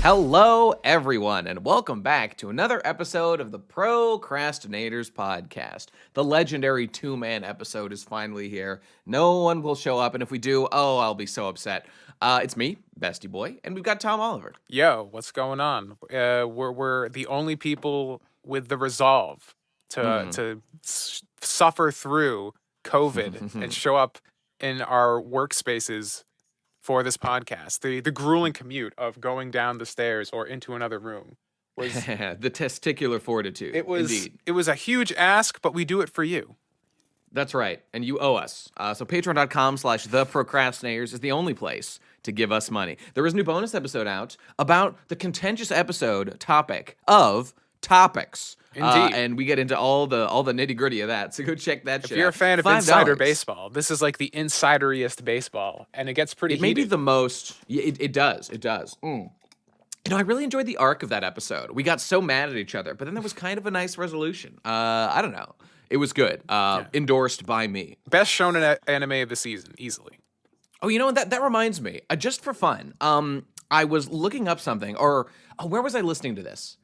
Hello, everyone, and welcome back to another episode of the Pro Crastinators podcast. The legendary two-man episode is finally here. No one will show up, and if we do, I'll be so upset. It's me, Bestie Boy, and we've got Tom Oliver. Yo, what's going on? We're the only people with the resolve to suffer through COVID and show up in our workspaces for this podcast. The grueling commute of going down the stairs or into another room was The testicular fortitude. Indeed. It was a huge ask, but we do it for you. That's right, and you owe us. So patreon.com/theprocrastinators is the only place to give us money. There is a new bonus episode out about the contentious episode topic of topics. Indeed. And we get into all the nitty-gritty of that, so go check that shit out. If you're a fan of $5. insider baseball, this is like the insideriest baseball, and it gets pretty It may be heated. the most... It does. You know, I really enjoyed the arc of that episode. We got so mad at each other, but then there was kind of a nice resolution. I don't know. It was good. Endorsed by me. Best shonen anime of the season, easily. Oh, you know what? That reminds me. Just for fun, I was looking up something, or where was I listening to this?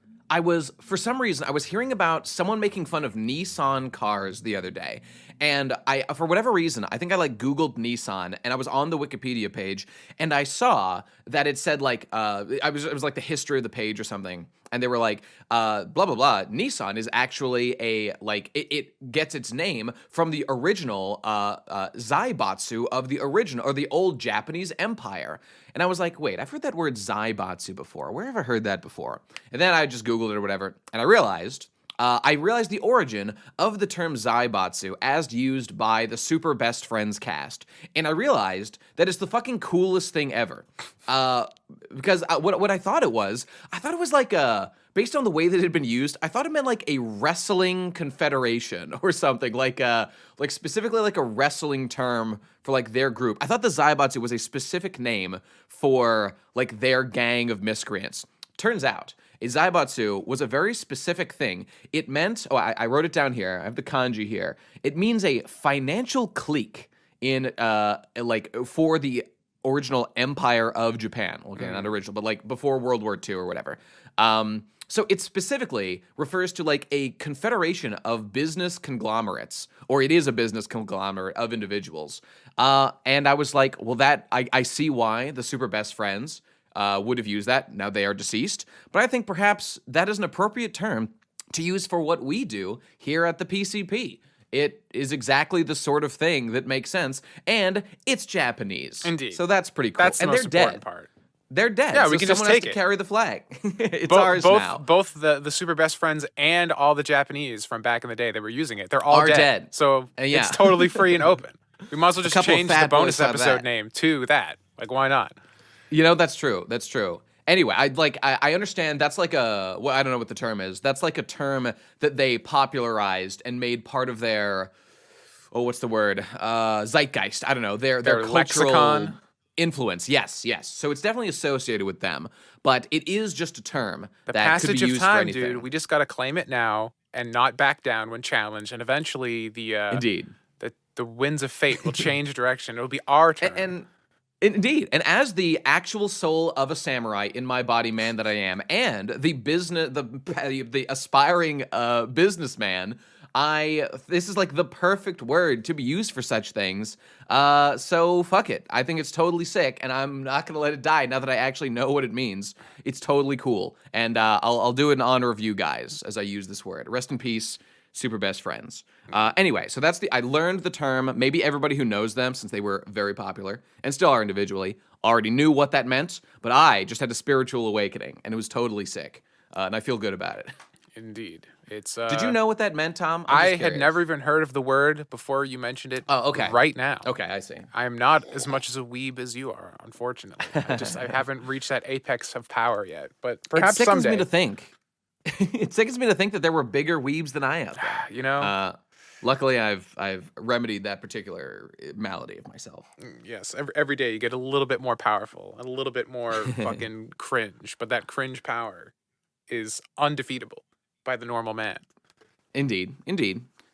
For some reason, I was hearing about someone making fun of Nissan cars the other day. And for whatever reason, I think I Googled Nissan, and I was on the Wikipedia page, and I saw that it said it was like the history of the page or something. And they were like, blah, blah, blah. Nissan is actually it gets its name from the original Zaibatsu of the original, or the old Japanese empire. And I was like, wait, I've heard that word Zaibatsu before. Where have I heard that before? And then I just Googled it or whatever, and I realized the origin of the term Zaibatsu as used by the Super Best Friends cast. And I realized that it's the fucking coolest thing ever. Because what I thought it was based on the way that it had been used, I thought it meant like a wrestling confederation or something, specifically like a wrestling term for like their group. I thought the Zaibatsu was a specific name for like their gang of miscreants. Turns out, a Zaibatsu was a very specific thing. It meant, I wrote it down here, I have the kanji here. It means a financial clique in, for the original Empire of Japan. Okay, not original, but like before World War II or whatever. So it specifically refers to like a confederation of business conglomerates, or it is a business conglomerate of individuals. And I was like, well, I see why the Super Best Friends would have used that. Now they are deceased. But I think perhaps that is an appropriate term to use for what we do here at the PCP. It is exactly the sort of thing that makes sense, and it's Japanese. Indeed. So that's pretty cool. That's the most important part. They're dead. Yeah, so we can just someone take has it. to carry the flag. It's ours now. Both the Super Best Friends and all the Japanese from back in the day that were using it, they're all Are dead. So Yeah. it's totally free and open. We might as well just couple of change the fat bonus boys have episode that. name to that. Like, why not? You know, that's true. That's true. Anyway, I understand that's like I don't know what the term is. That's like a term that they popularized and made part of their, what's the word? Zeitgeist. I don't know. Their cultural lexicon. influence. Yes. So it's definitely associated with them, but it is just a term The that passage could be of used time, for anything. dude. We just got to claim it now and not back down when challenged. And eventually Indeed. the winds of fate will change direction. It'll be our turn. And indeed, and as the actual soul of a samurai in my body, man that I am, and the aspiring businessman, this is like the perfect word to be used for such things. So fuck it. I think it's totally sick, and I'm not gonna let it die now that I actually know what it means. It's totally cool, and I'll do it in honor of you guys as I use this word. Rest in peace, Super Best Friends. Anyway, so I learned the term. Maybe everybody who knows them, since they were very popular and still are individually, already knew what that meant, but I just had a spiritual awakening, and it was totally sick, and I feel good about it. Indeed. It's. Did you know what that meant, Tom? I had never even heard of the word before you mentioned it. Oh, okay. Right now. Okay, I see. I am not as much as a weeb as you are, unfortunately. I haven't reached that apex of power yet, but perhaps it sickens someday. me to think. It sickens me to think that there were bigger weebs than I out there. You know. Luckily, I've remedied that particular malady of myself. Yes, every day you get a little bit more powerful, a little bit more fucking cringe, but that cringe power is undefeatable by the normal man. Indeed.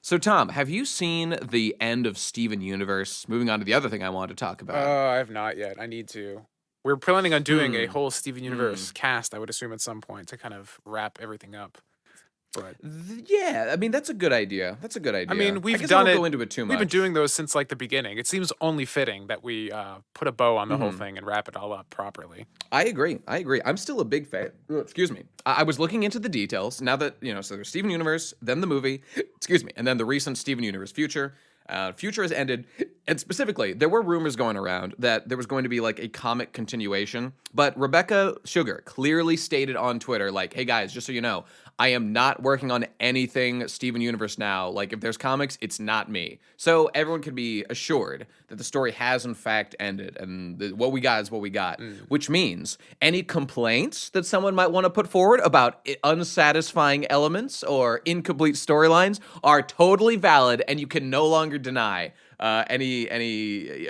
So, Tom, have you seen the end of Steven Universe? Moving on to the other thing I wanted to talk about. I have not yet. I need to. We're planning on doing a whole Steven Universe cast, I would assume, at some point to kind of wrap everything up. But Yeah, I mean that's a good idea. That's a good idea. I mean, we've guess done I it. won't go into it too much. We've been doing those since like the beginning. It seems only fitting that we put a bow on the whole thing and wrap it all up properly. I agree. I'm still a big fan. Excuse me. I was looking into the details now that so there's Steven Universe, then the movie, excuse me, and then the recent Steven Universe Future. Future has ended, and specifically, there were rumors going around that there was going to be like a comic continuation, but Rebecca Sugar clearly stated on Twitter, like, hey guys, just so you know, I am not working on anything Steven Universe now. Like, if there's comics, it's not me. So everyone can be assured that the story has in fact ended, and what we got is what we got, which means any complaints that someone might want to put forward about unsatisfying elements or incomplete storylines are totally valid, and you can no longer deny any.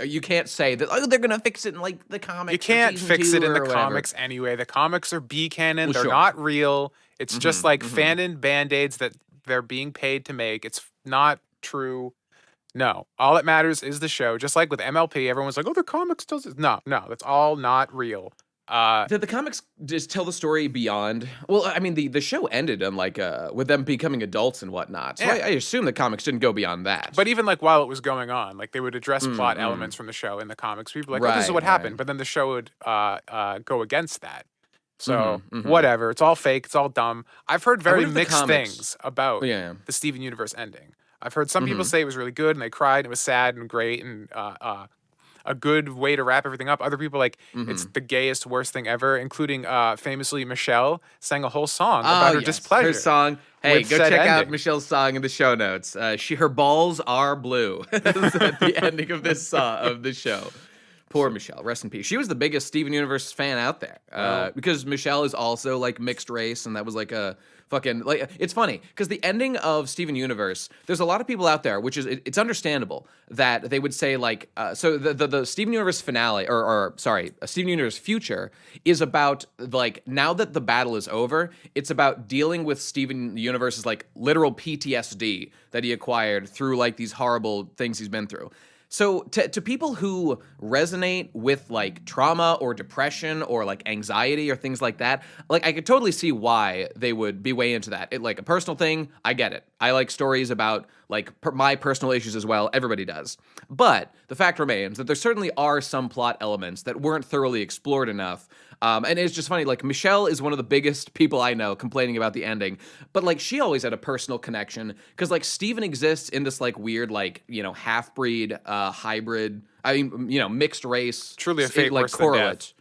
You can't say that they're gonna fix it in like the comics. You can't fix it in the comics anyway. The comics are B canon. Well, they're sure. not real. It's just like fanon band-aids that they're being paid to make. It's not true. No, all that matters is the show. Just like with MLP, everyone's like, "Oh, the comics does it." No, that's all not real. Did the comics just tell the story beyond? Well, I mean, the show ended on like with them becoming adults and whatnot. So Yeah. I assume the comics didn't go beyond that. But even like while it was going on, like they would address plot elements from the show in the comics. People were like, "Oh, this is what happened," but then the show would go against that. So whatever, it's all fake, it's all dumb. I've heard very mixed things about the Steven Universe ending. I've heard some people say it was really good and they cried and it was sad and great and a good way to wrap everything up. Other people like it's the gayest, worst thing ever, including famously Michelle sang a whole song about her displeasure. Her song. Hey, with go said check out ending. Michelle's song in the show notes. Her balls are blue at the ending of this of this show. Poor Michelle, rest in peace. She was the biggest Steven Universe fan out there because Michelle is also like mixed race, and that was like a fucking like. It's funny because the ending of Steven Universe, there's a lot of people out there, which is it's understandable that they would say like, so the Steven Universe finale or sorry, Steven Universe Future is about like now that the battle is over, it's about dealing with Steven Universe's like literal PTSD that he acquired through like these horrible things he's been through. So to people who resonate with like trauma or depression or like anxiety or things like that, like I could totally see why they would be way into that. It like a personal thing, I get it. I like stories about like my personal issues as well. Everybody does. But the fact remains that there certainly are some plot elements that weren't thoroughly explored enough. And it's just funny, like Michelle is one of the biggest people I know complaining about the ending, but like she always had a personal connection because like Steven exists in this like weird, like, half-breed, hybrid, mixed race. Truly a fate like worse than correlate. death.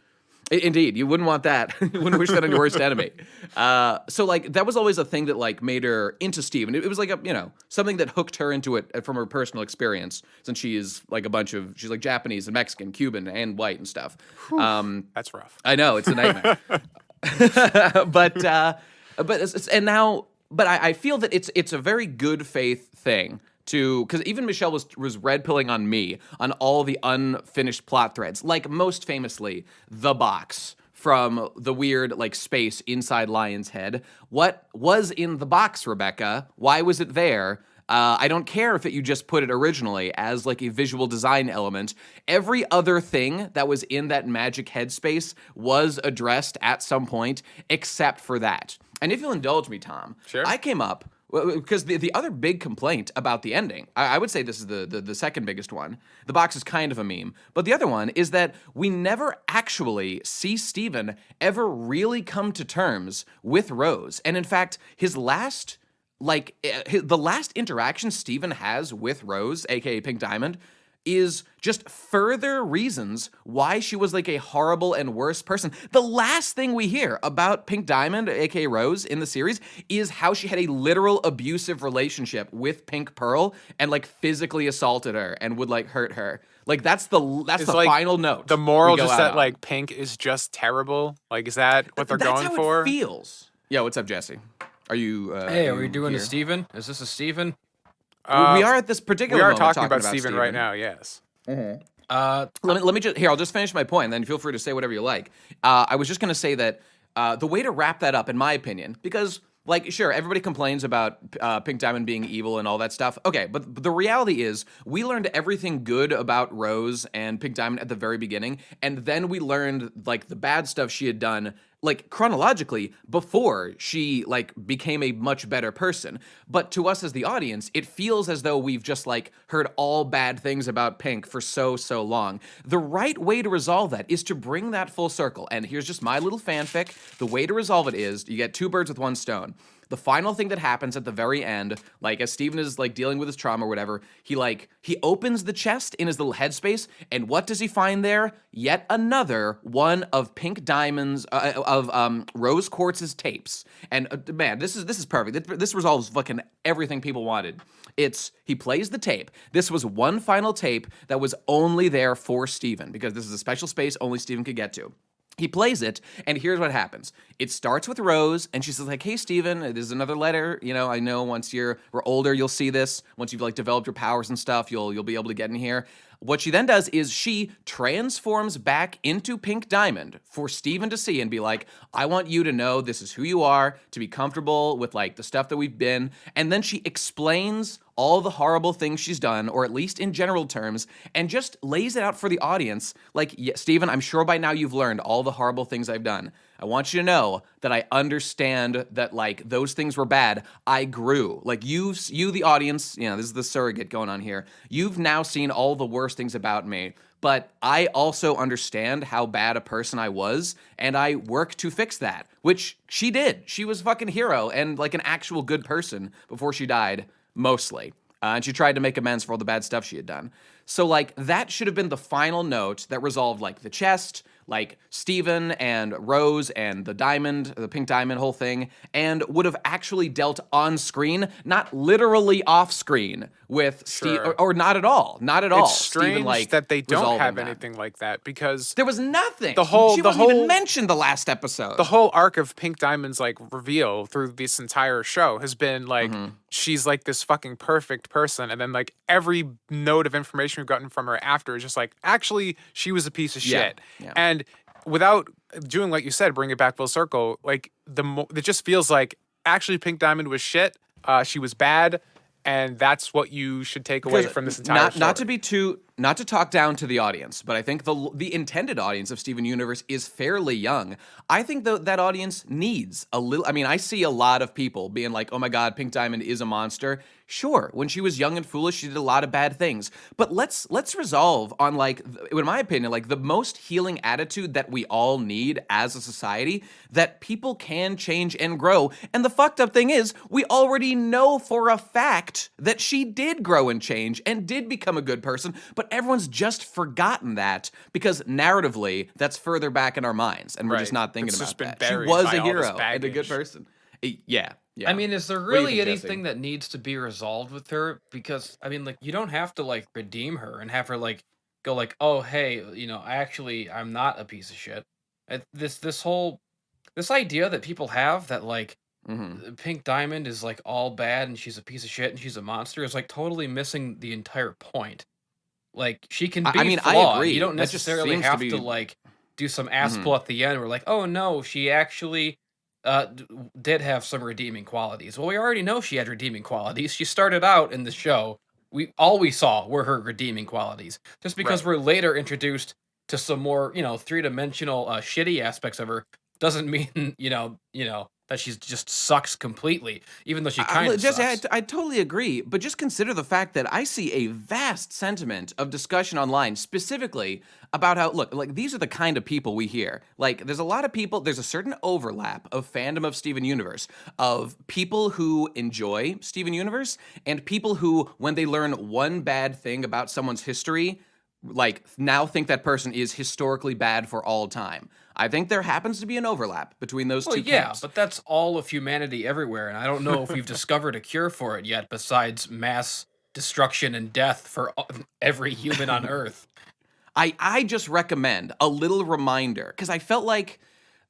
Indeed, you wouldn't want that. You wouldn't wish that on your worst enemy. So like that was always a thing that like made her into Steven. It was like a something that hooked her into it from her personal experience, since she is like she's like Japanese and Mexican, Cuban, and white and stuff. That's rough. I know it's a nightmare. but I feel that it's a very good faith thing. Because even Michelle was red pilling on me on all the unfinished plot threads, like most famously the box from the weird like space inside Lion's head. What was in the box, Rebecca? Why was it there? I don't care if you just put it originally as like a visual design element. Every other thing that was in that magic headspace was addressed at some point, except for that. And if you'll indulge me, Tom, Sure. I came up because the other big complaint about the ending, I would say this is the second biggest one. The box is kind of a meme. But the other one is that we never actually see Steven ever really come to terms with Rose. And in fact, the last interaction Steven has with Rose, aka Pink Diamond, is just further reasons why she was like a horrible and worse person. The last thing we hear about Pink Diamond, aka Rose, in the series is how she had a literal abusive relationship with Pink Pearl and like physically assaulted her and would like hurt her. Like that's the like, final note. The moral we go just out that on. like Pink is just terrible. Like is that what they're going That's how for? it feels. Yo, what's up, Jesse? Are you? Hey, are we you doing a here? Steven? Is this a Steven? We are at this particular. We are moment talking about Steven Steven right now. Yes. Let me just here. I'll just finish my point, and then feel free to say whatever you like. I was just going to say that the way to wrap that up, in my opinion, because Like, sure, everybody complains about Pink Diamond being evil and all that stuff. Okay, but the reality is we learned everything good about Rose and Pink Diamond at the very beginning, and then we learned, like, the bad stuff she had done, like, chronologically before she, like, became a much better person. But to us as the audience, it feels as though we've just, like, heard all bad things about Pink for so long. The right way to resolve that is to bring that full circle. And here's just my little fanfic. The way to resolve it is you get two birds with one stone. The final thing that happens at the very end, like as Steven is like dealing with his trauma or whatever, he opens the chest in his little headspace, and what does he find there? Yet another one of Pink Diamond's Rose Quartz's tapes. And man, this is perfect. This resolves fucking everything people wanted. He plays the tape. This was one final tape that was only there for Steven, because this is a special space only Steven could get to. He plays it, and here's what happens. It starts with Rose, and she says, like, hey, Steven, this is another letter. You know, I know once we're older, you'll see this. Once you've, like, developed your powers and stuff, you'll be able to get in here. What she then does is she transforms back into Pink Diamond for Steven to see and be like, I want you to know this is who you are, to be comfortable with, like, the stuff that we've been. And then she explains all the horrible things she's done, or at least in general terms, and just lays it out for the audience. Like, yeah, Steven, I'm sure by now you've learned all the horrible things I've done. I want you to know that I understand that, like, those things were bad. I grew. Like, you, the audience, you know, this is the surrogate going on here. You've now seen all the worst things about me, but I also understand how bad a person I was, and I work to fix that, which she did. She was a fucking hero and, like, an actual good person before she died, mostly. And she tried to make amends for all the bad stuff she had done. So, like, that should have been the final note that resolved, like, the chest, like, Steven and Rose and the Pink Diamond whole thing, and would have actually dealt on screen, not literally off screen with Steve, or not at all. Not at all. It's strange Steven, like, that they don't have that. anything like that, because there was nothing. She wasn't even mentioned the last episode. The whole arc of Pink Diamond's, like, reveal through this entire show has been, like, she's, like, this fucking perfect person, and then, like, every note of information we've gotten from her after is just like, actually, she was a piece of shit. Yeah. And without doing what you said, bring it back full circle, like, it just feels like, actually, Pink Diamond was shit, she was bad, and that's what you should take away from this entire story. Not to talk down to the audience, but I think the intended audience of Steven Universe is fairly young. I think that audience needs a little. I mean, I see a lot of people being like, "Oh my God, Pink Diamond is a monster." Sure, when she was young and foolish, she did a lot of bad things. But let's resolve on, like, in my opinion, like, the most healing attitude that we all need as a society, that people can change and grow. And the fucked up thing is, we already know for a fact that she did grow and change and did become a good person, but everyone's just forgotten that because narratively that's further back in our minds, and we're just not thinking about that. She was a hero and a good person. Yeah. I mean, is there really anything that needs to be resolved with her? Because, I mean, like, you don't have to, like, redeem her and have her, like, go like, oh, hey, you know, I'm not a piece of shit. This idea that people have that, like, Pink Diamond is, like, all bad and she's a piece of shit and she's a monster is, like, totally missing the entire point. Like, she can be flawed. I agree. You don't necessarily have to, like, do some ass pull at the end where, like, oh, no, she actually did have some redeeming qualities. Well, we already know she had redeeming qualities. She started out in the show. All we saw were her redeeming qualities. Just because we're later introduced to some more, you know, three-dimensional shitty aspects of her doesn't mean, you know, that she's just sucks completely, even though she kind of sucks. I totally agree, but just consider the fact that I see a vast sentiment of discussion online, specifically about how, look, like, these are the kind of people we hear. Like, there's a lot of people, there's a certain overlap of fandom of Steven Universe, of people who enjoy Steven Universe, and people who, when they learn one bad thing about someone's history, like, now think that person is historically bad for all time. I think there happens to be an overlap between those two camps. But that's all of humanity everywhere, and I don't know if we've discovered a cure for it yet besides mass destruction and death for every human on Earth. I just recommend a little reminder, because I felt like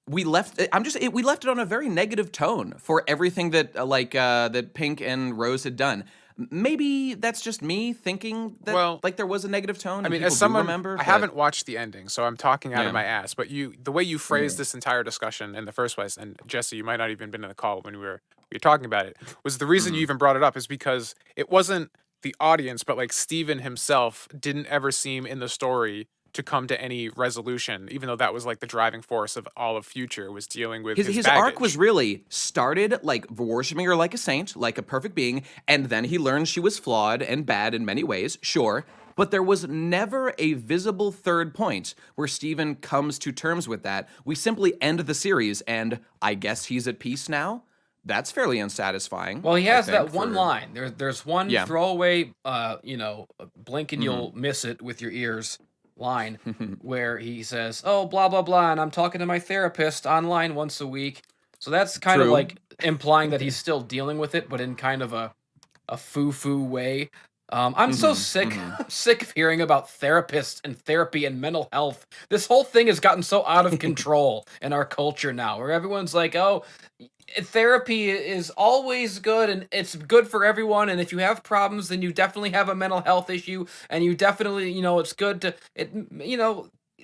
we left it on a very negative tone for everything that that Pink and Rose had done. Maybe that's just me thinking that Well, like there was a negative tone. I And mean, people as do someone, remember, I but haven't watched the ending, so I'm talking out of yeah. my ass. But the way you phrased this entire discussion in the first place, and Jesse, you might not even been in the call when we were talking about it, was the reason you even brought it up is because it wasn't the audience, but like Steven himself didn't ever seem in the story to come to any resolution, even though that was like the driving force of all of Future, was dealing with his arc was baggage. really started like worshiping her like a saint, like a perfect being, and then he learned she was flawed and bad in many ways, sure, but there was never a visible third point where Steven comes to terms with that. We simply end the series and I guess he's at peace now. That's fairly unsatisfying. Well, he I has think, that one for line. There's one yeah. throwaway, blink and you'll miss it with your ears line where he says, "Oh, blah blah blah," and I'm talking to my therapist online once a week. So that's kind of True. like implying that he's still dealing with it, but in kind of a foo-foo way. I'm so sick sick of hearing about therapists and therapy and mental health. This whole thing has gotten so out of control in our culture now, where everyone's like, "Oh, therapy is always good and it's good for everyone, and if you have problems then you definitely have a mental health issue, and you definitely, it's good to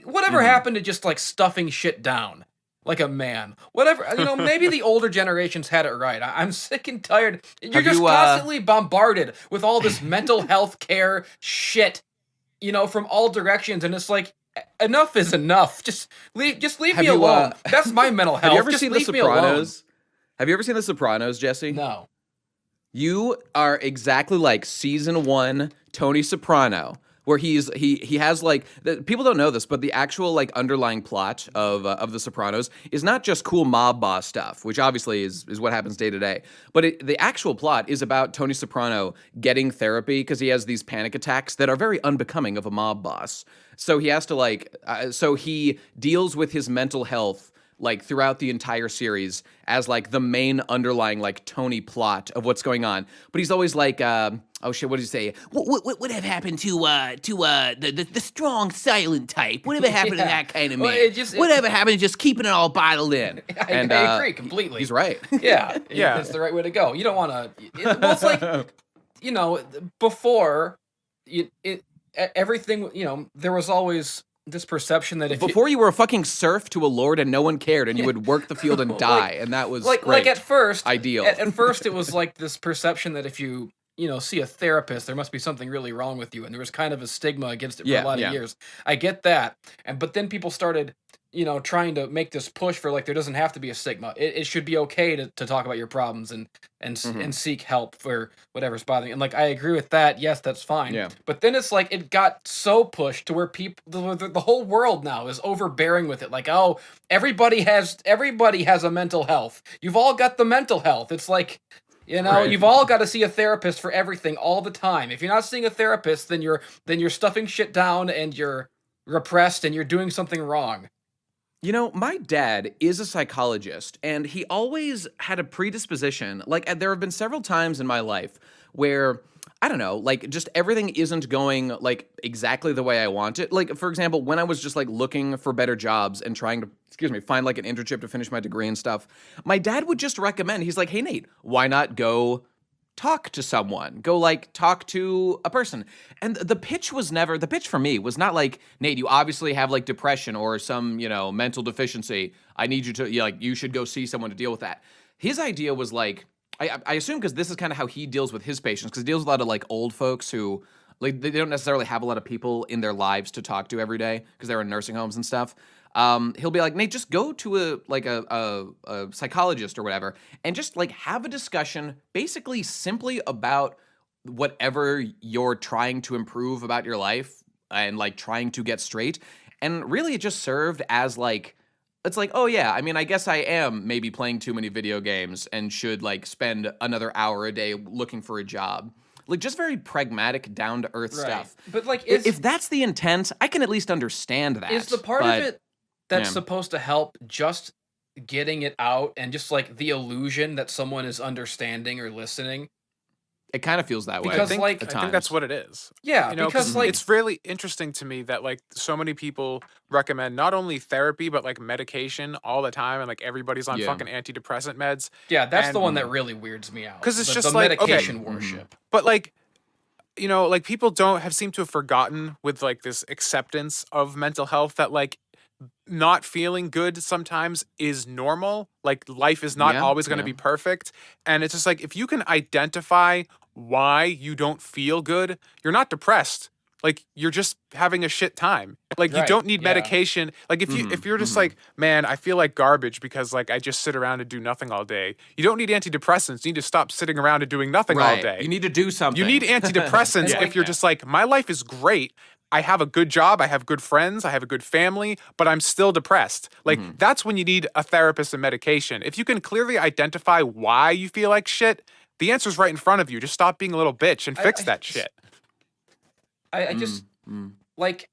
whatever happened to just like stuffing shit down like a man, whatever. Maybe the older generations had it right. I'm sick and tired. You're Have just you, constantly bombarded with all this mental health care shit, from all directions, and it's like, enough is enough. Just leave Have me you, alone. That's my mental health. Have you ever Just seen The leave me alone. Sopranos? Have you ever seen The Sopranos, Jesse? No. You are exactly like season 1 Tony Soprano, where he has like people don't know this, but the actual like underlying plot of The Sopranos is not just cool mob boss stuff, which obviously is what happens day to day, but the actual plot is about Tony Soprano getting therapy because he has these panic attacks that are very unbecoming of a mob boss. So he has to so he deals with his mental health like throughout the entire series as like the main underlying like Tony plot of what's going on. But he's always like, oh shit, what did he say? What have happened to the strong silent type? Whatever happened to that kind of man? Well, Whatever happened to just keeping it all bottled in? I agree completely. He's right. Yeah, Yeah. it's the right way to go. You don't want to. Well, it's like, before everything. There was always this perception that if Before you were a fucking serf to a lord and no one cared, and you would work the field and die, and that was like at first ideal. At first, it was like this perception that if you see a therapist, there must be something really wrong with you, and there was kind of a stigma against it for a lot of years. I get that, but then people started trying to make this push for like there doesn't have to be a stigma. It should be okay to talk about your problems and seek help for whatever's bothering you. And like I agree with that. Yes, that's fine. Yeah. But then it's like it got so pushed to where people the whole world now is overbearing with it. Like, oh, everybody has a mental health. You've all got the mental health. It's like, Right. you've all got to see a therapist for everything all the time. If you're not seeing a therapist, then you're stuffing shit down and you're repressed and you're doing something wrong. My dad is a psychologist, and he always had a predisposition. Like, there have been several times in my life where, I don't know, like, just everything isn't going, like, exactly the way I want it. Like, for example, when I was just, like, looking for better jobs and trying to, find, like, an internship to finish my degree and stuff, my dad would just recommend, he's like, hey, Nate, why not go talk to someone, go like talk to a person. And the pitch for me was not like, Nate, you obviously have like depression or some, mental deficiency. I need you to, you should go see someone to deal with that. His idea was like, I assume because this is kind of how he deals with his patients, because he deals with a lot of like old folks who like they don't necessarily have a lot of people in their lives to talk to every day because they're in nursing homes and stuff. He'll be like, Nate, just go to a psychologist or whatever, and just like have a discussion, basically simply about whatever you're trying to improve about your life and like trying to get straight. And really, it just served as like, it's like, oh yeah, I mean, I guess I am maybe playing too many video games and should like spend another hour a day looking for a job. Like, just very pragmatic, down-to-earth stuff. But like, if that's the intent, I can at least understand that. Is the part of it that's supposed to help just getting it out and just like the illusion that someone is understanding or listening? It kind of feels that way. Because, I think, like- I think that's what it is. Yeah, You know, because like it's really interesting to me that like so many people recommend not only therapy but like medication all the time, and like everybody's on Yeah. fucking antidepressant meds. yeah, that's the and- one that really weirds me out. 'Cause it's the, just the like, okay. medication worship. But like, you know, like people seem to have forgotten with like this acceptance of mental health that like not feeling good sometimes is normal. Like life is not Yeah, always going to yeah. be perfect. And it's just like, if you can identify why you don't feel good, you're not depressed. Like you're just having a shit time. Like you Right, don't need yeah. medication. Like if you're just like, man, I feel like garbage because like I just sit around and do nothing all day. You don't need antidepressants. You need to stop sitting around and doing nothing all Right. day. You need to do something. You need antidepressants Yeah. if you're just like, my life is great. I have a good job. I have good friends. I have a good family, but I'm still depressed. Like, that's when you need a therapist and medication. If you can clearly identify why you feel like shit, the answer's right in front of you. Just stop being a little bitch and fix that shit. I just like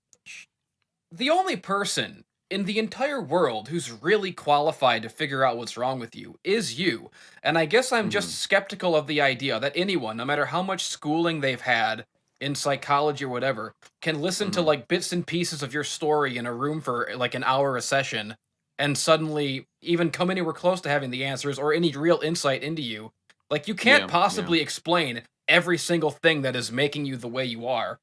the only person in the entire world who's really qualified to figure out what's wrong with you is you. And I guess I'm just skeptical of the idea that anyone, no matter how much schooling they've had in psychology or whatever, can listen to like bits and pieces of your story in a room for like an hour a session and suddenly even come anywhere close to having the answers or any real insight into you. Like you can't Yeah, possibly explain every single thing that is making you the way you are.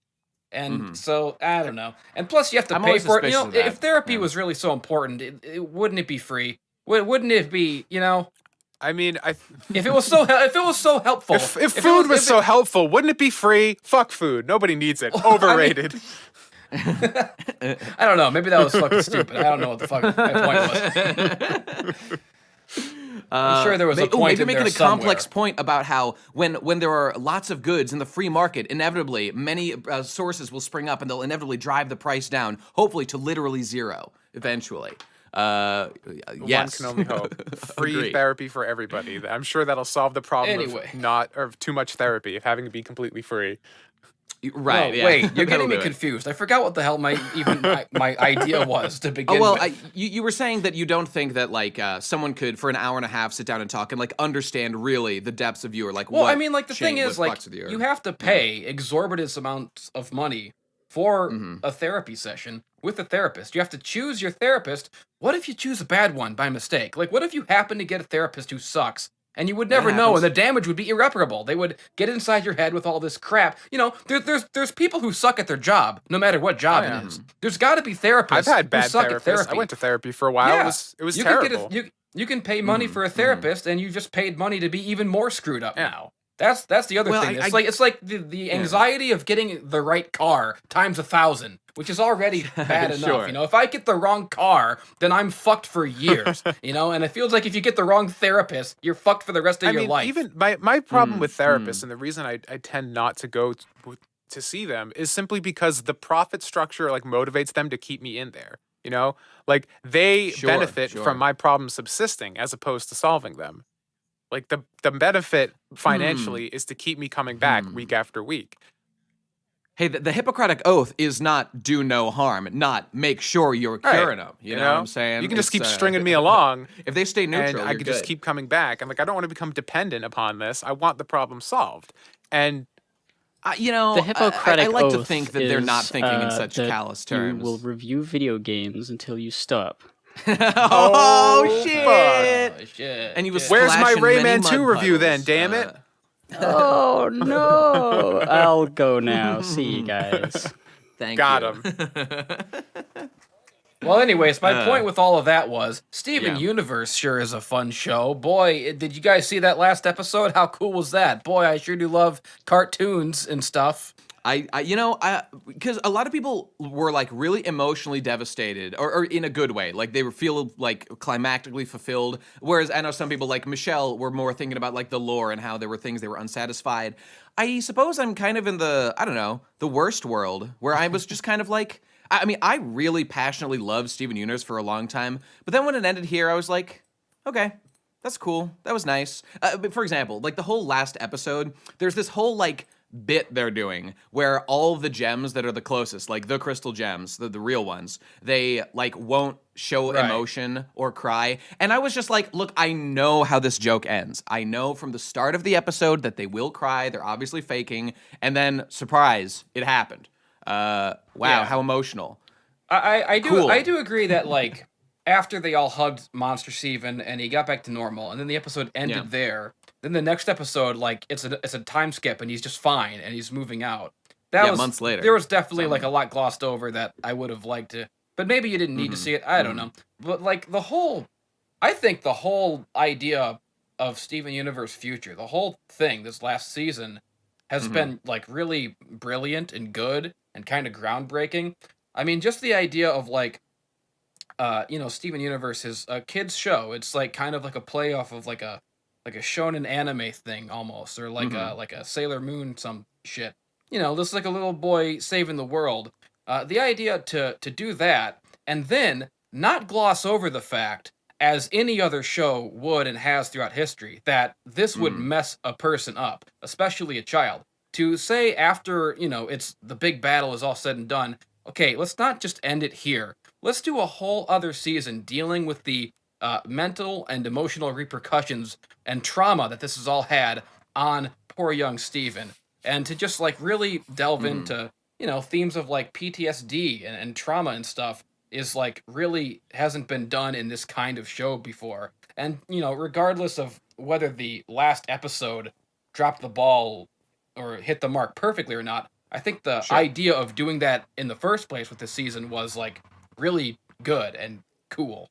And so I don't know. And plus, you have to I'm pay always for it. You know, suspicious of if that. therapy Yeah. was really so important, wouldn't it be free? Wouldn't it be? You know, I mean, if it was so helpful. if it food was so helpful, wouldn't it be free? Fuck food. Nobody needs it. Overrated. I don't know. Maybe that was fucking stupid. I don't know what the fuck my point was. I'm sure there was a point maybe in making there a complex somewhere. point about how when there are lots of goods in the free market, inevitably many sources will spring up and they'll inevitably drive the price down, hopefully to literally zero eventually. Yes. One can only hope. Free Agreed. therapy for everybody. I'm sure that'll solve the problem Anyway. of too much therapy, of having to be completely free. Right. Oh, yeah. wait, you're That'll getting me do it. confused. I forgot what the hell my idea was to begin Oh well, with. you were saying that you don't think that like someone could for an hour and a half sit down and talk and like understand really the depths of you or like Well, what I mean, like the thing is, like you have to pay exorbitant amounts of money for a therapy session with a therapist. You have to choose your therapist. What if you choose a bad one by mistake? Like, what if you happen to get a therapist who sucks? And you would never know, and the damage would be irreparable. They would get inside your head with all this crap. You know, there's people who suck at their job, no matter what job it is. There's got to be therapists. I've had who bad suck at therapists. therapy. I went to therapy for a while. Yeah. It was you terrible. Can get you can pay money for a therapist, and you just paid money to be even more screwed up Yeah. now. That's the other Well, thing. I- It's like the anxiety of getting the right car times 1,000, which is already bad enough. Sure. You know, if I get the wrong car, then I'm fucked for years. You know, and it feels like if you get the wrong therapist, you're fucked for the rest of your life. Even my problem with therapists and the reason I tend not to go to see them is simply because the profit structure like motivates them to keep me in there. You know, like they Sure, benefit sure. from my problems subsisting as opposed to solving them. Like the benefit financially is to keep me coming back week after week. Hey, the Hippocratic Oath is not do no harm, not make sure you're Right. curing them. You know what I'm saying? You can just It's, keep stringing me along. If they stay neutral, And I you're could just good. keep coming back. I'm like, I don't want to become dependent upon this. I want the problem solved. And You know, The Hippocratic I like to Oath think that they're not is, thinking in such that callous terms. You will review video games until you stop. oh shit! Oh, shit. And you was where's my splashing many Rayman 2 mud review puddles. then, damn it? Oh no! I'll go now. See you guys. Thank Got you. him. Well, anyways, my point with all of that was Steven Yeah. Universe sure is a fun show. Boy, did you guys see that last episode? How cool was that? Boy, I sure do love cartoons and stuff. Because a lot of people were like really emotionally devastated, or in a good way, like they were feel like climactically fulfilled. Whereas I know some people like Michelle were more thinking about like the lore and how there were things they were unsatisfied. I suppose I'm kind of in the worst world where I was just kind of like, I mean, I really passionately loved Steven Universe for a long time, but then when it ended here, I was like, okay. That's cool. That was nice. But for example, like the whole last episode, there's this whole like bit they're doing where all the gems that are the closest, like the crystal gems, the real ones, they like won't show Right. emotion or cry. And I was just like, look, I know how this joke ends. I know from the start of the episode that they will cry. They're obviously faking. And then, surprise, it happened. Wow, Yeah. how emotional. I Cool. do agree that like after they all hugged Monster Steven and he got back to normal, and then the episode ended Yeah. there. Then the next episode, like it's a time skip, and he's just fine, and he's moving out. That Yeah, was months later. There was definitely like a lot glossed over that I would have liked to, but maybe you didn't need to see it. I don't know. But like I think the whole idea of Steven Universe future, the whole thing this last season has been like really brilliant and good and kind of groundbreaking. I mean, just the idea of like, Steven Universe is a kid's show. It's like kind of like a play off of like a shonen anime thing almost, or like a Sailor Moon some shit. This is like a little boy saving the world. The idea to do that and then not gloss over the fact, as any other show would and has throughout history, that this would mess a person up, especially a child. To say after, it's the big battle is all said and done, okay, let's not just end it here. Let's do a whole other season dealing with the mental and emotional repercussions and trauma that this has all had on poor young Steven. And to just like really delve into, themes of like PTSD and trauma and stuff is like really hasn't been done in this kind of show before. And, regardless of whether the last episode dropped the ball or hit the mark perfectly or not, I think the idea of doing that in the first place with this season was like really good and cool.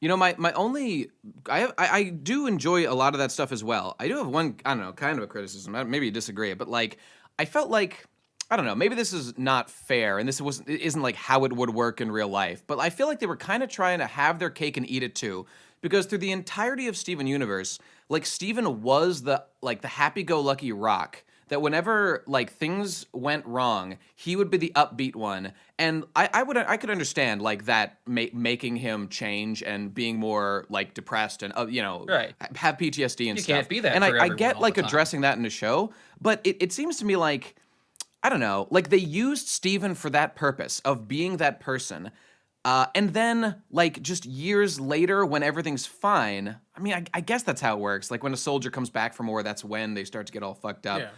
My only, I do enjoy a lot of that stuff as well. I do have one, I don't know, kind of a criticism. Maybe you disagree, but like, I felt like, I don't know, maybe this is not fair, and this isn't like how it would work in real life, but I feel like they were kind of trying to have their cake and eat it too, because through the entirety of Steven Universe, like Steven was the happy-go-lucky rock that whenever like things went wrong, he would be the upbeat one, and I could understand like that making him change and being more like depressed and Right. have PTSD and You stuff. can't be that and for I everyone get all like the time. addressing that in a show, but it seems to me like, I don't know, like they used Steven for that purpose of being that person. And then, like, just years later, when everything's fine, I mean, I guess that's how it works. Like, when a soldier comes back from war, that's when they start to get all fucked up. Yeah.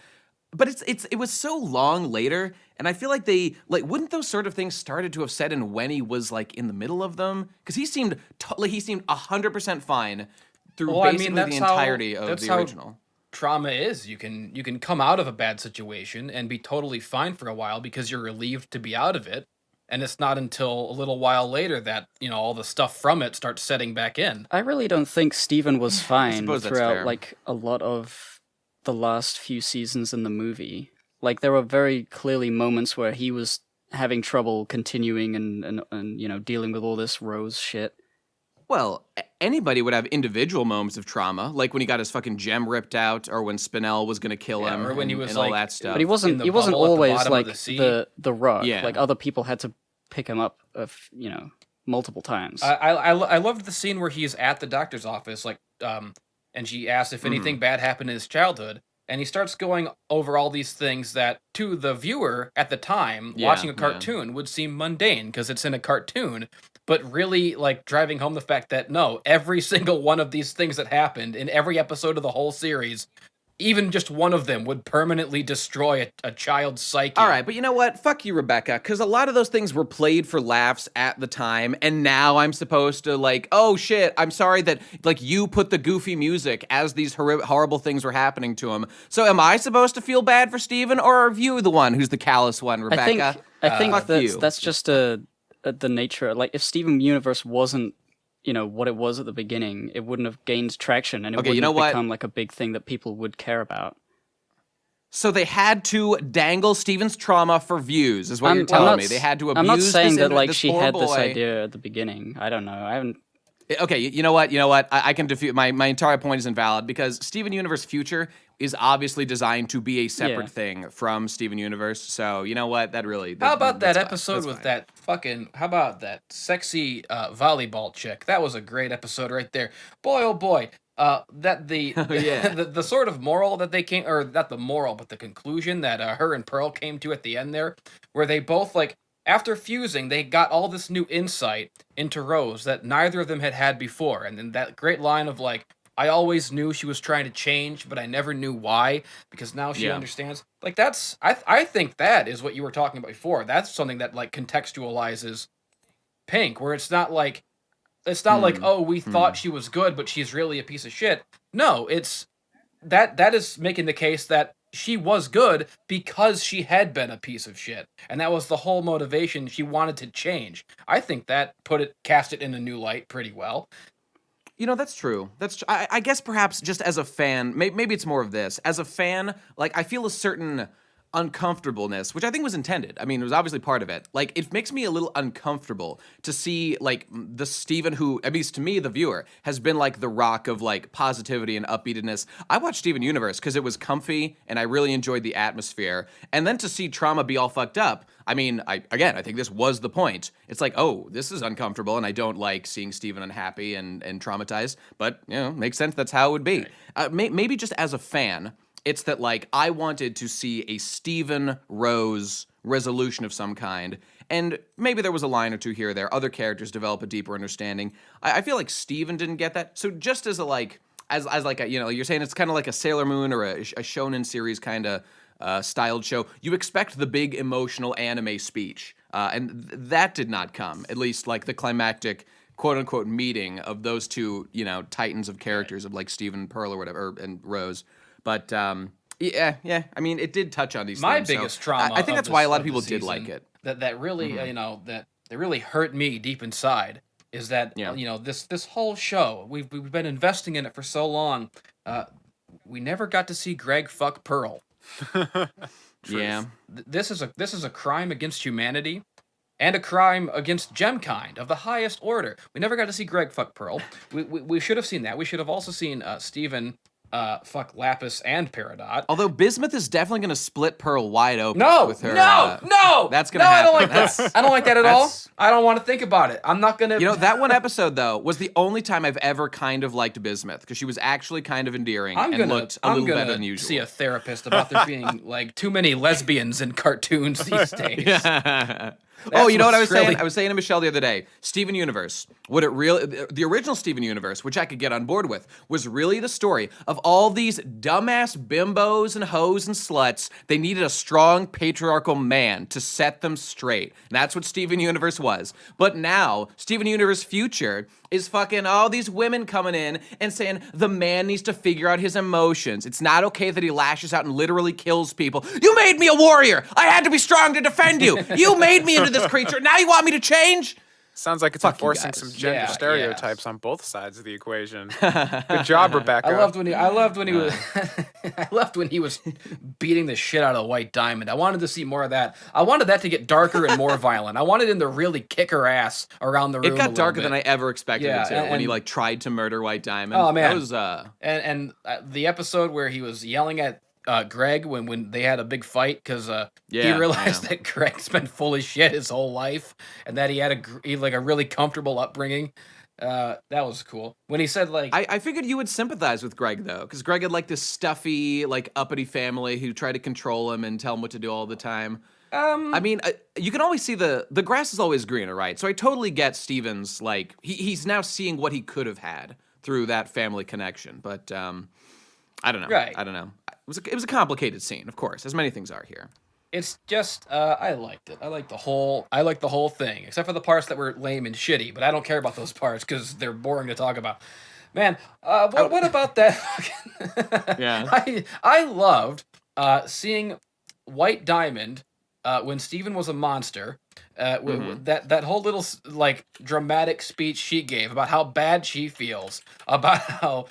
But it was so long later, and I feel like wouldn't those sort of things started to have set in when he was, like, in the middle of them? Because he seemed 100% fine through basically the entirety of the original. Trauma is you can come out of a bad situation and be totally fine for a while because you're relieved to be out of it, and it's not until a little while later that all the stuff from it starts setting back in. I really don't think Steven was fine suppose that's throughout fair. like a lot of the last few seasons in the movie. Like there were very clearly moments where he was having trouble continuing and dealing with all this Rose shit. Well, anybody would have individual moments of trauma, like when he got his fucking gem ripped out, or when Spinell was going to kill him, or when he and, was, and all like- that stuff. But he wasn't the he wasn't bubble at the always bottom of like the sea. the rock. Yeah. Like other people had to pick him up multiple times. I loved the scene where he's at the doctor's office, like, and she asks if anything bad happened in his childhood, and he starts going over all these things that, to the viewer at the time, Yeah, watching a yeah. cartoon, would seem mundane because it's in a cartoon, but really, like, driving home the fact that, no, every single one of these things that happened in every episode of the whole series, even just one of them would permanently destroy a child's psyche. All right, but you know what? Fuck you, Rebecca, because a lot of those things were played for laughs at the time, and now I'm supposed to, like, oh shit, I'm sorry that, like, you put the goofy music as these horrible things were happening to him. So am I supposed to feel bad for Steven, or are you the one who's the callous one, Rebecca? I think fuck you. that's just the nature. Like if Steven Universe wasn't what it was at the beginning, it wouldn't have gained traction, and it Okay, wouldn't you know have what? become like a big thing that people would care about. So they had to dangle Steven's trauma for views, is what you're telling me. They had to abuse I'm not saying this, that like this she poor had boy. this idea at the beginning. I don't know. I haven't. Okay, you know what? I can defute my entire point is invalid because Steven Universe Future is obviously designed to be a separate thing from Steven Universe. So you know what? How about that that's fine. episode That's with fine. that fucking... How about that sexy volleyball chick? That was a great episode right there. Boy, oh boy. That the yeah. the sort of moral that they came... Or not the moral, but the conclusion that her and Pearl came to at the end there, where they both, like, after fusing, they got all this new insight into Rose that neither of them had before. And then that great line of like, I always knew she was trying to change, but I never knew why, because now she understands. Like that's, I think that is what you were talking about before. That's something that like contextualizes Pink, where it's not like, oh, we thought she was good, but she's really a piece of shit. No, it's that is making the case that she was good because she had been a piece of shit, and that was the whole motivation. She wanted to change. I think that cast it in a new light pretty well. You know, that's true. I guess perhaps just as a fan, maybe it's more of this. As a fan, like, I feel a certain uncomfortableness, which I think was intended. I mean, it was obviously part of it. Like, it makes me a little uncomfortable to see, like, the Steven who, at least to me, the viewer, has been, like, the rock of, like, positivity and upbeatedness. I watched Steven Universe because it was comfy, and I really enjoyed the atmosphere. And then to see Trauma be all fucked up, I mean, I think this was the point. It's like, oh, this is uncomfortable, and I don't like seeing Steven unhappy and traumatized, but, you know, makes sense. That's how it would be. Maybe just as a fan, it's that, like, I wanted to see a Steven Rose resolution of some kind, and maybe there was a line or two here or there. Other characters develop a deeper understanding. I feel like Steven didn't get that. So just as a, like, as like a, you know, you're saying it's kind of like a Sailor Moon or a shonen series kind of styled show, you expect the big emotional anime speech, and that did not come. At least, like, the climactic quote-unquote meeting of those two, you know, titans of characters of, like, Steven, Pearl, or whatever, and Rose. But yeah. I mean, it did touch on these. My things, biggest so trauma. I think that's why a lot of people did like it. That really, you know, that really hurt me deep inside is that you know this whole show we've been investing in it for so long. We never got to see Greg fuck Pearl. Yeah, this is a crime against humanity. And a crime against Gemkind of the highest order. We never got to see Greg fuck Pearl. We should have seen that. We should have also seen Steven fuck Lapis and Peridot. Although Bismuth is definitely going to split Pearl wide open with her. No! That's going to happen. I don't like that. I don't like that at all. I don't want to think about it. I'm not going to... You know, that one episode, though, was the only time I've ever kind of liked Bismuth, because she was actually kind of endearing and looked a little better than usual. See a therapist about there being, like, too many lesbians in cartoons these days. Yeah. Oh, you know what I was saying? I was saying to Michelle the other day, Steven Universe, the original Steven Universe, which I could get on board with, was really the story of all these dumbass bimbos and hoes and sluts. They needed a strong patriarchal man to set them straight. And that's what Steven Universe was. But now, Steven Universe Future is fucking all these women coming in and saying the man needs to figure out his emotions. It's not okay that he lashes out and literally kills people. You made me a warrior. I had to be strong to defend you. You made me into this creature. Now you want me to change? Sounds like it's enforcing some gender stereotypes on both sides of the equation. Good job, Rebecca. I loved when he was I loved when he was beating the shit out of White Diamond. I wanted to see more of that. I wanted that to get darker and more violent. I wanted him to really kick her ass around the room. It got darker than I ever expected it to when he like tried to murder White Diamond. Oh man. That was and the episode where he was yelling at Greg when they had a big fight because he realized that Greg's been full of shit his whole life and that he had a really comfortable upbringing. That was cool. When he said like, I figured you would sympathize with Greg though, because Greg had like this stuffy, like uppity family who tried to control him and tell him what to do all the time. I mean, you can always see the grass is always greener, right? So I totally get Steven's like he's now seeing what he could have had through that family connection, but I don't know. Right. I don't know. It was a complicated scene, of course, as many things are here. It's just I liked it. I liked the whole thing, except for the parts that were lame and shitty. But I don't care about those parts because they're boring to talk about. Man, what about that? Yeah. I loved seeing White Diamond when Steven was a monster. That whole little like dramatic speech she gave about how bad she feels about how.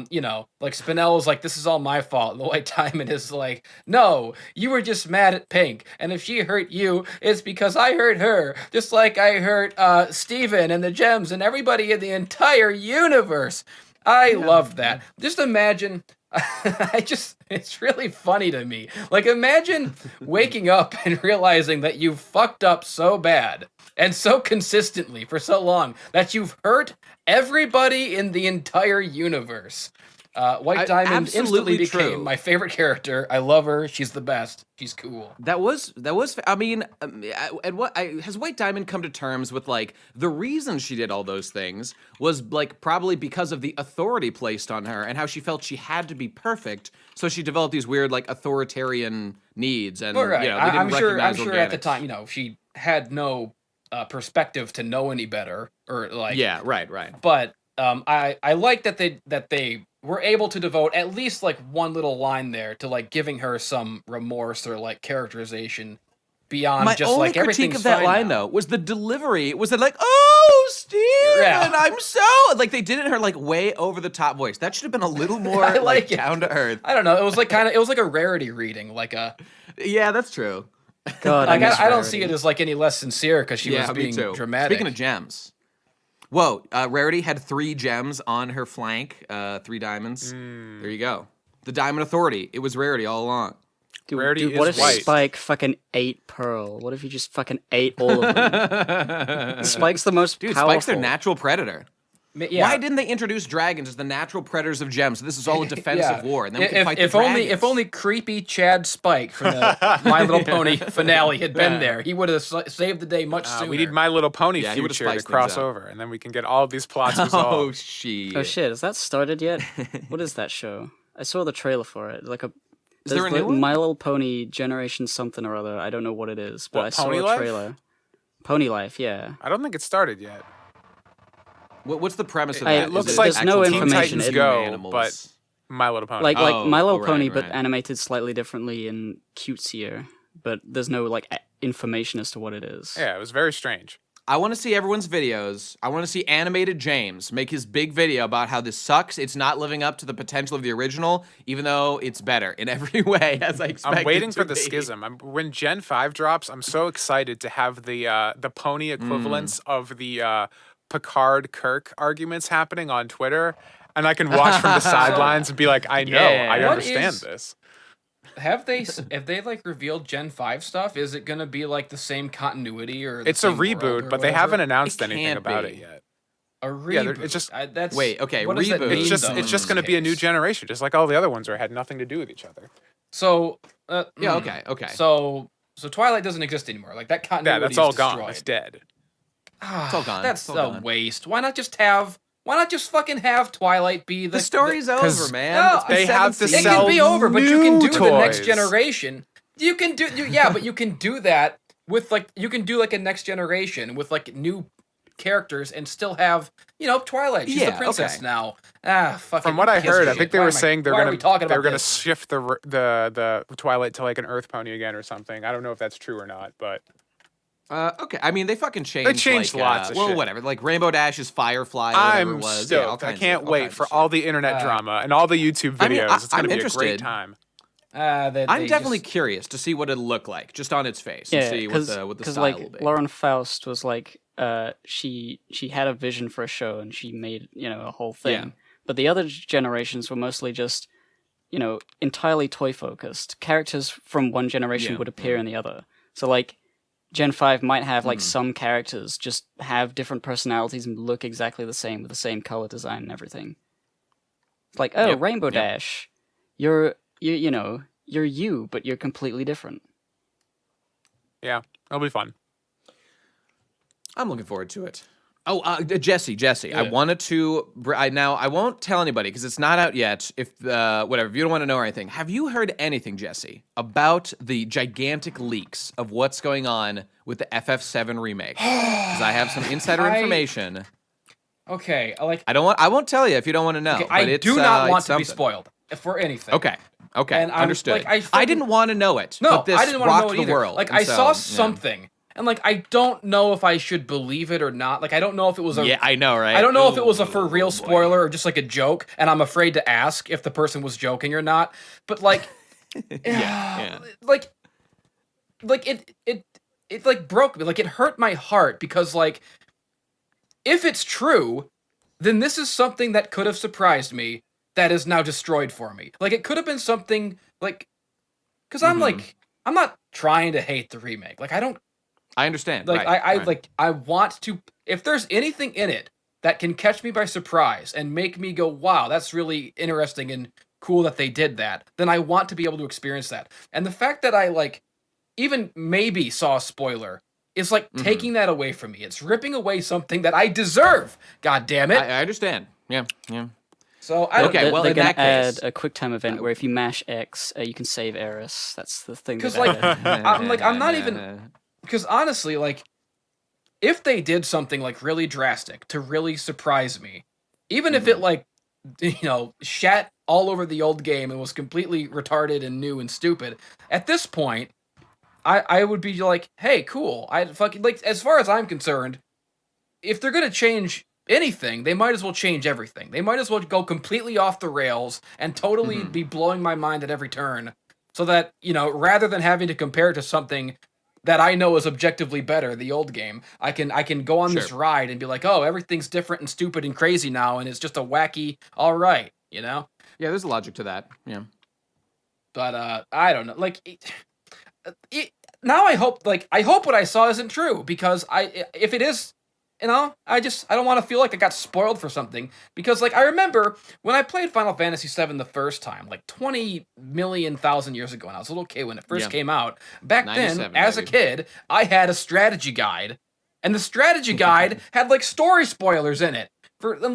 You know, like Spinell is like, this is all my fault. And the White Diamond is like, no, you were just mad at Pink. And if she hurt you, it's because I hurt her. Just like I hurt Steven and the Gems and everybody in the entire universe. I loved that. Just imagine, it's really funny to me. Like imagine waking up and realizing that you've fucked up so bad and so consistently for so long that you've hurt everybody in the entire universe. White Diamond absolutely instantly became true. my favorite character. I love her. She's the best. She's cool. That was. I mean, has White Diamond come to terms with like the reason she did all those things was like probably because of the authority placed on her and how she felt she had to be perfect, so she developed these weird like authoritarian needs and Well, right. you know, they didn't I'm sure recognize at the organics. time, she had no perspective to know any better or like. Yeah, right. But I like that they were able to devote at least like one little line there to like giving her some remorse or like characterization beyond My just only like critique everything's of that fine line now. though was the delivery. Was it like, "Oh, Steven, Yeah. I'm so," like they did it in her like way over the top voice. That should have been a little more I like like it. down to earth. I don't know. It was like a rarity reading, like a. Yeah, that's true. God, Like, miss I don't Rarity. see it as like any less sincere because she was me being too. dramatic. Speaking of gems, whoa, Rarity had 3 gems on her flank, 3 diamonds. There you go. The Diamond Authority. It was Rarity all along. Dude, what if white. Spike fucking ate Pearl? What if he just fucking ate all of them? Spike's the most Dude, powerful. Spike's their natural predator. Yeah. Why didn't they introduce dragons as the natural predators of gems? So this is all a defensive war, and then we can fight if the dragons. if only creepy Chad Spike from the My Little Pony finale had been there, he would have saved the day much sooner. We need My Little Pony Yeah, he would've future to spiced things cross up. over, and then we can get all of these plots Oh resolved. shit! Oh shit, has that started yet? What is that show? I saw the trailer for it. Like a Is there a there's new the one? My Little Pony Generation something or other. I don't know what it is, but What, I saw Pony a Life? trailer. Pony Life, yeah. I don't think it started yet. What's the premise of It that? looks Is like there's no actual Teen information. Titans It- Go, animals? but My Little Pony. Like Oh, My Little right, Pony, but right. animated slightly differently and cutesier. But there's no like information as to what it is. Yeah, it was very strange. I want to see everyone's videos. I want to see animated James make his big video about how this sucks. It's not living up to the potential of the original, even though it's better in every way, as I expected. I'm waiting it for to the be. schism. When Gen 5 drops, I'm so excited to have the pony equivalents of the Picard Kirk arguments happening on Twitter, and I can watch from the sidelines and be like, I know, Yeah. I What understand is- this. Have they like revealed Gen 5 stuff? Is it gonna be like the same continuity or the It's a same world reboot, or but they whatever? haven't announced It anything can't about be. it yet. A Yeah, reboot. it's just- That's Wait, okay, what does that reboot. mean, It's just though, it's in just this going to be a new case? generation, just like all the other ones where it had nothing to do with each other. So Yeah, okay. So Twilight doesn't exist anymore. Like that continuity. Yeah, that's all is gone. destroyed. It's dead. It's all gone. That's It's all a gone. waste. Why not just fucking have Twilight be The story's over, 'cause man. No, It's been they 7 have to It seasons. sell can be over, but you can new do the next toys. generation. You can do but you can do that with like you can do like a next generation with like new characters and still have Twilight. She's the Yeah, princess okay. now. Fucking. From what I who gives a heard, I shit? think they Why were am I- saying why are we talking they were about gonna this? shift the Twilight to like an Earth pony again or something. I don't know if that's true or not, but Okay, I mean they fucking changed. changed like, lots of well, shit. whatever. Like Rainbow Dash is Firefly. Or whatever I'm it was. Yeah, all stoked. I kinds can't of, wait for shit. all the internet drama and all the YouTube videos. I mean, It's gonna I'm be a interested. great time. I'm definitely curious to see what it'll look like, just on its face, and Yeah, see what the style like will be. Lauren Faust was like, she had a vision for a show and she made a whole thing. Yeah. But the other generations were mostly just entirely toy focused. Characters from one generation Yeah. would appear in the other. So like Gen 5 might have like some characters just have different personalities and look exactly the same with the same color design and everything. It's like, oh, Yep, Rainbow yep. Dash, you're you, but you're completely different. Yeah, it'll be fun. I'm looking forward to it. Oh, Jesse, I Yeah. wanted to. Now I won't tell anybody because it's not out yet. If whatever, if you don't want to know or anything, have you heard anything, Jesse, about the gigantic leaks of what's going on with the FF7 remake? Because I have some insider information. Okay, I won't tell you if you don't want to know. okay, but I it's, do not it's want to be something. spoiled for anything. Okay, And I'm- understood. like, I didn't want to know it. No, but this I didn't want to rocked know it the either. world. Like and I so, saw yeah. something, and like I don't know if I should believe it or not. Like I don't know if it was a Yeah, I know, right? I don't know if it was a for Ooh, real boy. spoiler or just like a joke, and I'm afraid to ask if the person was joking or not. But like, Yeah. like it like broke me. Like it hurt my heart because like, if it's true, then this is something that could have surprised me that is now destroyed for me. Like it could have been something like, because I'm like I'm not trying to hate the remake. Like I don't I understand. like right, I right. like I want to. If there's anything in it that can catch me by surprise and make me go, wow, that's really interesting and cool that they did that, then I want to be able to experience that. And the fact that I like even maybe saw a spoiler is like taking that away from me. It's ripping away something that I deserve. God damn it. I understand. Yeah. So I don't Okay, well, they're in gonna that case, add a QuickTime event where if you mash X, you can save Eris. That's the thing. because that like I'm not even, because honestly, like if they did something like really drastic to really surprise me, even if it like shat all over the old game and was completely retarded and new and stupid, at this point I would be like, hey, cool. I fucking like, as far as I'm concerned, if they're gonna change anything, they might as well change everything. They might as well go completely off the rails and totally be blowing my mind at every turn, so that rather than having to compare it to something that I know is objectively better, the old game, I can go on this ride and be like, oh, everything's different and stupid and crazy now, and it's just a wacky, all right, Yeah, there's a logic to that. Yeah. But I don't know, like. Now I hope what I saw isn't true, because if it is, I don't want to feel like I got spoiled for something, because like I remember when I played Final Fantasy VII the first time, like 20,000,000 years ago, and I was a little kid when it first came out. Back then, as a kid, I had a strategy guide, and the strategy guide had like story spoilers in it.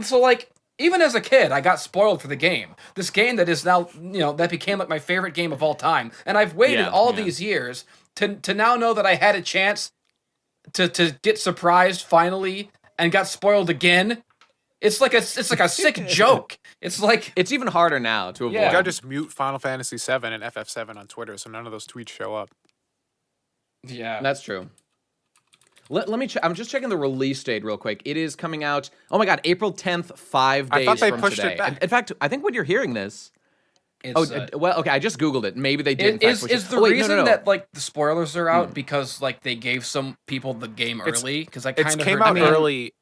So like even as a kid, I got spoiled for the game. This game that is now, that became like my favorite game of all time, and I've waited all these years to now know that I had a chance to get surprised finally and got spoiled again. It's like a sick joke. It's like it's even harder now to avoid. You gotta just mute Final Fantasy VII and FF7 on Twitter so none of those tweets show up. Yeah, that's true. Let me check. I'm just checking the release date real quick. It is coming out. Oh my God, April 10th, 5 days I thought they from pushed today. it back. In fact, I think when you're hearing this. Well, okay. I just Googled it. Maybe they did. Is the reason that like the spoilers are out because like they gave some people the game early? Because I kind of came out early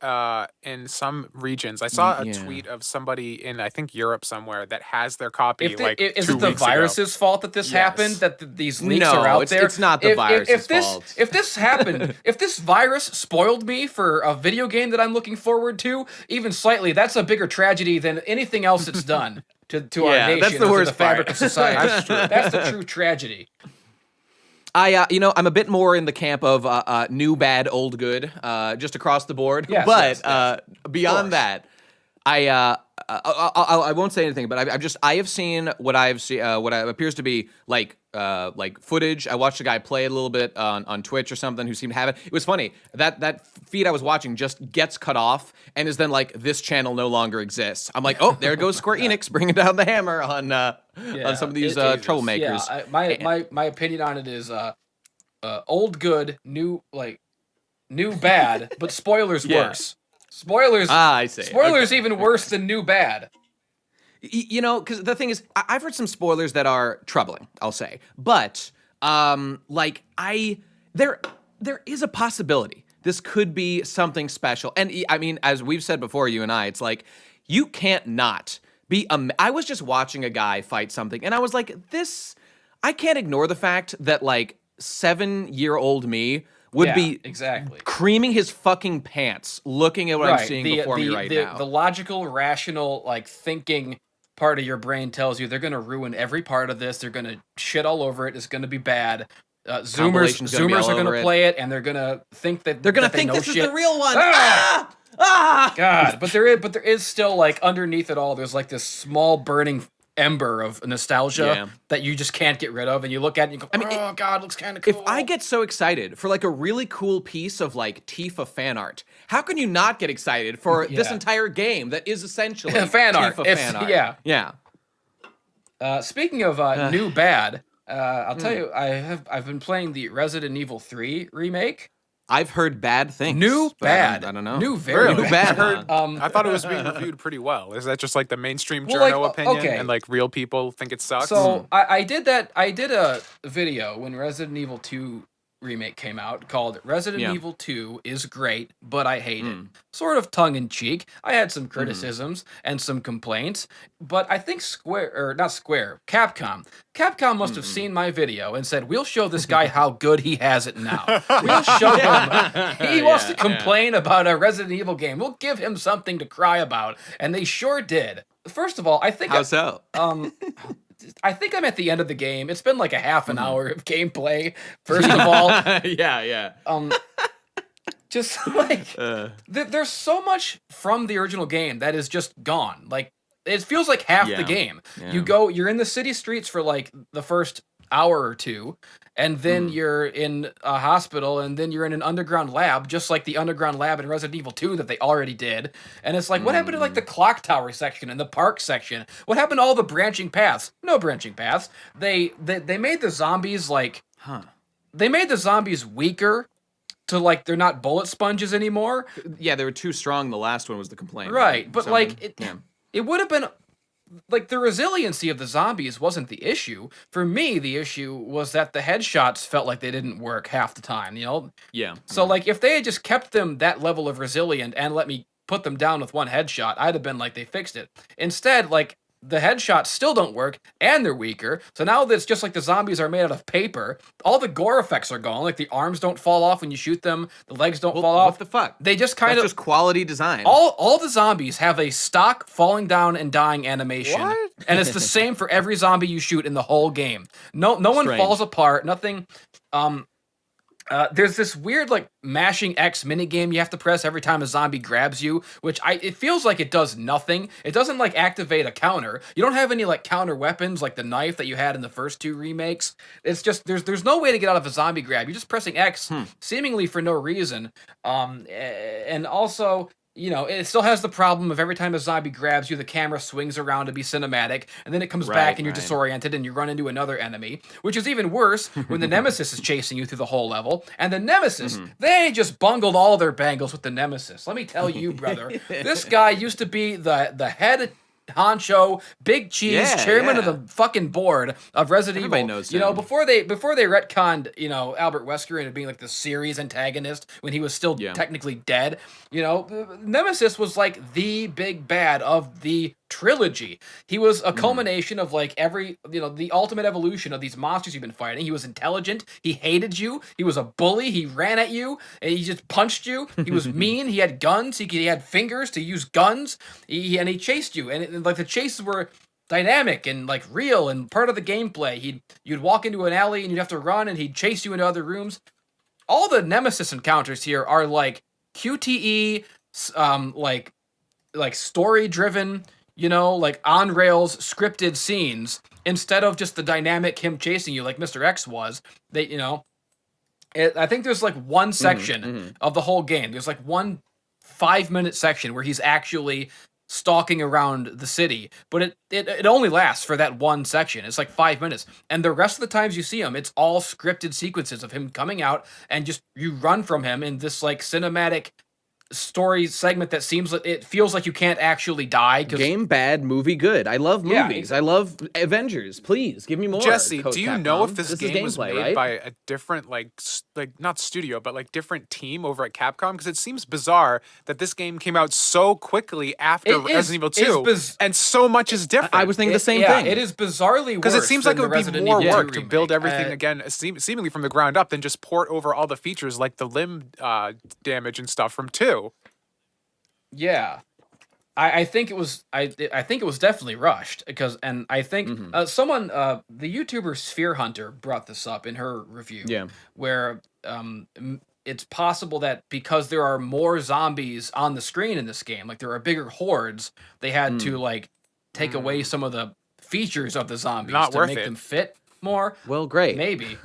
in some regions. I saw a tweet of somebody in I think Europe somewhere that has their copy. Is it the virus's fault that this happened? That these leaks are out there? It's not the virus's fault. If this happened, if this virus spoiled me for a video game that I'm looking forward to, even slightly, that's a bigger tragedy than anything else it's done. To our nation, that's the worst the fabric part. of society. That's the true tragedy. I'm a bit more in the camp of new bad, old good, just across the board. Yes, but beyond that, I won't say anything. But I have seen what I've seen, what appears to be like footage. I watched a guy play it a little bit on Twitch or something who seemed to have it. It was funny. That feed I was watching just gets cut off and is then like, this channel no longer exists. I'm like, oh, there goes Square Enix bringing down the hammer on some of these troublemakers. Yeah, my opinion on it is old good, new bad, but spoilers worse. Spoilers. I see. Spoilers even worse than new bad. Because the thing is, I've heard some spoilers that are troubling, I'll say. But, there is a possibility this could be something special. And, I mean, as we've said before, you and I, it's like, you can't not be... I was just watching a guy fight something, and I was like, I can't ignore the fact that, 7-year-old me would be creaming his fucking pants looking at what I'm seeing before me right now. The logical, rational, thinking part of your brain tells you they're going to ruin every part of this. They're going to shit all over it. It's going to be bad. Zoomers are going to play it, and they're going to think that they're going to think this is the real one. God, but there is still underneath it all. There's this small burning ember of nostalgia that you just can't get rid of, and you look at it and you go, God, looks kind of cool. If I get so excited for a really cool piece of Tifa fan art, how can you not get excited for this entire game that is essentially fan art? Tifa fan art? Yeah. Speaking of new bad, I'll tell you, I've been playing the Resident Evil 3 remake. I've heard bad things. New bad. I don't know. New very new bad. I thought it was being reviewed pretty well. Is that just the mainstream journal opinion and real people think it sucks? So I did that. I did a video when Resident Evil 2 remake came out called Resident Yeah. Evil 2 is great, but I hate it. Sort of tongue in cheek. I had some criticisms and some complaints, but I think Capcom. Capcom must have seen my video and said, "We'll show this guy how good he has it now. We'll show him he wants to complain about a Resident Evil game. We'll give him something to cry about." And they sure did. First of all, I think How so? I think I'm at the end of the game. It's been like a half an hour of gameplay. First of all, yeah. just like there's so much from the original game that is just gone. Like it feels like half the game. Yeah. You're in the city streets for like the first hour or two, and then you're in a hospital, and then you're in an underground lab, just like the underground lab in Resident Evil 2 that they already did. And it's like, what happened to like the clock tower section and the park section? What happened to all the branching paths? No branching paths. They made the zombies like they made the zombies weaker to like they're not bullet sponges anymore. Yeah, they were too strong. The last one was the complaint. Right, but Someone- like it would have been like the resiliency of the zombies wasn't the issue. For me, the issue was that the headshots felt like they didn't work half the time, you know? Yeah. So like if they had just kept them that level of resilient and let me put them down with one headshot, I'd have been like they fixed it. Instead, like the headshots still don't work and they're weaker. So now that it's just like the zombies are made out of paper, all the gore effects are gone. Like the arms don't fall off when you shoot them, the legs don't fall off. What the fuck? They just kind That's of just quality design. all the zombies have a stock falling down and dying animation. What? And it's the same for every zombie you shoot in the whole game. No one Strange. falls apart, nothing. There's this weird like mashing X minigame you have to press every time a zombie grabs you, which it feels like it does nothing. It doesn't like activate a counter. You don't have any like counter weapons like the knife that you had in the first two remakes. It's just there's no way to get out of a zombie grab. You're just pressing X seemingly for no reason. And also, you know, it still has the problem of every time a zombie grabs you, the camera swings around to be cinematic, and then it comes back and you're disoriented and you run into another enemy, which is even worse when the Nemesis is chasing you through the whole level. And the Nemesis, they just bungled all their bangles with the Nemesis. Let me tell you, brother, this guy used to be the head honcho, big cheese, chairman of the fucking board of Resident Everybody Evil. knows you know, him. before they retconned, you know, Albert Wesker into being like the series antagonist when he was still technically dead. You know, Nemesis was like the big bad of the trilogy. He was a culmination of like every, you know, the ultimate evolution of these monsters you've been fighting. He was intelligent. He hated you. He was a bully. He ran at you and he just punched you. He was mean. He had guns. He had fingers to use guns. And he chased you. And like the chases were dynamic and like real and part of the gameplay. You'd walk into an alley and you'd have to run and he'd chase you into other rooms. All the Nemesis encounters here are like QTE, like story driven, you know, like on rails scripted scenes instead of just the dynamic him chasing you like Mr. X was. They, you know, I think there's like one section of the whole game. There's like one 5-minute section where he's actually stalking around the city, but it only lasts for that one section. It's like 5 minutes, and the rest of the times you see him, it's all scripted sequences of him coming out and just you run from him in this like cinematic story segment that seems like it feels like you can't actually die. Game bad, movie good. I love movies. I love Avengers. Please give me more. Jesse, Code do you Capcom. know if this is game was gameplay, made right? by a different like not studio, but like different team over at Capcom? Because it seems bizarre that this game came out so quickly after Resident Evil 2, and so much is different. I was thinking the same thing. It is bizarrely worse because it seems like it than would the be Resident more Evil 2 work to build remake. everything again, seemingly from the ground up, than just port over all the features like the limb damage and stuff from 2. Yeah, I think it was I think it was definitely rushed because I think someone the YouTuber Sphere Hunter brought this up in her review. Yeah. Where it's possible that because there are more zombies on the screen in this game, like there are bigger hordes, they had to like take away some of the features of the zombies Not to worth make it. them fit more. Well, great. Maybe.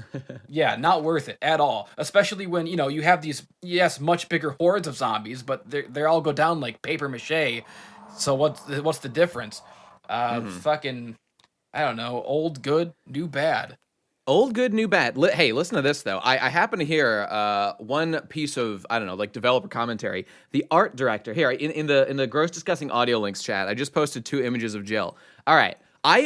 Yeah, not worth it at all. Especially when, you know, you have these, much bigger hordes of zombies, but they all go down like paper mache. So what's the difference? Fucking, I don't know, old good, new bad. Old good, new bad. Hey, listen to this though. I happen to hear one piece of, I don't know, like developer commentary. The art director here in the Gross Discussing Audio Links chat. I just posted 2 images of Jill. All right.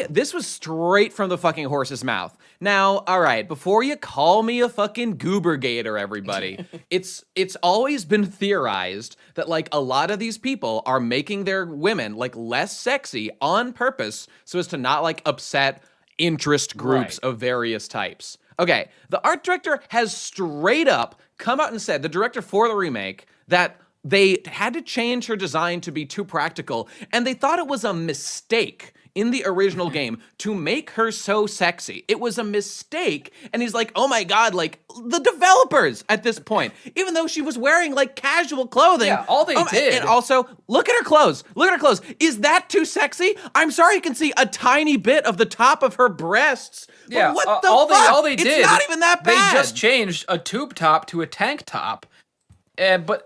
This was straight from the fucking horse's mouth. Now, all right, before you call me a fucking goober gator, everybody, it's always been theorized that like a lot of these people are making their women like less sexy on purpose so as to not like upset interest groups of various types. Okay, the art director has straight up come out and said, the director for the remake, that they had to change her design to be too practical, and they thought it was a mistake in the original game to make her so sexy. It was a mistake, and he's like, oh my god, like, the developers at this point, even though she was wearing, like, casual clothing. Yeah, all they did. And also, look at her clothes. Look at her clothes. Is that too sexy? I'm sorry you can see a tiny bit of the top of her breasts. But Yeah, what the all fuck? they did. It's not even that bad. They just changed a tube top to a tank top. But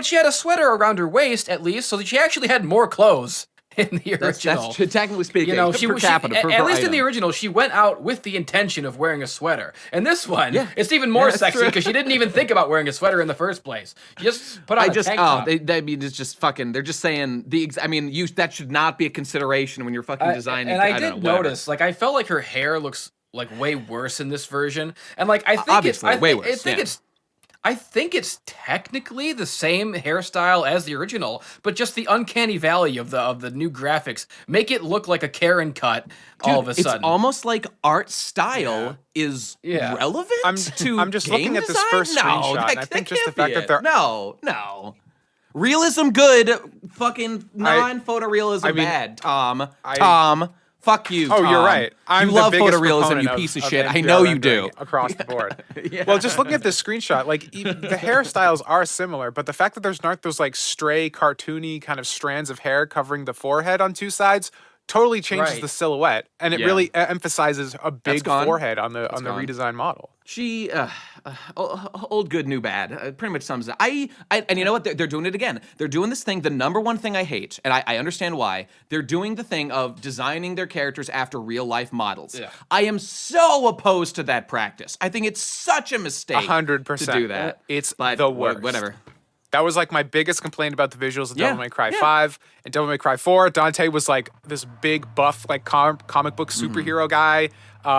she had a sweater around her waist at least, so that she actually had more clothes in the original. That's technically speaking, you know, per capita, per at least item. in the original, she went out with the intention of wearing a sweater. And this one, Yeah. it's even more Yeah, that's sexy true. because she didn't even think about wearing a sweater in the first place. She just put on a tank top. I mean, it's just fucking. They're just saying that should not be a consideration when you're fucking designing. And I don't did know, whatever. notice, like, I felt like her hair looks like way worse in this version, and like I think Obviously, way worse, yeah. I think it's technically the same hairstyle as the original, but just the uncanny valley of the new graphics make it look like a Karen cut all of a sudden. It's almost like art style is relevant I'm just game looking at this design? first No, screenshot, that and I think just the can't fact be that it. they're No. Realism good, fucking non-photorealism bad. Tom, fuck you, Tom. Oh, you're right. I'm you the love biggest photorealism, proponent you piece of of shit. I NPR know you do. rendering across the board. Yeah. Well, just looking at this screenshot, like the hairstyles are similar, but the fact that there's not those like stray, cartoony kind of strands of hair covering the forehead on two sides totally changes the silhouette, and it really emphasizes a big forehead on the redesigned model. She, old good, new bad. Pretty much sums it. And you know what? They're doing it again. They're doing this thing. The number one thing I hate, and I understand why. They're doing the thing of designing their characters after real life models. Yeah. I am so opposed to that practice. I think it's such a mistake. 100% to do that. It's but the worst. Whatever. That was like my biggest complaint about the visuals of Devil May Cry 5 and Devil May Cry 4. Dante was like this big buff like comic book superhero guy.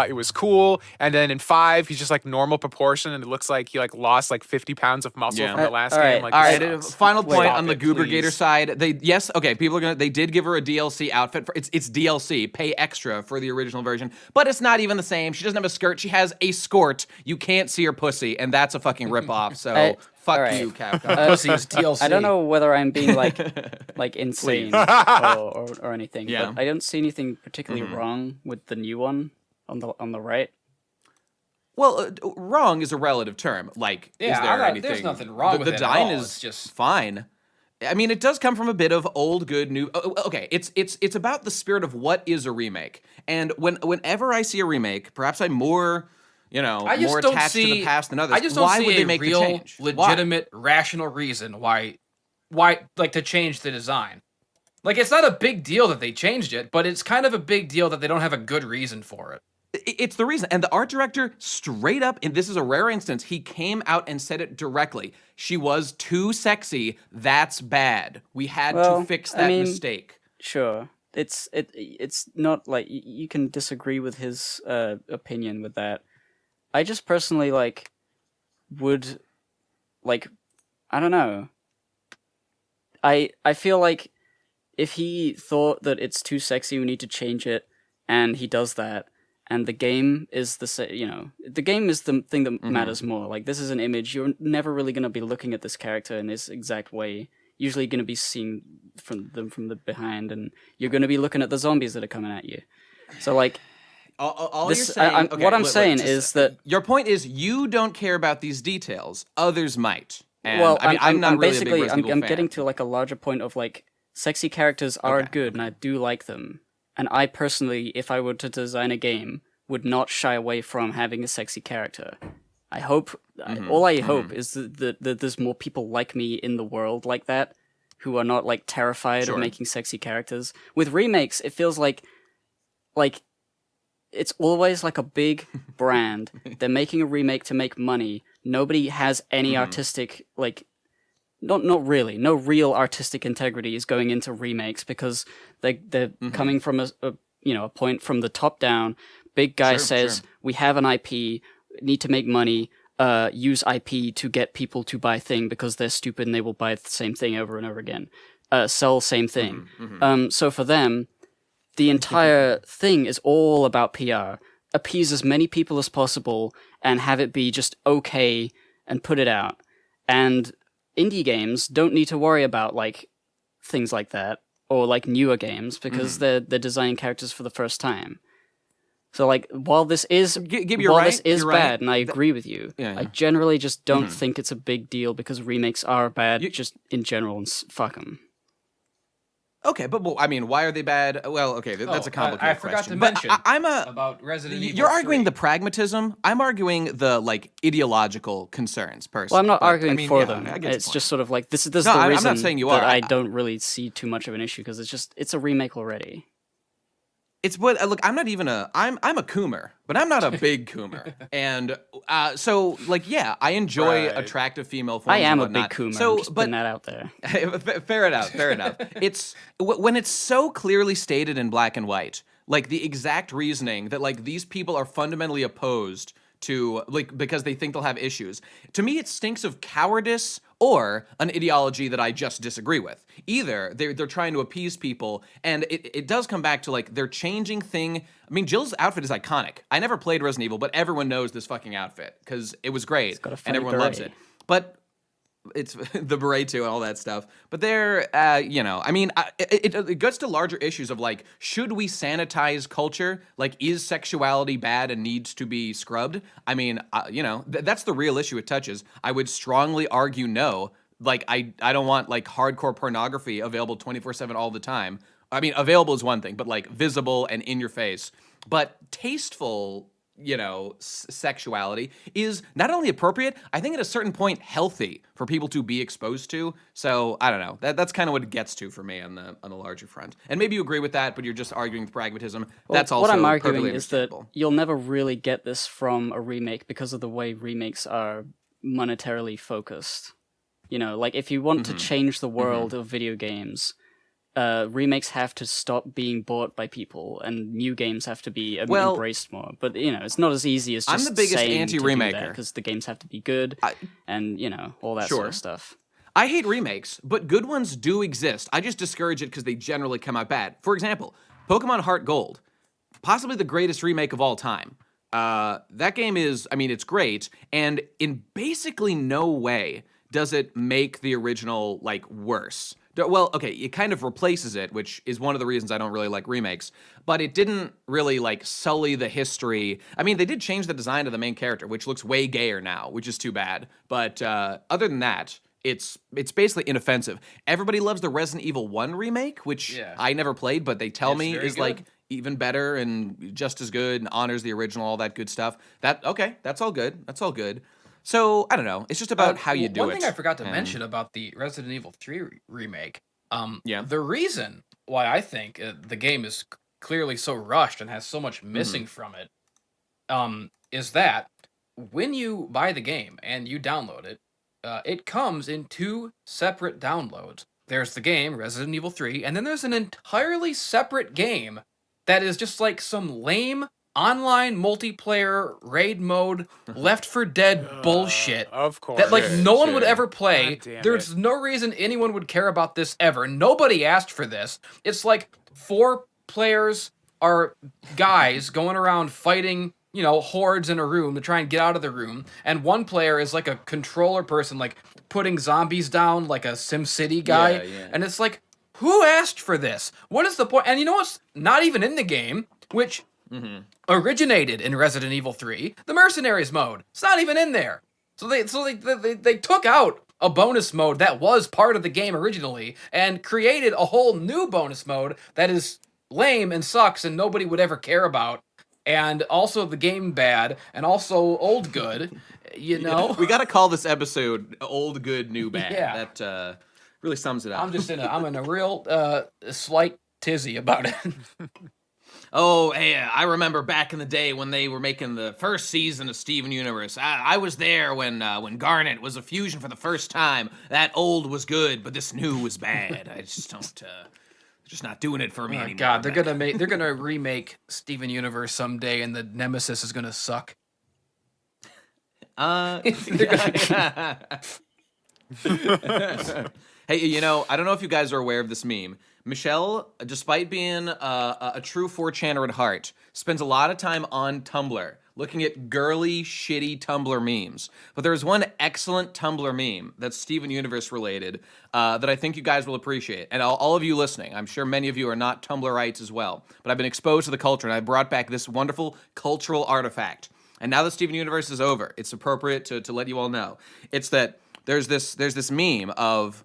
It was cool. And then in 5, he's just like normal proportion, and it looks like he like lost like 50 pounds of muscle from the last game. Like, all right. Final point on the Goober please. Gator side. They people are gonna. They did give her a DLC outfit. It's DLC. Pay extra for the original version, but it's not even the same. She doesn't have a skirt. She has a skort. You can't see her pussy, and that's a fucking ripoff. So. Fuck you, Capcom. Pussy is DLC. I don't know whether I'm being like insane or anything, but I don't see anything particularly wrong with the new one on the right. Well, wrong is a relative term. Like, is there anything? There's nothing wrong with it. The design at all. is It's just fine. I mean, it does come from a bit of old, good, new. Okay, it's about the spirit of what is a remake. And whenever I see a remake, perhaps I'm more. More attached to the past than others. I just don't why see would they a make real, the change? legitimate, rational reason why, like, to change the design. Like, it's not a big deal that they changed it, but it's kind of a big deal that they don't have a good reason for it. It's the reason. And the art director, straight up, and this is a rare instance, he came out and said it directly. She was too sexy. That's bad. We had to fix that mistake. Sure. It's not like you can disagree with his opinion with that. I just personally would I don't know. I feel like if he thought that it's too sexy, we need to change it, and he does that, and the game is the game is the thing that matters more. Like, this is an image. You're never really going to be looking at this character in this exact way. Usually going to be seeing from the behind, and you're going to be looking at the zombies that are coming at you. So All this, you're saying, what I'm saying is that your point is you don't care about these details. Others might. And, well, I'm not really basically a big Resident I'm Evil fan. getting to a larger point of sexy characters are good, and I do like them. And I personally, if I were to design a game, would not shy away from having a sexy character. I hope, all I hope is that there's more people like me in the world like that, who are not terrified of making sexy characters. With remakes, it feels like it's always a big brand. They're making a remake to make money. Nobody has any artistic, not really, no real artistic integrity is going into remakes because they're coming from a point from the top down. Big guy says, we have an IP, need to make money, use IP to get people to buy thing because they're stupid and they will buy the same thing over and over again. Sell same thing. So for them, the entire thing is all about PR. Appease as many people as possible and have it be just okay and put it out. And indie games don't need to worry about like things like that, or like newer games, because they're designing characters for the first time. So like while this is this is bad, and I agree with you, I generally just don't think it's a big deal because remakes are bad just in general, and fuck them. Okay, but well, I mean, why are they bad? Well, okay, that's a complicated I forgot question. to mention I'm about Resident Evil. You're arguing 3. the pragmatism. I'm arguing the like ideological concerns. Personally, Well, I'm not arguing for yeah, them. I get your It's point. just sort of like this is the I'm reason not saying you that are. I don't really see too much of an issue, because it's a remake already. It's what look. I'm not even I'm a coomer, but I'm not a big coomer, and so like yeah, I enjoy attractive female forms. I am and a big whatnot. coomer. So, I'm just but putting that out there. fair enough. Fair enough. It's when it's so clearly stated in black and white, like the exact reasoning that like these people are fundamentally opposed to, like, because they think they'll have issues. To me, it stinks of cowardice or an ideology that I just disagree with. Either they're trying to appease people, and it does come back to like they're changing thing. I mean, Jill's outfit is iconic. I never played Resident Evil, but everyone knows this fucking outfit because it was great got a and funny everyone loves beret. it. But it's the beret too and all that stuff. But they're, I mean, it gets to larger issues of like, should we sanitize culture? Like, is sexuality bad and needs to be scrubbed? I mean, that's the real issue it touches. I would strongly argue no. Like, I don't want like hardcore pornography available 24/7 all the time. I mean, available is one thing, but like visible and in your face. But tasteful, sexuality is not only appropriate, I think at a certain point healthy for people to be exposed to. So I don't know. That's kind of what it gets to for me on the larger front. And maybe you agree with that, but you're just arguing pragmatism. Well, That's also what I'm perfectly arguing is that understandable. you'll never really get this from a remake because of the way remakes are monetarily focused. Like if you want to change the world of video games, remakes have to stop being bought by people, and new games have to be embraced more. But it's not as easy as just I'm the biggest saying anti-remaker. because the games have to be good, and all that sort of stuff. I hate remakes, but good ones do exist. I just discourage it because they generally come out bad. For example, Pokemon Heart Gold, possibly the greatest remake of all time. That game is, I mean, it's great, and in basically no way does it make the original, like, worse. Well, okay, it kind of replaces it, which is one of the reasons I don't really like remakes, but it didn't really, like, sully the history. I mean, they did change the design of the main character, which looks way gayer now, which is too bad. But other than that, it's basically inoffensive. Everybody loves the Resident Evil 1 remake, which I never played, but they tell me is, like, even better and just as good and honors the original, all that good stuff. That's all good. That's all good. So, I don't know. It's just about how you do it. One thing I forgot to mention about the Resident Evil 3 remake, the reason why I think the game is clearly so rushed and has so much missing from it, is that when you buy the game and you download it, it comes in 2 separate downloads. There's the game, Resident Evil 3, and then there's an entirely separate game that is just like some lame online multiplayer raid mode Left 4 Dead bullshit. Of course. That like no one would ever play. God damn There's it. no reason anyone would care about this ever. Nobody asked for this. It's like 4 players are guys going around fighting, hordes in a room to try and get out of the room, and 1 player is like a controller person, like putting zombies down like a SimCity guy. And it's like, who asked for this? What is the point? And you know what's not even in the game, which originated in Resident Evil 3, the Mercenaries mode. It's not even in there. So they took out a bonus mode that was part of the game originally and created a whole new bonus mode that is lame and sucks and nobody would ever care about. And also the game bad and also old good, We got to call this episode Old Good, New Bad. Yeah. That really sums it up. I'm in a real slight tizzy about it. Oh, yeah, I remember back in the day when they were making the first season of Steven Universe. I was there when Garnet was a fusion for the first time. That old was good, but this new was bad. I just don't just not doing it for me Oh anymore. God, they're gonna remake Steven Universe someday, and the Nemesis is gonna suck. Hey, you know, I don't know if you guys are aware of this meme. Michelle, despite being a true 4chaner at heart, spends a lot of time on Tumblr looking at girly, shitty Tumblr memes. But there's one excellent Tumblr meme that's Steven Universe related that I think you guys will appreciate. And all of you listening, I'm sure many of you are not Tumblrites as well, but I've been exposed to the culture and I brought back this wonderful cultural artifact. And now that Steven Universe is over, it's appropriate to let you all know. It's that there's this meme of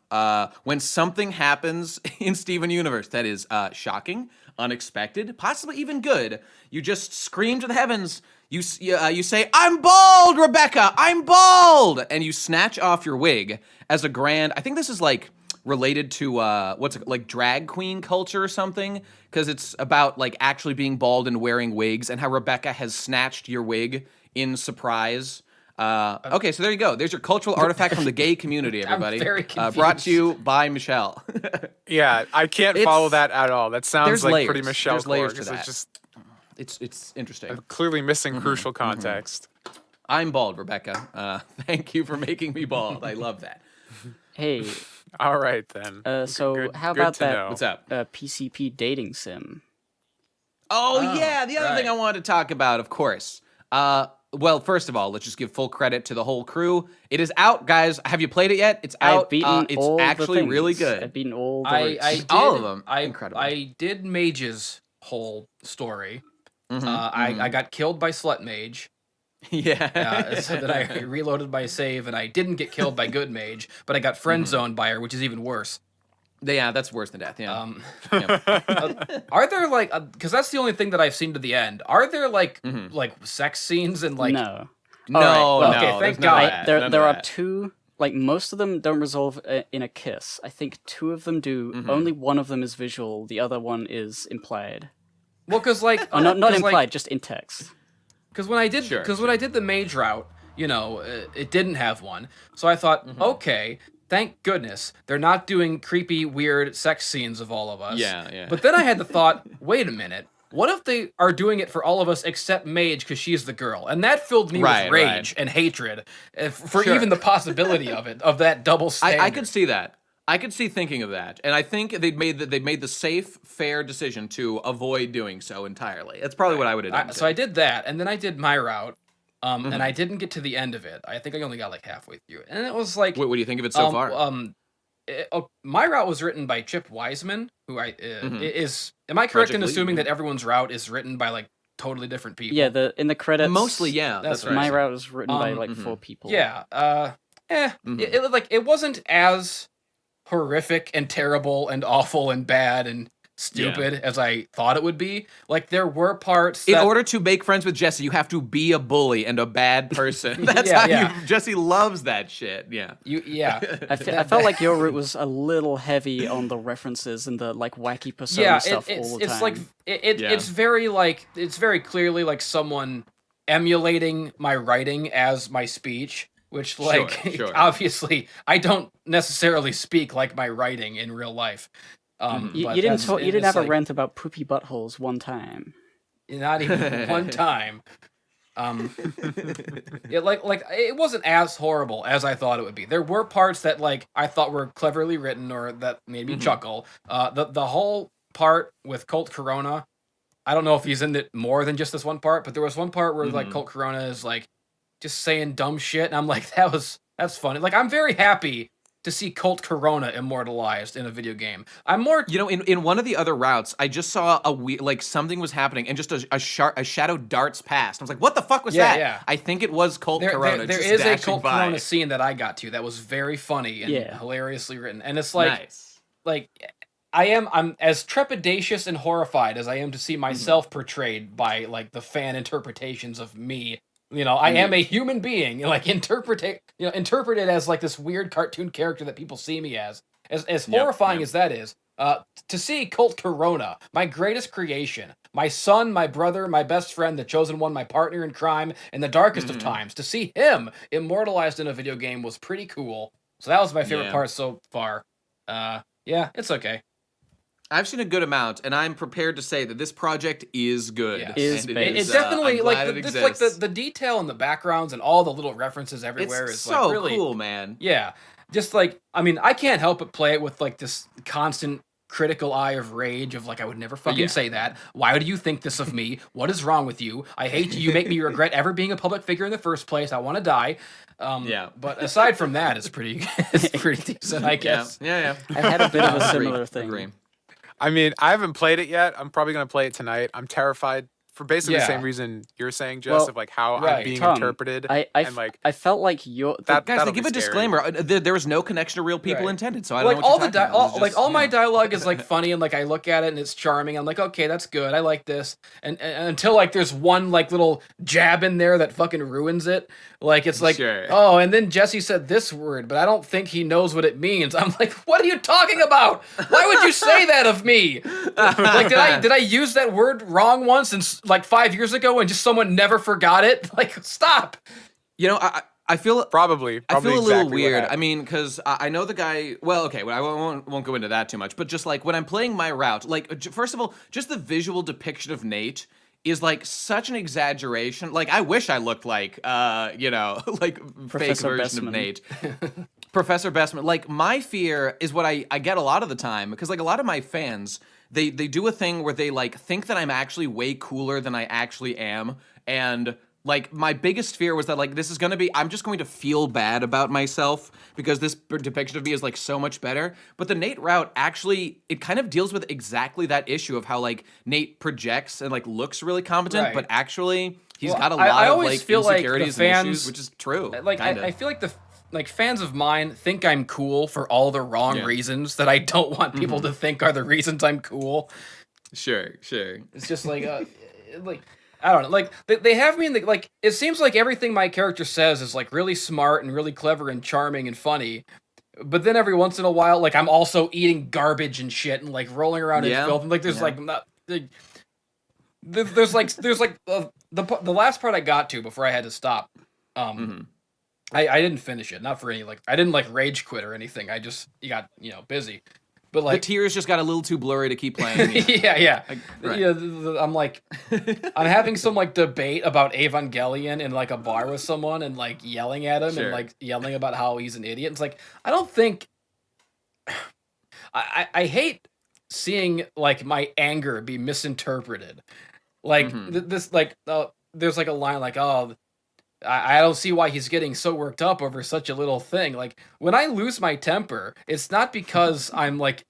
when something happens in Steven Universe that is shocking, unexpected, possibly even good, you just scream to the heavens. You say, "I'm bald, Rebecca! I'm bald!" And you snatch off your wig as a grand. I think this is like related to what's it, like drag queen culture or something, because it's about like actually being bald and wearing wigs, and how Rebecca has snatched your wig in surprise. Okay, so there you go. There's your cultural artifact from the gay community, everybody. I'm very confused. Brought to you by Michelle. Yeah, I can't follow that at all. That sounds there's like layers. pretty Michelle There's layers Clark. to that. It's just It's interesting. clearly missing crucial context. I'm bald, Rebecca. Thank you for making me bald. I love that. Hey, All right then. so Good- how good about to that? know. What's up? PCP dating sim. Oh, Oh, yeah, the other thing right. I wanted to talk about, of course. Well, first of all, let's just give full credit to the whole crew. It is out, guys. Have you played it yet? It's out. I've beaten it's all actually the things. really good. I've beaten all the I routes. did, All of them. I, Incredible. I did Mage's whole story. Mhm, I got killed by Slut Mage, yeah. so that I reloaded my save, and I didn't get killed by Good Mage, but I got friend zoned by her, which is even worse. Yeah, that's worse than death. Yeah. Are there like, because that's the only thing that I've seen to the end. Are there like Mhm. like sex scenes and like? No. No, Alright, no. well, okay, thank there's none of God. that, There none of are that. two. Like most of them don't resolve in a kiss. I think two of them do. Mhm. Only one of them is visual. The other one is implied. Well, because like, Oh, not 'cause, implied, like, just in text. Because when I did, Sure, when I did the mage route, you know, it didn't have one. So I thought, okay, thank goodness they're not doing creepy, weird sex scenes of all of us. Yeah. But then I had the thought, wait a minute, what if they are doing it for all of us except Mage because she's the girl? And that filled me Right, with rage right. and hatred for Sure. even the possibility of it, of that double standard. I could see that. I could see thinking of that, and I think they made the safe, fair decision to avoid doing so entirely. That's probably what I would have done. So I did that, and then I did my route, and I didn't get to the end of it. I think I only got like halfway through it, and it was like, What do you think of it so far? my route was written by Chip Wiseman, who is. Am I correct Project in Lead, assuming yeah. that everyone's route is written by like totally different people? Yeah, in the credits. Mostly, yeah. that's That's right. My route was written by like mhm. 4 people. Yeah. Mhm. It wasn't as horrific and terrible and awful and bad and stupid as I thought it would be. Like there were parts In that, order to make friends with Jesse, you have to be a bully and a bad person. That's Yeah, how yeah. Jesse loves that shit. Yeah. I I felt like your route was a little heavy on the references and the like wacky persona stuff all the time. it's like it's very like it's very clearly like someone emulating my writing as my speech, which like sure. obviously I don't necessarily speak like my writing in real life. you but didn't that's- you didn't it's have a like, rant about poopy buttholes one time. not even one time. Like it wasn't as horrible as I thought it would be. There were parts that like I thought were cleverly written or that made me chuckle. The whole part with Colt Corona, I don't know if he's in it more than just this one part, but there was one part where like Colt Corona is like just saying dumb shit, and I'm like, that's funny. Like I'm very happy to see Colt Corona immortalized in a video game. I'm more You know, in one of the other routes, I just saw like something was happening, and just a shadow darts past. I was like, "What the fuck was that?" Yeah. I think it was Colt Corona. There just is a dashing Colt by. Corona scene that I got to that was very funny and hilariously written, and it's like Nice. like I'm as trepidatious and horrified as I am to see myself portrayed by like the fan interpretations of me. You know, I am a human being, like interpreted as like this weird cartoon character that people see me as horrifying as that is. To see Colt Corona, my greatest creation, my son, my brother, my best friend, the chosen one, my partner in crime, in the darkest of times, to see him immortalized in a video game was pretty cool. So that was my favorite part so far. Yeah, it's okay. I've seen a good amount, and I'm prepared to say that this project is good. Yes. Is And based. It's definitely I'm like glad it just like exists. the detail in the backgrounds and all the little references everywhere It's is so like really cool, man. Yeah. Just like, I mean, I can't help but play it with like this constant critical eye of rage of like, I would never fucking Yeah. say that. Why do you think this of me? What is wrong with you? I hate you. You make me regret ever being a public figure in the first place. I want to die. Yeah. But aside from that, it's pretty decent, I guess. Yeah. I had a bit of a Agree, similar thing. agree. I mean, I haven't played it yet. I'm probably going to play it tonight. I'm terrified for basically the Yeah. same reason you're saying, Jess, Well, of like how I'm right. being Tom, interpreted. I and like I felt like your that. Guys, that'll they give be a scary. disclaimer. There was no connection to real people Right. intended, so I don't Like know what all you're the talking about. It was just, all my yeah. dialogue is like funny and like I look at it and it's charming. I'm like, okay, that's good. I like this. And until like there's one like little jab in there that fucking ruins it. Like it's like, Sure. oh, and then Jesse said this word, but I don't think he knows what it means. I'm like, what are you talking about? Why would you say that of me? Like did I use that word wrong once and like 5 years ago and just someone never forgot it? Like stop. You know, I feel Probably I feel a little exactly what weird. I happened. mean, because I know the guy. Well, okay, well, I won't go into that too much. But just like when I'm playing my route, like first of all, just the visual depiction of Nate is like such an exaggeration. Like I wish I looked like, like Professor fake version Bestman. of Nate. Professor Bestman. Like my fear is what I get a lot of the time because like a lot of my fans. They do a thing where they like think that I'm actually way cooler than I actually am, and like my biggest fear was that like this is gonna be I'm just going to feel bad about myself because this depiction of me is like so much better. But the Nate route actually it kind of deals with exactly that issue of how like Nate projects and like looks really competent, Right. but actually he's Well, got a I lot of always like feel like the insecurities fans- and issues, which is true. Like kinda. I feel like like fans of mine think I'm cool for all the wrong Yeah. reasons that I don't want people to think are the reasons I'm cool. Sure. It's just like like I don't know. Like they have me in the like it seems like everything my character says is like really smart and really clever and charming and funny. But then every once in a while like I'm also eating garbage and shit and like rolling around in Yeah. filth and like there's Yeah. like not there's like the last part I got to before I had to stop. I didn't finish it. Not for any like I didn't like rage quit or anything. I just got busy. But The like tears just got a little too blurry to keep playing. yeah. Right. Yeah, I'm like I'm having some like debate about Evangelion in like a bar with someone and like yelling at him Sure. and like yelling about how he's an idiot. It's like I don't think I hate seeing like my anger be misinterpreted. Like this like there's like a line like I don't see why he's getting so worked up over such a little thing. Like when I lose my temper, it's not because I'm like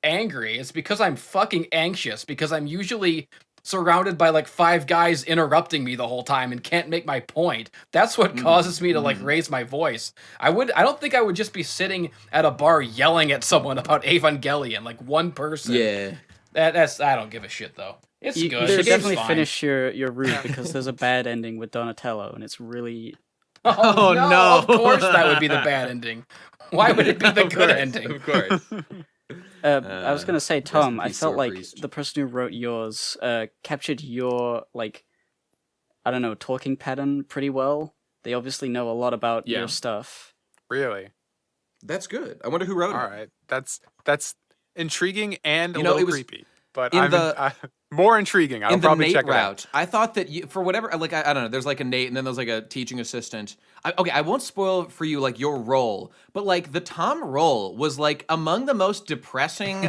angry. It's because I'm fucking anxious because I'm usually surrounded by like 5 guys interrupting me the whole time and can't make my point. That's what causes me to like raise my voice. I don't think I would just be sitting at a bar yelling at someone about Evangelion, like one person. Yeah. That's I don't give a shit though. It's You, good. you The should game's definitely fine. finish your route because there's a bad ending with Donatello, and it's really Oh, no. no! Of course, that would be the bad ending. Why would it be the Of good course, ending? Of course. I was gonna say, rest Tom, in I peace, felt Sword like Priest. the person who wrote yours captured your like, I don't know, talking pattern pretty well. They obviously know a lot about Yeah. your stuff. Really? That's good. I wonder who wrote All it. right. That's intriguing and a You know, little it was creepy. But in more intriguing. I'll In the probably Nate check it out. route, I thought that for whatever, like I don't know, there's like a Nate and then there's like a teaching assistant. I won't spoil for you like your role, but like the Tom role was like among the most depressing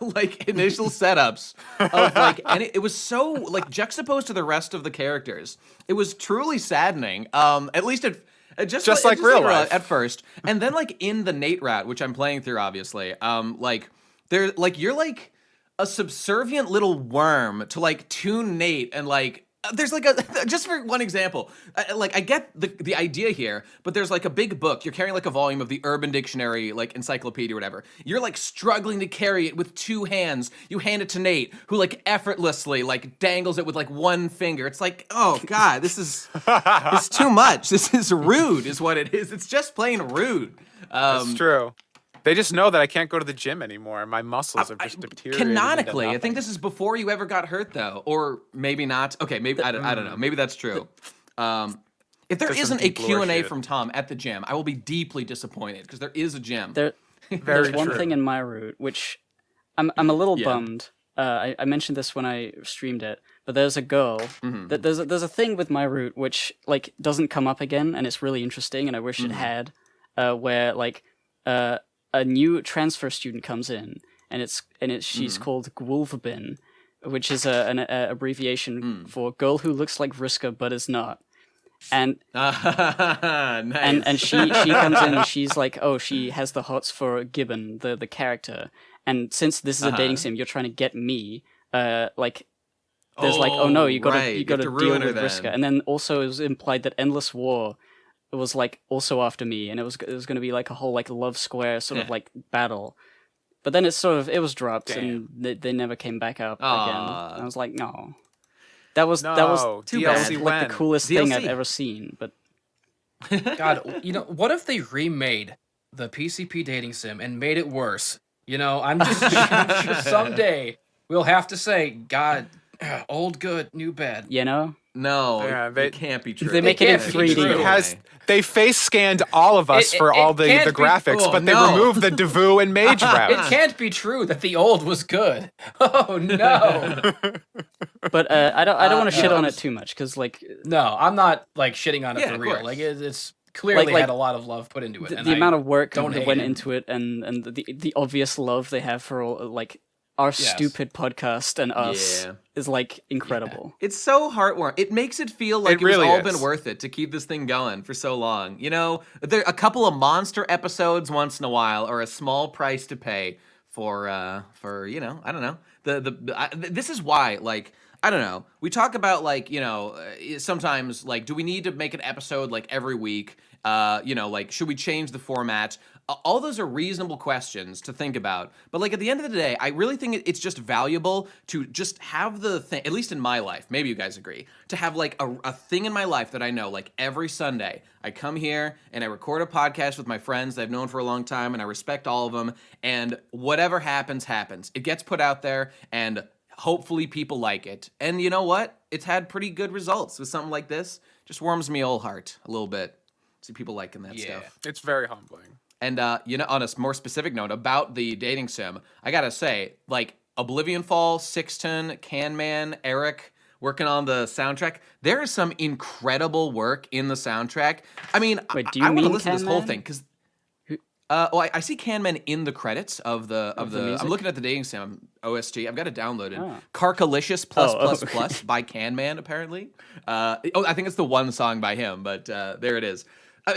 like initial setups of like, and it was so like juxtaposed to the rest of the characters. It was truly saddening. At least it. Just like real life. at first, and then like in the Nate route, which I'm playing through, obviously, like there, like you're like a subservient little worm to like tune Nate, and like there's like a just for one example, like I get the idea here, but there's like a big book. You're carrying like a volume of the Urban Dictionary, like encyclopedia or whatever. You're like struggling to carry it with 2 hands. You hand it to Nate, who like effortlessly like dangles it with like 1 finger. It's like, oh god, this is it's too much. This is rude, is what it is. It's just plain rude. That's true. They just know that I can't go to the gym anymore. My muscles have just deteriorated. Canonically, into I think nothing. this is before you ever got hurt, though, or maybe not. Okay, maybe I don't know. Maybe that's true. If there There's some isn't a deep lore Q&A shit. from Tom at the gym, I will be deeply disappointed because there is a gym. There's Very one true. thing in my route which I'm a little Yeah. bummed. I mentioned this when I streamed it, but there's a girl that there's a thing with my route which like doesn't come up again, and it's really interesting, and I wish it had, where like a new transfer student comes in, and she's called Gwulvabin, which is an abbreviation for girl who looks like Vriska but is not. And nice. and she comes in and she's like, oh, she has the hots for Gibbon, the character. And since this is a dating sim, you're trying to get me. Like, there's like, oh no, you gotta right. you gotta have to deal ruin her with Vriska. then. And then also it was implied that Endless War was like also after me, and it was gonna be like a whole like love square sort of like battle. But then it was dropped, and they never came back up again. And I was like, no. That was too bad. like the coolest thing I've DLC. ever seen. But God, what if they remade the PCP dating sim and made it worse? I'm just sure someday we'll have to say, God, old good, new bad. No, Yeah, it can't be true. They make it in can't be 3D. true. They face scanned all of us for all the can't be- graphics, oh, but they no. removed the Devu and Mage It routes. can't be true that the old was good. Oh no. But I don't want to shit no, on I'm it too much, because like No, I'm not like shitting on it Yeah, for of real. course. Like it's clearly Like, had a lot of love put into it. the and amount of work don't that hate went it. into it, and the obvious love they have for all like our Yes. stupid podcast and us Yeah. is like incredible. It's so heartwarming. It makes it feel like It really was all is. been worth it to keep this thing going for so long. There a couple of monster episodes once in a while, or a small price to pay for I don't know. This is why, like, I don't know. We talk about like, sometimes like, do we need to make an episode like every week? Like, should we change the format? All those are reasonable questions to think about. But like at the end of the day, I really think it's just valuable to just have the thing, at least in my life, maybe you guys agree, to have like a thing in my life that I know, like every Sunday, I come here and I record a podcast with my friends that I've known for a long time, and I respect all of them, and whatever happens, happens. It gets put out there, and hopefully people like it. And you know what? It's had pretty good results with something like this. Just warms me old heart a little bit. See people liking that stuff. It's very humbling. And on a more specific note about the dating sim, I gotta say, like Oblivion Fall, Sixton, Canman, Eric working on the soundtrack. There is some incredible work in the soundtrack. I mean, Wait, do you I want to mean listen to this whole Canman? thing because. I see Canman in the credits of the music? I'm looking at the dating sim OST. I've got it downloaded. Oh. Carcalicious plus Oh, plus okay. plus by Canman apparently. I think it's the one song by him, but there it is.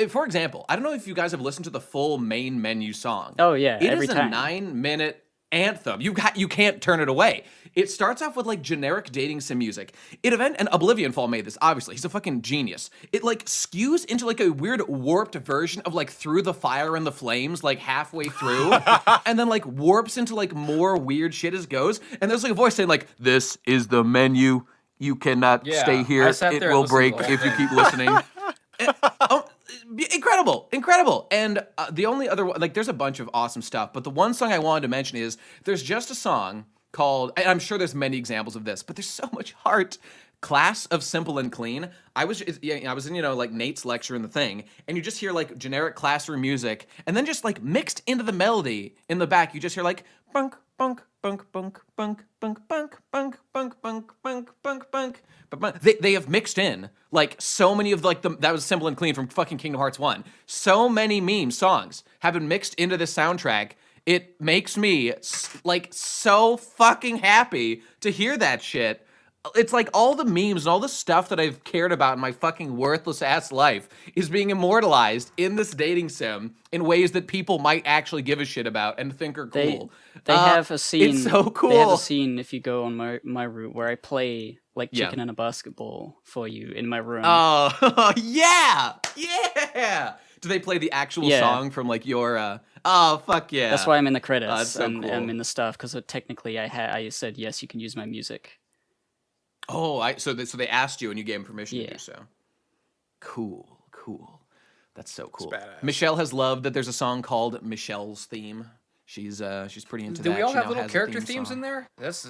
For example, I don't know if you guys have listened to the full main menu song. Oh, yeah, it every is a time. 9-minute anthem. You can't turn it away. It starts off with like generic dating sim music. And Oblivion Fall made this, obviously. He's a fucking genius. It like skews into like a weird warped version of like Through the Fire and the Flames, like halfway through, and then like warps into like more weird shit as goes. And there's like a voice saying like, "This is the menu. You cannot Yeah, stay here. I sat It there and will listened break to the whole if you thing. keep listening." Incredible. And the only other like, there's a bunch of awesome stuff, but the one song I wanted to mention is there's just a song called, and I'm sure there's many examples of this, but there's so much heart. Class of Simple and Clean. I was in like Nate's lecture in the thing, and you just hear like generic classroom music, and then just like mixed into the melody in the back, you just hear like bunk bunk bunk bunk bunk bunk bunk bunk bunk bunk bunk bunk bunk. But they have mixed in like so many of like that was Simple and Clean from fucking Kingdom Hearts 1. So many meme songs have been mixed into this soundtrack. It makes me like so fucking happy to hear that shit. It's like all the memes and all the stuff that I've cared about in my fucking worthless ass life is being immortalized in this dating sim in ways that people might actually give a shit about and think are cool. They have a scene. It's so cool. They have a scene if you go on my route where I play like Yeah. chicken and a basketball for you in my room. Oh, yeah. Do they play the actual Yeah. song from like your? Oh, fuck yeah. That's why I'm in the credits that's so and cool. I'm in the stuff, because technically I said yes, you can use my music. Oh, so they asked you and you gave them permission to Yeah. do so. Cool. That's so cool. badass. Michelle has loved that there's a song called Michelle's Theme. She's pretty into Do that. we all She have now little has a character theme themes song. in there? That's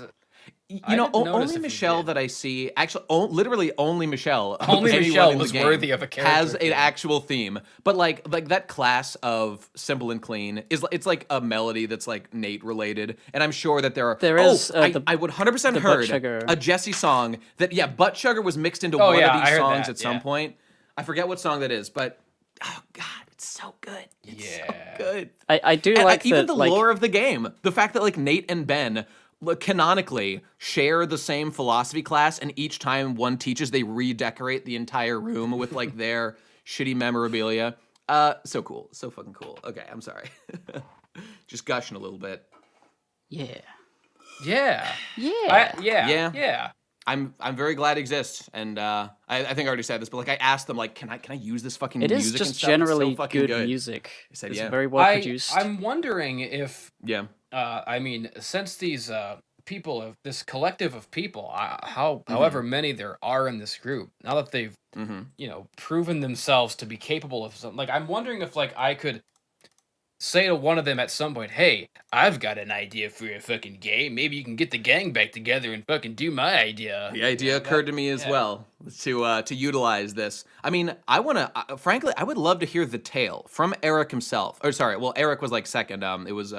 I didn't notice only if he Michelle did. that I see, actually, literally only Michelle. of Only anyone Michelle in the was game worthy of a character has an theme. actual theme. But like that class of Simple and Clean it's like a melody that's like Nate related, and I'm sure that there are. There is, I would 100% the Butt heard Sugar. a Jesse song that Butt Sugar was mixed into Oh, one yeah, of I these heard songs that, at some yeah. point. I forget what song that is, but oh god, it's so good. It's so Yeah. good. I do And, like even that, the like, lore of the game, the fact that like Nate and Ben canonically share the same philosophy class, and each time one teaches, they redecorate the entire room with like their shitty memorabilia. So cool, so fucking cool. Okay, I'm sorry, just gushing a little bit. yeah. Yeah. Yeah. Yeah. I'm very glad it exists, and I think I already said this, but like I asked them like, can I use this fucking It music? is and just stuff? It's generally so fucking good music. said, It's yeah. very well produced. I'm wondering if, Yeah. I mean, since these people of this collective of people, however many there are in this group, now that they've proven themselves to be capable of something, like I'm wondering if like I could say to one of them at some point, hey, I've got an idea for a fucking game. Maybe you can get the gang back together and fucking do my idea. The idea occurred to me as well to utilize this. I mean, I want to, frankly, I would love to hear the tale from Eric himself. Or sorry, well, Eric was like second. It was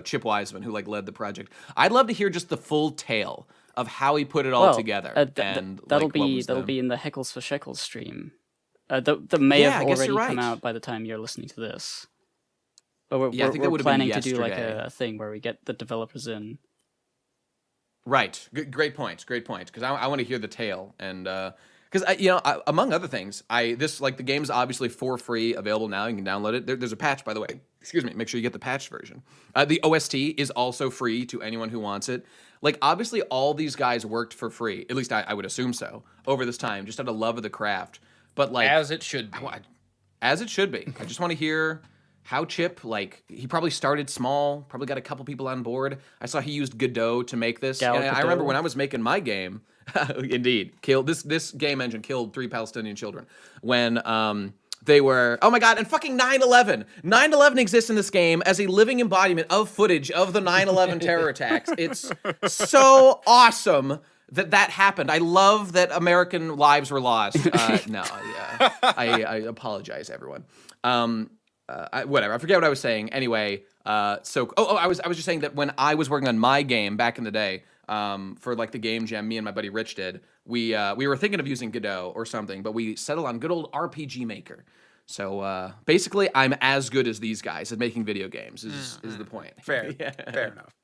Chip Wiseman who like led the project. I'd love to hear just the full tale of how he put it all together. And that'll like, what be was that'll the- be in the Heckles for Shekels stream. That may Yeah, have I guess already you're come right. out by the time you're listening to this. But we're, Yeah, I think that we're would've been planning to do like yesterday. a thing where we get the developers in. Right. Great point. Great point. Because I want to hear the tale, and because among other things, the game's obviously for free, available now. You can download it. There's a patch, by the way. Excuse me. Make sure you get the patched version. The OST is also free to anyone who wants it. Like obviously, all these guys worked for free. At least I would assume so over this time, just out of love of the craft. But like As it should be. as it should be. I just want to hear how Chip, like, he probably started small, probably got a couple people on board. I saw he used Godot to make this. Gal And I remember Gadot. when I was making my game, indeed, this game engine killed 3 Palestinian children. When they were, oh my god, and fucking 9/11. 9/11 exists in this game as a living embodiment of footage of the 9/11 terror attacks. It's so awesome that happened. I love that American lives were lost. I apologize, everyone. Whatever. I forget what I was saying. Anyway, I was just saying that when I was working on my game back in the day, for like the game jam, me and my buddy Rich did. We were thinking of using Godot or something, but we settled on good old RPG Maker. So basically, I'm as good as these guys at making video games. Is the point? Fair, Yeah. fair enough.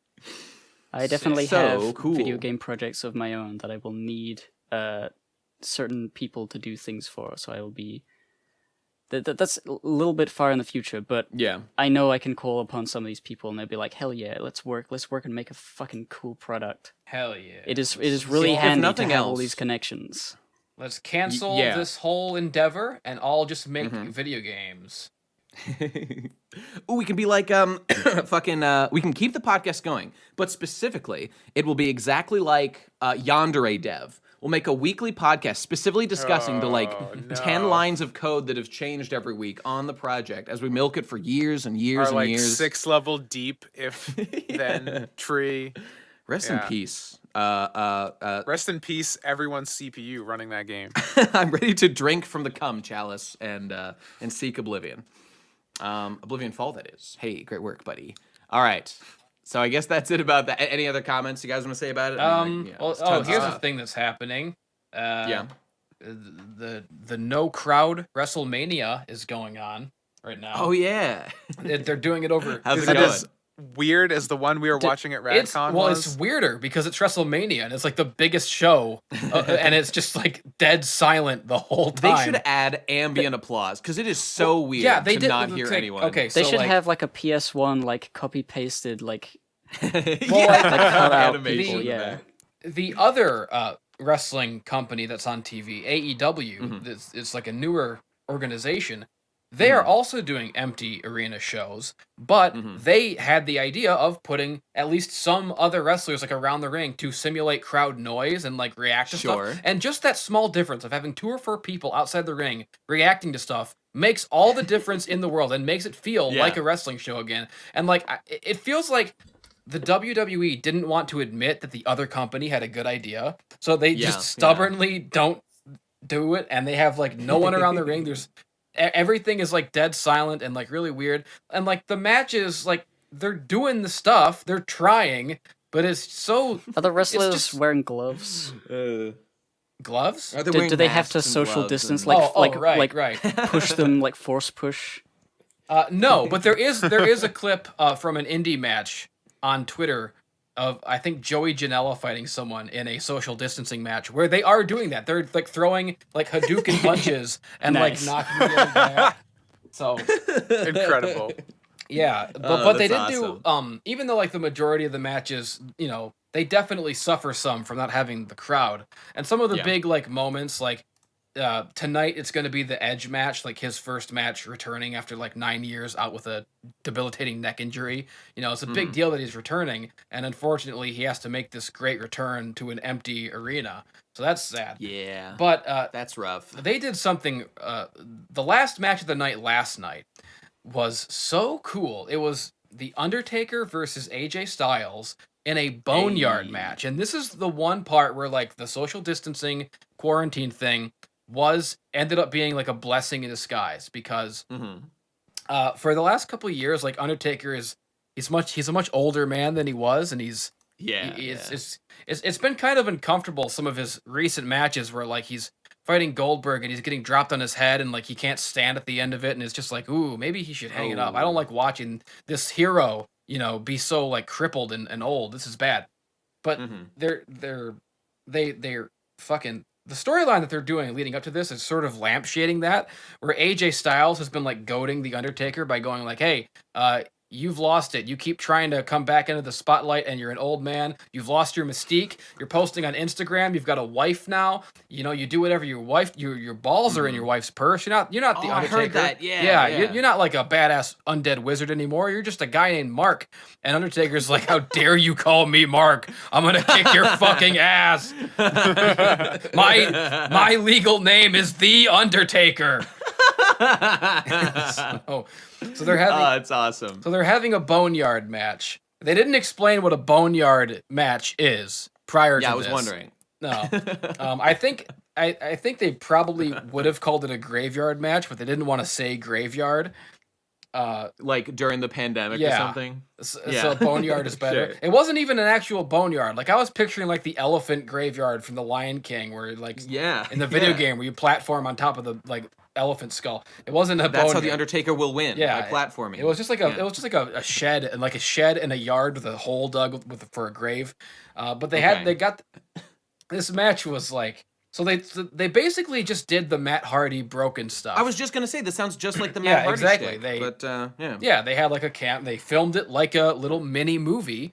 I definitely So have cool. video game projects of my own that I will need certain people to do things for. So I will be. That's a little bit far in the future, but Yeah. I know I can call upon some of these people, and they'll be like, "Hell yeah, let's work and make a fucking cool product." Hell yeah. It is really If handy to nothing have all else- these connections. Let's cancel yeah. this whole endeavor and all just make video games. Ooh, we can be like we can keep the podcast going, but specifically, it will be exactly like Yandere Dev. We'll make a weekly podcast specifically discussing the 10 no. lines of code that have changed every week on the project as we milk it for years and years Are and like years. 6 level deep, if then tree. Rest in Yeah. peace. Rest in peace, everyone's CPU running that game. I'm ready to drink from the cum chalice and seek oblivion. Oblivion Fall, that is. Hey, great work, buddy. All right. So I guess that's it about that. Any other comments you guys want to say about it? There's tons of Here's the stuff. thing that's happening. Yeah. The no crowd WrestleMania is going on right now. Oh yeah. They're doing it over. How's Is it it going? as weird as the one we were watching at RadCon was? It's weirder because it's WrestleMania and it's like the biggest show, and it's just like dead silent the whole They time. should add ambient applause because it is so weird they to did not the hear thing- anyone. Okay, They so should like, have like a PS1 like copy pasted like yeah, cut out animation people. in the Yeah, back. the other wrestling company that's on TV, AEW, Mm-hmm. it's like a newer organization. They are also doing empty arena shows, but Mm-hmm. they had the idea of putting at least some other wrestlers like around the ring to simulate crowd noise and like react to Sure. stuff. And just that small difference of having 2 or 4 people outside the ring reacting to stuff makes all the difference in the world and makes it feel Yeah. like a wrestling show again. And like it feels like the WWE didn't want to admit that the other company had a good idea, so they just stubbornly don't do it, and they have like no one around the ring. There's everything is like dead silent and like really weird, and like the matches, like they're doing the stuff, they're trying, but it's so. Are the wrestlers wearing gloves? Gloves? Do they have to social distance, like right. push them, like force push? No, but there is a clip from an indie match on Twitter of, I think, Joey Janela fighting someone in a social distancing match where they are doing that. They're like throwing like Hadouken punches and like knocking the other guy out. So incredible. Yeah, but they did do even though like the majority of the matches, you know, they definitely suffer some from not having the crowd. And some of the big like moments, like tonight it's going to be the Edge match, like his first match returning after like 9 years out with a debilitating neck injury. You know, it's a big deal that he's returning, and unfortunately he has to make this great return to an empty arena. So that's sad. Yeah. But that's rough. They did something the last match of the night last night was so cool. It was The Undertaker versus AJ Styles in a boneyard match. And this is the one part where like the social distancing quarantine thing ended up being like a blessing in disguise, because for the last couple of years, like Undertaker he's a much older man than he was, and it's been kind of uncomfortable, some of his recent matches where like he's fighting Goldberg and he's getting dropped on his head and like he can't stand at the end of it, and it's just like, ooh, maybe he should hang it up. I don't like watching this hero, you know, be so like crippled and old. This is bad. But they're fucking, the storyline that they're doing leading up to this is sort of lampshading that, where AJ Styles has been like goading the Undertaker by going like, hey, you've lost it. You keep trying to come back into the spotlight and you're an old man. You've lost your mystique. You're posting on Instagram. You've got a wife now. You know, you do whatever your balls are in your wife's purse. You're not the Undertaker. I heard that. Yeah. You're not like a badass undead wizard anymore. You're just a guy named Mark. And Undertaker's like, how dare you call me Mark? I'm going to kick your fucking ass. My legal name is The Undertaker. So they're having. It's awesome. So they're having a boneyard match. They didn't explain what a boneyard match is prior to this. Yeah, I was wondering. No, I think they probably would have called it a graveyard match, but they didn't want to say graveyard. Like during the pandemic or something. So boneyard is better. Sure. It wasn't even an actual boneyard. Like I was picturing like the elephant graveyard from the Lion King, where like in the video game where you platform on top of the like elephant skull. It wasn't a boneyard. That's how the Undertaker will win. By platforming. It was just like a shed, and like a shed and a yard with a hole dug for a grave. But they got this match was like. So they basically just did the Matt Hardy broken stuff. I was just gonna say, this sounds just like the Matt Hardy exactly. Shtick, They had like a camp. They filmed it like a little mini movie,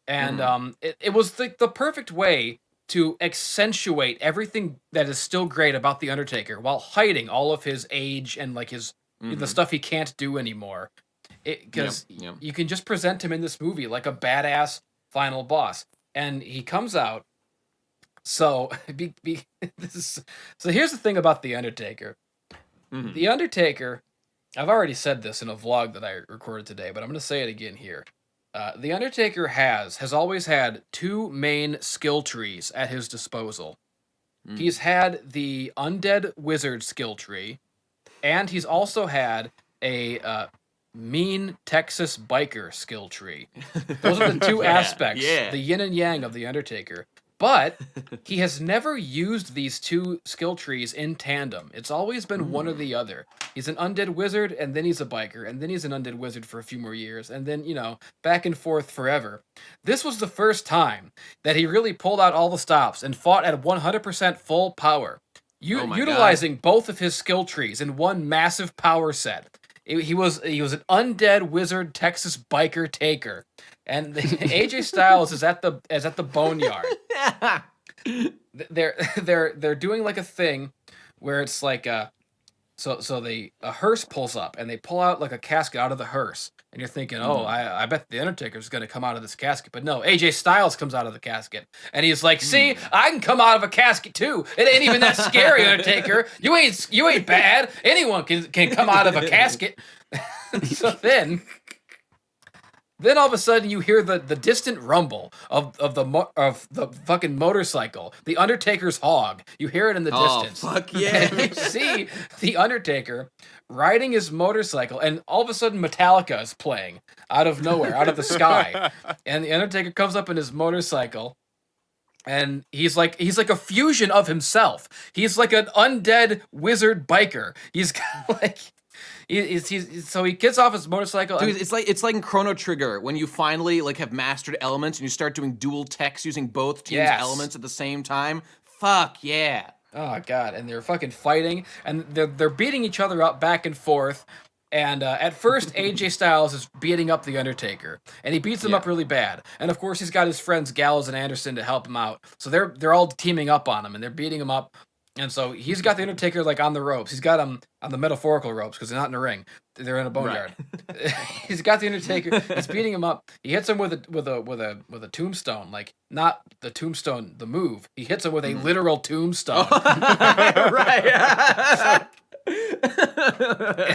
and it was the perfect way to accentuate everything that is still great about the Undertaker while hiding all of his age and like his the stuff he can't do anymore. Because you can just present him in this movie like a badass final boss, and he comes out. So, so here's the thing about The Undertaker. The Undertaker, I've already said this in a vlog that I recorded today, but I'm going to say it again here. The Undertaker has always had two main skill trees at his disposal. He's had the Undead Wizard skill tree, and he's also had a mean Texas biker skill tree. Those are the two aspects, the yin and yang of The Undertaker. But he has never used these two skill trees in tandem. It's always been one or the other. He's an undead wizard, and then he's a biker, and then he's an undead wizard for a few more years, and then, you know, back and forth forever. This was the first time that he really pulled out all the stops and fought at 100% full power, utilizing both of his skill trees in one massive power set. He was an undead wizard Texas biker taker. And AJ Styles is at the boneyard. They're doing like a thing where it's like a hearse pulls up and they pull out like a casket out of the hearse, and you're thinking, I bet the Undertaker's gonna come out of this casket, but no, AJ Styles comes out of the casket, and he's like, see, I can come out of a casket too. It ain't even that scary, Undertaker. You ain't bad. Anyone can come out of a casket. So then Then all of a sudden you hear the distant rumble of the fucking motorcycle, the Undertaker's hog. You hear it in the distance. Fuck And yeah. you see the Undertaker riding his motorcycle, and all of a sudden Metallica is playing out of nowhere, out of the sky. And the Undertaker comes up in his motorcycle, and he's like a fusion of himself. He's like an undead wizard biker. He's kind of like so he gets off his motorcycle. Dude, it's like in Chrono Trigger when you finally like have mastered elements and you start doing dual techs using both teams' elements at the same time. Fuck yeah. Oh god, and they're fucking fighting, and they're beating each other up back and forth. And at first, AJ Styles is beating up the Undertaker, and he beats him up really bad. And of course, he's got his friends Gallows and Anderson to help him out. So they're all teaming up on him, and they're beating him up. And so he's got the Undertaker like on the ropes. He's got him on the metaphorical ropes because they're not in a ring; they're in a boneyard. Right. He's got the Undertaker. He's beating him up. He hits him with a tombstone, like not the tombstone, the move. He hits him with a literal tombstone. Right.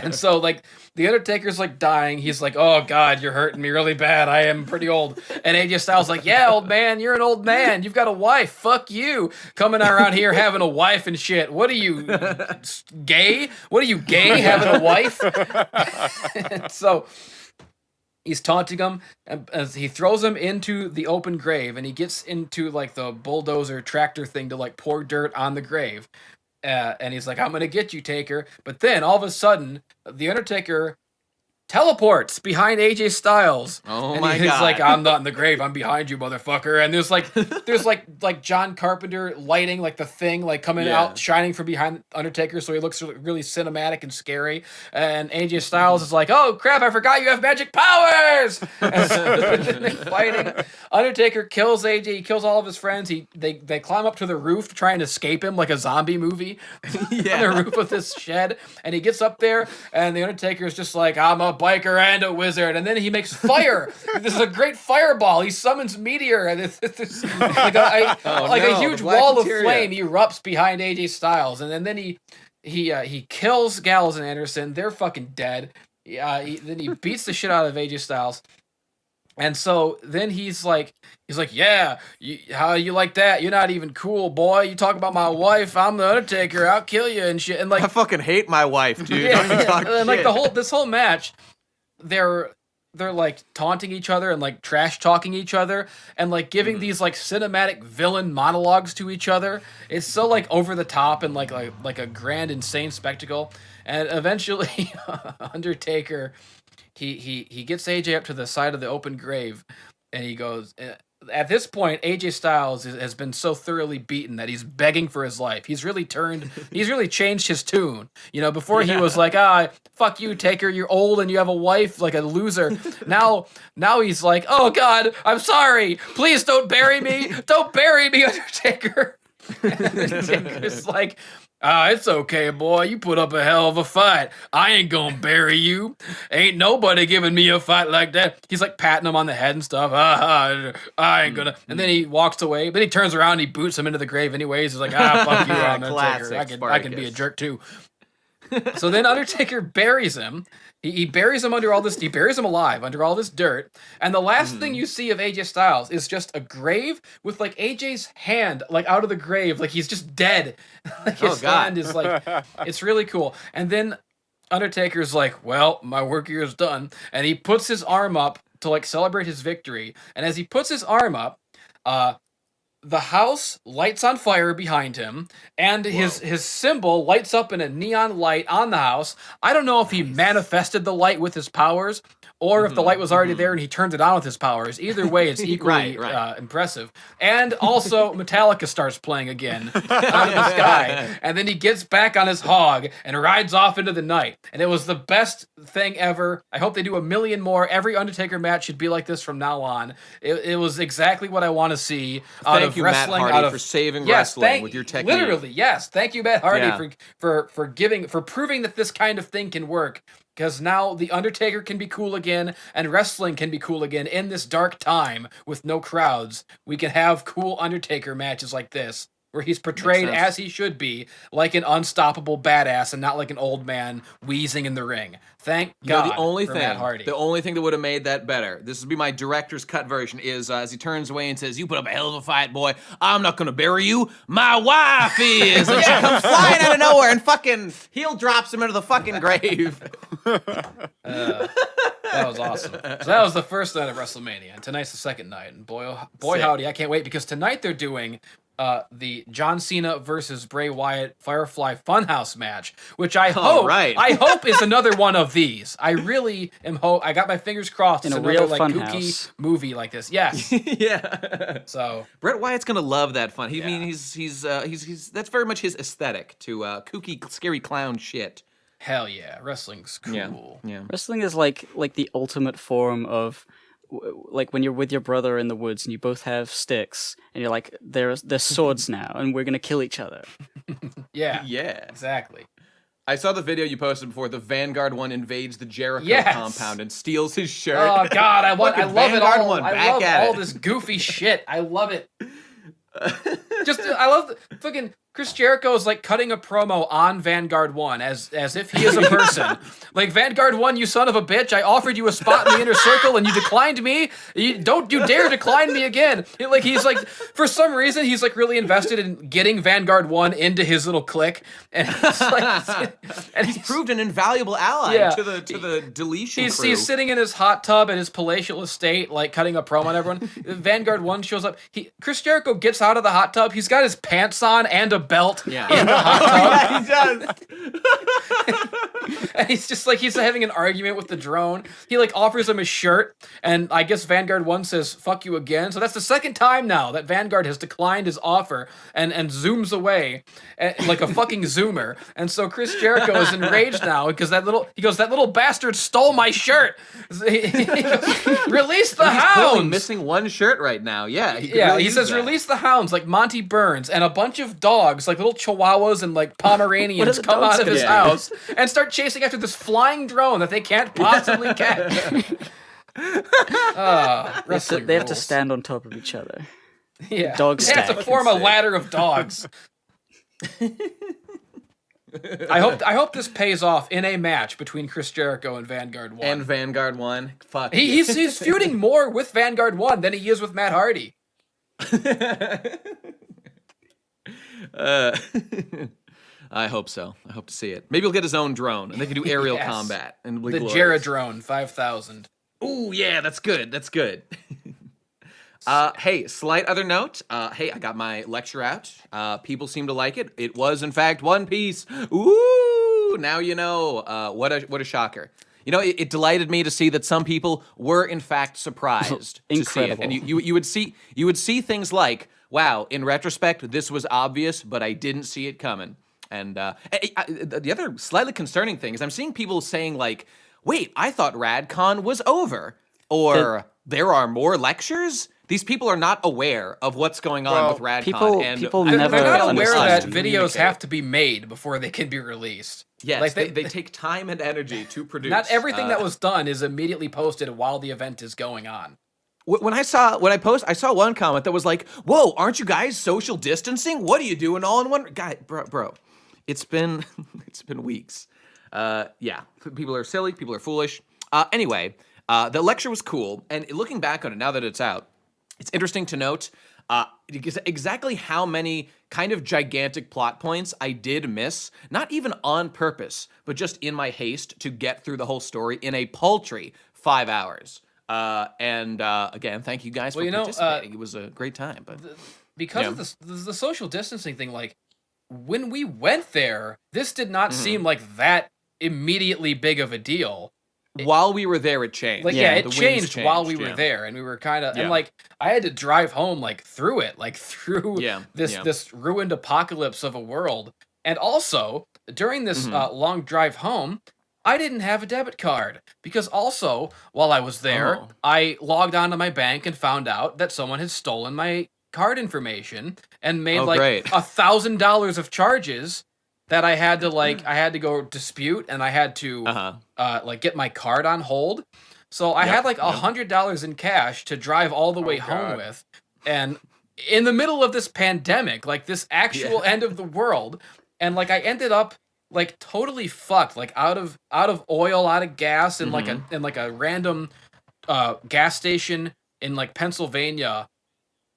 And so like the Undertaker's like dying. He's like, "Oh God, you're hurting me really bad. I am pretty old." And AJ Styles like, "Yeah, old man, you're an old man. You've got a wife. Fuck you, coming around here having a wife and shit. What are you, gay? What are you, gay, having a wife?" And so he's taunting him, and as he throws him into the open grave, and he gets into like the bulldozer tractor thing to like pour dirt on the grave. And he's like, "I'm going to get you, Taker." But then, all of a sudden, the Undertaker teleports behind AJ Styles. Oh and my he's God. like, "I'm not in the grave. I'm behind you, motherfucker." And there's like John Carpenter lighting, like the thing, like coming out, shining from behind Undertaker, so he looks really cinematic and scary. And AJ Styles is like, "Oh crap! I forgot you have magic powers." And so they're fighting. Undertaker kills AJ. He kills all of his friends. They climb up to the roof to try and escape him, like a zombie movie. On the roof of this shed, and he gets up there, and the Undertaker is just like, "I'm a biker and a wizard," and then he makes fire. This is a great fireball. He summons meteor, and it's like a huge wall of flame erupts behind AJ Styles, and then he kills Gallows and Anderson. They're fucking dead. Then he beats the shit out of AJ Styles. And so then he's like, "Yeah, how you like that? You're not even cool, boy. You talk about my wife. I'm the Undertaker. I'll kill you and shit." And like, I fucking hate my wife, dude. Don't even talk and like shit. this whole match, they're like taunting each other and like trash talking each other and like giving these like cinematic villain monologues to each other. It's so like over the top and like a grand insane spectacle. And eventually, Undertaker. He gets AJ up to the side of the open grave, and he goes. At this point, AJ Styles has been so thoroughly beaten that he's begging for his life. He's really changed his tune. You know, before he was like, fuck you, Taker, you're old and you have a wife, like a loser. Now he's like, "Oh God, I'm sorry. Please don't bury me. Don't bury me, Undertaker." And Undertaker's like, "It's okay, boy. You put up a hell of a fight. I ain't gonna bury you. Ain't nobody giving me a fight like that." He's like patting him on the head and stuff. I ain't gonna. And then he walks away. But he turns around and he boots him into the grave anyways. He's like, "Fuck you, Undertaker. I can be a jerk too." So then Undertaker buries him. He buries him under all this. He buries him alive under all this dirt. And the last thing you see of AJ Styles is just a grave with like AJ's hand like out of the grave, like he's just dead. Like his hand is like, it's really cool. And then Undertaker's like, "Well, my work here is done," and he puts his arm up to like celebrate his victory. And as he puts his arm up, the house lights on fire behind him, and his symbol lights up in a neon light on the house. I don't know if he manifested the light with his powers, or if the light was already there and he turned it on with his powers. Either way, it's equally impressive. And also, Metallica starts playing again out of the sky, and then he gets back on his hog and rides off into the night. And it was the best thing ever. I hope they do a million more. Every Undertaker match should be like this from now on. It was exactly what I want to see out of wrestling. Matt Hardy, for saving wrestling with your technique. Literally, yes. Thank you, Matt Hardy, for proving that this kind of thing can work. Because now the Undertaker can be cool again, and wrestling can be cool again in this dark time with no crowds. We can have cool Undertaker matches like this, where he's portrayed as he should be, like an unstoppable badass and not like an old man wheezing in the ring. Thank God for Matt Hardy. The only thing that would have made that better, this would be my director's cut version, is as he turns away and says, "You put up a hell of a fight, boy. I'm not going to bury you. My wife is." And she comes flying out of nowhere and fucking heel drops him into the fucking grave. That was awesome. So that was the first night of WrestleMania, and tonight's the second night. And boy, howdy, I can't wait, because tonight they're doing the John Cena versus Bray Wyatt Firefly Funhouse match, which I hope is another one of these. I really am I got my fingers crossed. In it's a another real like kooky funhouse movie like this. Yes. Yeah. So Bret Wyatt's gonna love that fun. I mean, he's that's very much his aesthetic to kooky, scary clown shit. hell yeah, wrestling's cool. Yeah. Wrestling is like the ultimate form of like when you're with your brother in the woods and you both have sticks and you're like, there's swords now and we're gonna kill each other. Yeah. Yeah. Exactly. I saw the video you posted before. The Vanguard one invades the Jericho compound and steals his shirt. Oh God, I love it all. I love all it. this goofy shit. I love it. I love the fucking Chris Jericho's like cutting a promo on Vanguard 1 as if he is a person. Like, Vanguard 1, you son of a bitch, I offered you a spot in the inner circle and you declined me. Don't you dare decline me again. He's like, for some reason, he's like really invested in getting Vanguard 1 into his little clique. And he's like, and he's proved an invaluable ally to the deletion crew. He's sitting in his hot tub at his palatial estate, like cutting a promo on everyone. Vanguard 1 shows up. Chris Jericho gets out of the hot tub. He's got his pants on and a belt in the hot tub. He does. And he's just like, he's having an argument with the drone. He like offers him his shirt, and I guess Vanguard 1 says, "Fuck you again." So that's the second time now that Vanguard has declined his offer and zooms away like a fucking zoomer. And so Chris Jericho is enraged now because that little bastard stole my shirt. He goes, "Release the hounds." He's missing one shirt right now. Yeah. He says, "Release the hounds," like Monty Burns, and a bunch of dogs, like little chihuahuas and like Pomeranians, come out of his house and start chasing after this flying drone that they can't possibly catch. They have to stand on top of each other. Yeah, dog they have to form a ladder of dogs. I hope this pays off in a match between Chris Jericho and Vanguard 1. And Vanguard 1. Fuck. He's feuding more with Vanguard 1 than he is with Matt Hardy. I hope so. I hope to see it. Maybe he'll get his own drone and they can do aerial combat. And the Jaradrone 5000. Ooh, yeah, that's good. That's good. Hey, slight other note. Hey, I got my lecture out. People seem to like it. It was, in fact, One Piece. Ooh, now you know. What a shocker. You know, it delighted me to see that some people were, in fact, surprised to see it. And you would see things like, wow, in retrospect, this was obvious, but I didn't see it coming. And the other slightly concerning thing is I'm seeing people saying, like, wait, I thought RadCon was over. Or there are more lectures? These people are not aware of what's going on with RadCon. People never they're not aware that understand. videos have to be made before they can be released. Yes, like they take time and energy to produce. Not everything that was done is immediately posted while the event is going on. I saw one comment that was like, "Whoa, aren't you guys social distancing? What are you doing all in one?" Guy, bro, it's been weeks. Yeah, people are silly, people are foolish. Anyway, the lecture was cool, and looking back on it now that it's out, it's interesting to note exactly how many kind of gigantic plot points I did miss, not even on purpose, but just in my haste to get through the whole story in a paltry 5 hours. Again, thank you guys for participating. It was a great time. But because of the social distancing thing, like when we went there, this did not seem like that immediately big of a deal. While we were there, it changed. Like, it changed while we were there, and we were kind of, and like, I had to drive home, like, through it, like, through this ruined apocalypse of a world. And also, during this long drive home, I didn't have a debit card, because also, while I was there, I logged onto my bank and found out that someone had stolen my card information and made, $1,000 of charges that I had to go dispute, and I had to get my card on hold. So I had $100 in cash to drive all the way home with, and in the middle of this pandemic, like this actual end of the world, and like I ended up like totally fucked, like out of oil, out of gas, in like a random gas station in like Pennsylvania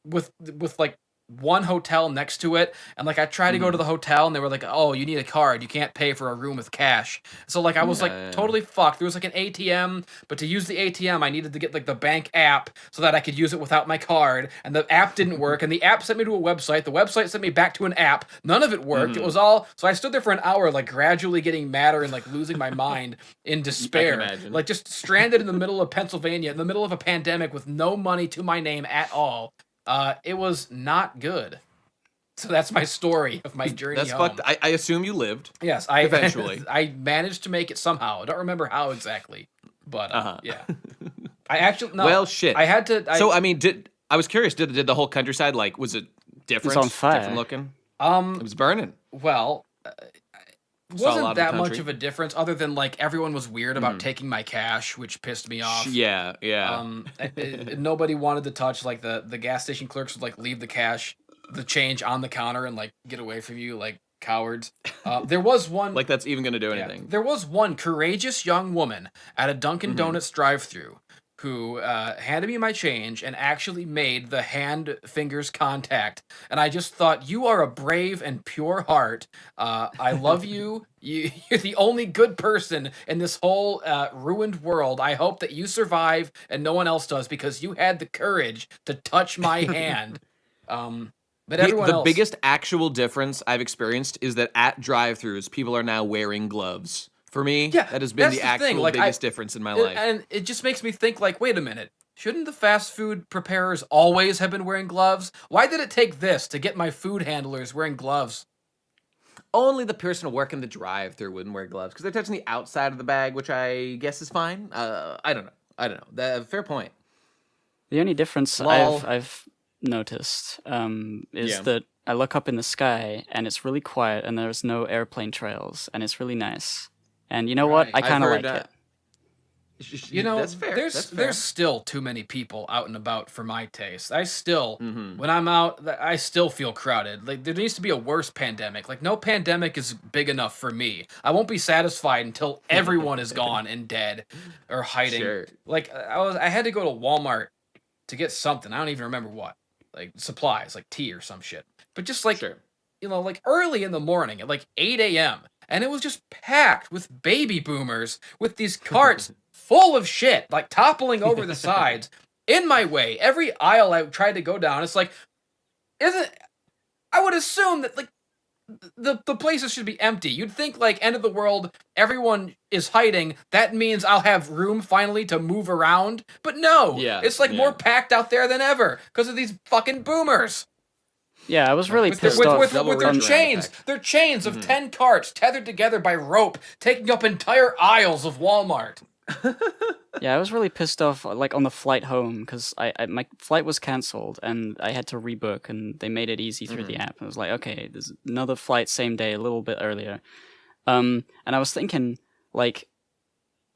with like one hotel next to it, and like I tried to go to the hotel and they were like, oh, you need a card, you can't pay for a room with cash. So like I was totally fucked. There was like an ATM, but to use the ATM I needed to get like the bank app so that I could use it without my card, and the app didn't work, and the app sent me to a website, the website sent me back to an app, none of it worked. It was all, so I stood there for an hour like gradually getting madder and like losing my mind in despair, like just stranded in the middle of Pennsylvania in the middle of a pandemic with no money to my name at all. It was not good. So that's my story of my journey That's home. fucked. I assume you lived. Yes, eventually. I managed to make it somehow. I don't remember how exactly, but yeah. I actually no. Well, shit. I had to. So I mean, I was curious. Did the whole countryside, like, was it different? It's on fire. Different looking. It was burning. Well, Saw a lot wasn't of the that much country. of a difference, other than like everyone was weird about taking my cash, which pissed me off. Yeah. Nobody wanted to touch, like the gas station clerks would like leave the change on the counter and like get away from you like cowards. There was one Like that's even gonna do anything. there was one courageous young woman at a Dunkin' Donuts drive-thru who handed me my change and actually made the hand fingers contact. And I just thought, you are a brave and pure heart. I love you. You're the only good person in this whole ruined world. I hope that you survive and no one else does, because you had the courage to touch my hand. But everyone The else, biggest actual difference I've experienced is that at drive-thrus, people are now wearing gloves. For me, that has been that's the the thing, actual like, biggest difference in my life. And it just makes me think, like, wait a minute. Shouldn't the fast food preparers always have been wearing gloves? Why did it take this to get my food handlers wearing gloves? Only the person working the drive-thru wouldn't wear gloves because they're touching the outside of the bag, which I guess is fine. I don't know. Fair point. The only difference Lol. I've noticed is that I look up in the sky and it's really quiet and there's no airplane trails and it's really nice. And you know what? I kind of like it. You know, that's fair. there's still too many people out and about for my taste. I still, when I'm out, I still feel crowded. Like, there needs to be a worse pandemic. Like, no pandemic is big enough for me. I won't be satisfied until everyone is gone and dead or hiding. Sure. Like, I had to go to Walmart to get something. I don't even remember what. Like, supplies, like tea or some shit. But just like, you know, like early in the morning at like 8 a.m. And it was just packed with baby boomers with these carts full of shit, like toppling over the sides in my way. Every aisle I tried to go down, it's like, I would assume that like the places should be empty. You'd think like end of the world, everyone is hiding. That means I'll have room finally to move around. But no, it's like more packed out there than ever because of these fucking boomers. Yeah, I was really pissed off. With their chains. Their chains of 10 carts tethered together by rope, taking up entire aisles of Walmart. Yeah, I was really pissed off, like, on the flight home, because my flight was cancelled, and I had to rebook, and they made it easy through the app. I was like, okay, there's another flight same day, a little bit earlier. And I was thinking, like,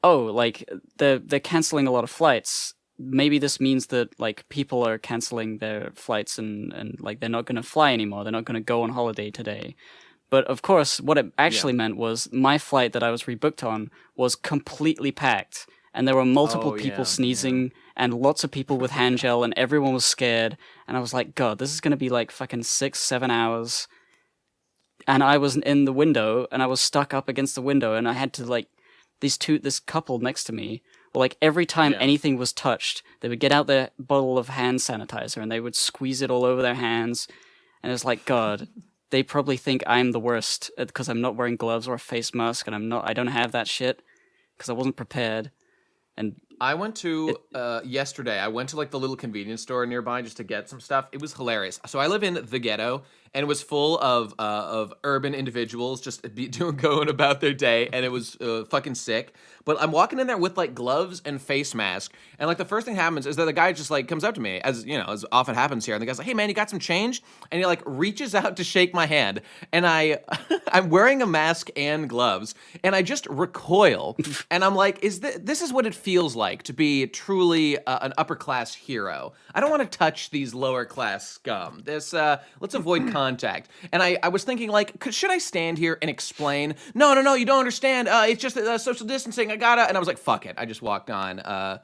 oh, like, they're cancelling a lot of flights. Maybe this means that, like, people are cancelling their flights and like, they're not going to fly anymore. They're not going to go on holiday today. But, of course, what it actually meant was my flight that I was rebooked on was completely packed. And there were multiple people sneezing and lots of people with hand gel and everyone was scared. And I was like, God, this is going to be, like, fucking 6-7 hours. And I was in the window and I was stuck up against the window and I had to, like, this couple next to me, like, every time anything was touched, they would get out their bottle of hand sanitizer and they would squeeze it all over their hands. And it was like, God, they probably think I'm the worst because I'm not wearing gloves or a face mask and I don't have that shit because I wasn't prepared. And I went to yesterday. I went to like the little convenience store nearby just to get some stuff. It was hilarious. So I live in the ghetto, and it was full of urban individuals just going about their day, and it was fucking sick. But I'm walking in there with like gloves and face mask, and like the first thing happens is that the guy just like comes up to me, as you know, as often happens here, and the guy's like, "Hey man, you got some change?" And he like reaches out to shake my hand, and I'm wearing a mask and gloves, and I just recoil, and I'm like, "Is this is what it feels like like to be truly an upper class hero. I don't want to touch these lower class scum. Let's avoid contact. And I was thinking, like, should I stand here and explain? No, you don't understand. It's just social distancing. And I was like, fuck it. I just walked on.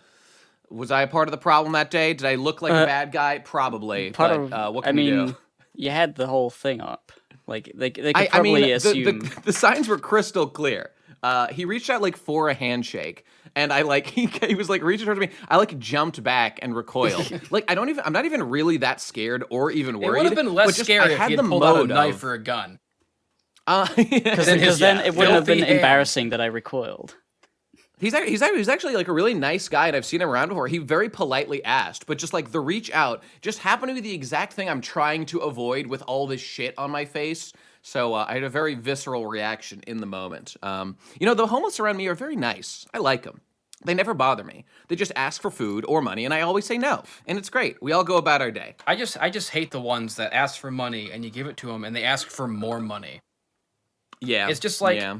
Was I a part of the problem that day? Did I look like a bad guy? Probably. What can we do? You had the whole thing up. Like they could probably assume the signs were crystal clear. He reached out like for a handshake, and I like he was like reaching towards me. I like jumped back and recoiled. Like I'm not even really that scared or even worried. It would have been less scary if he had pulled out a knife or a gun. Because then it wouldn't have been embarrassing that I recoiled. He's actually like a really nice guy, and I've seen him around before. He very politely asked, but just like the reach out just happened to be the exact thing I'm trying to avoid with all this shit on my face. So I had a very visceral reaction in the moment. The homeless around me are very nice. I like them. They never bother me. They just ask for food or money, and I always say no. And it's great. We all go about our day. I just hate the ones that ask for money and you give it to them, and they ask for more money. Yeah, it's just like. Yeah.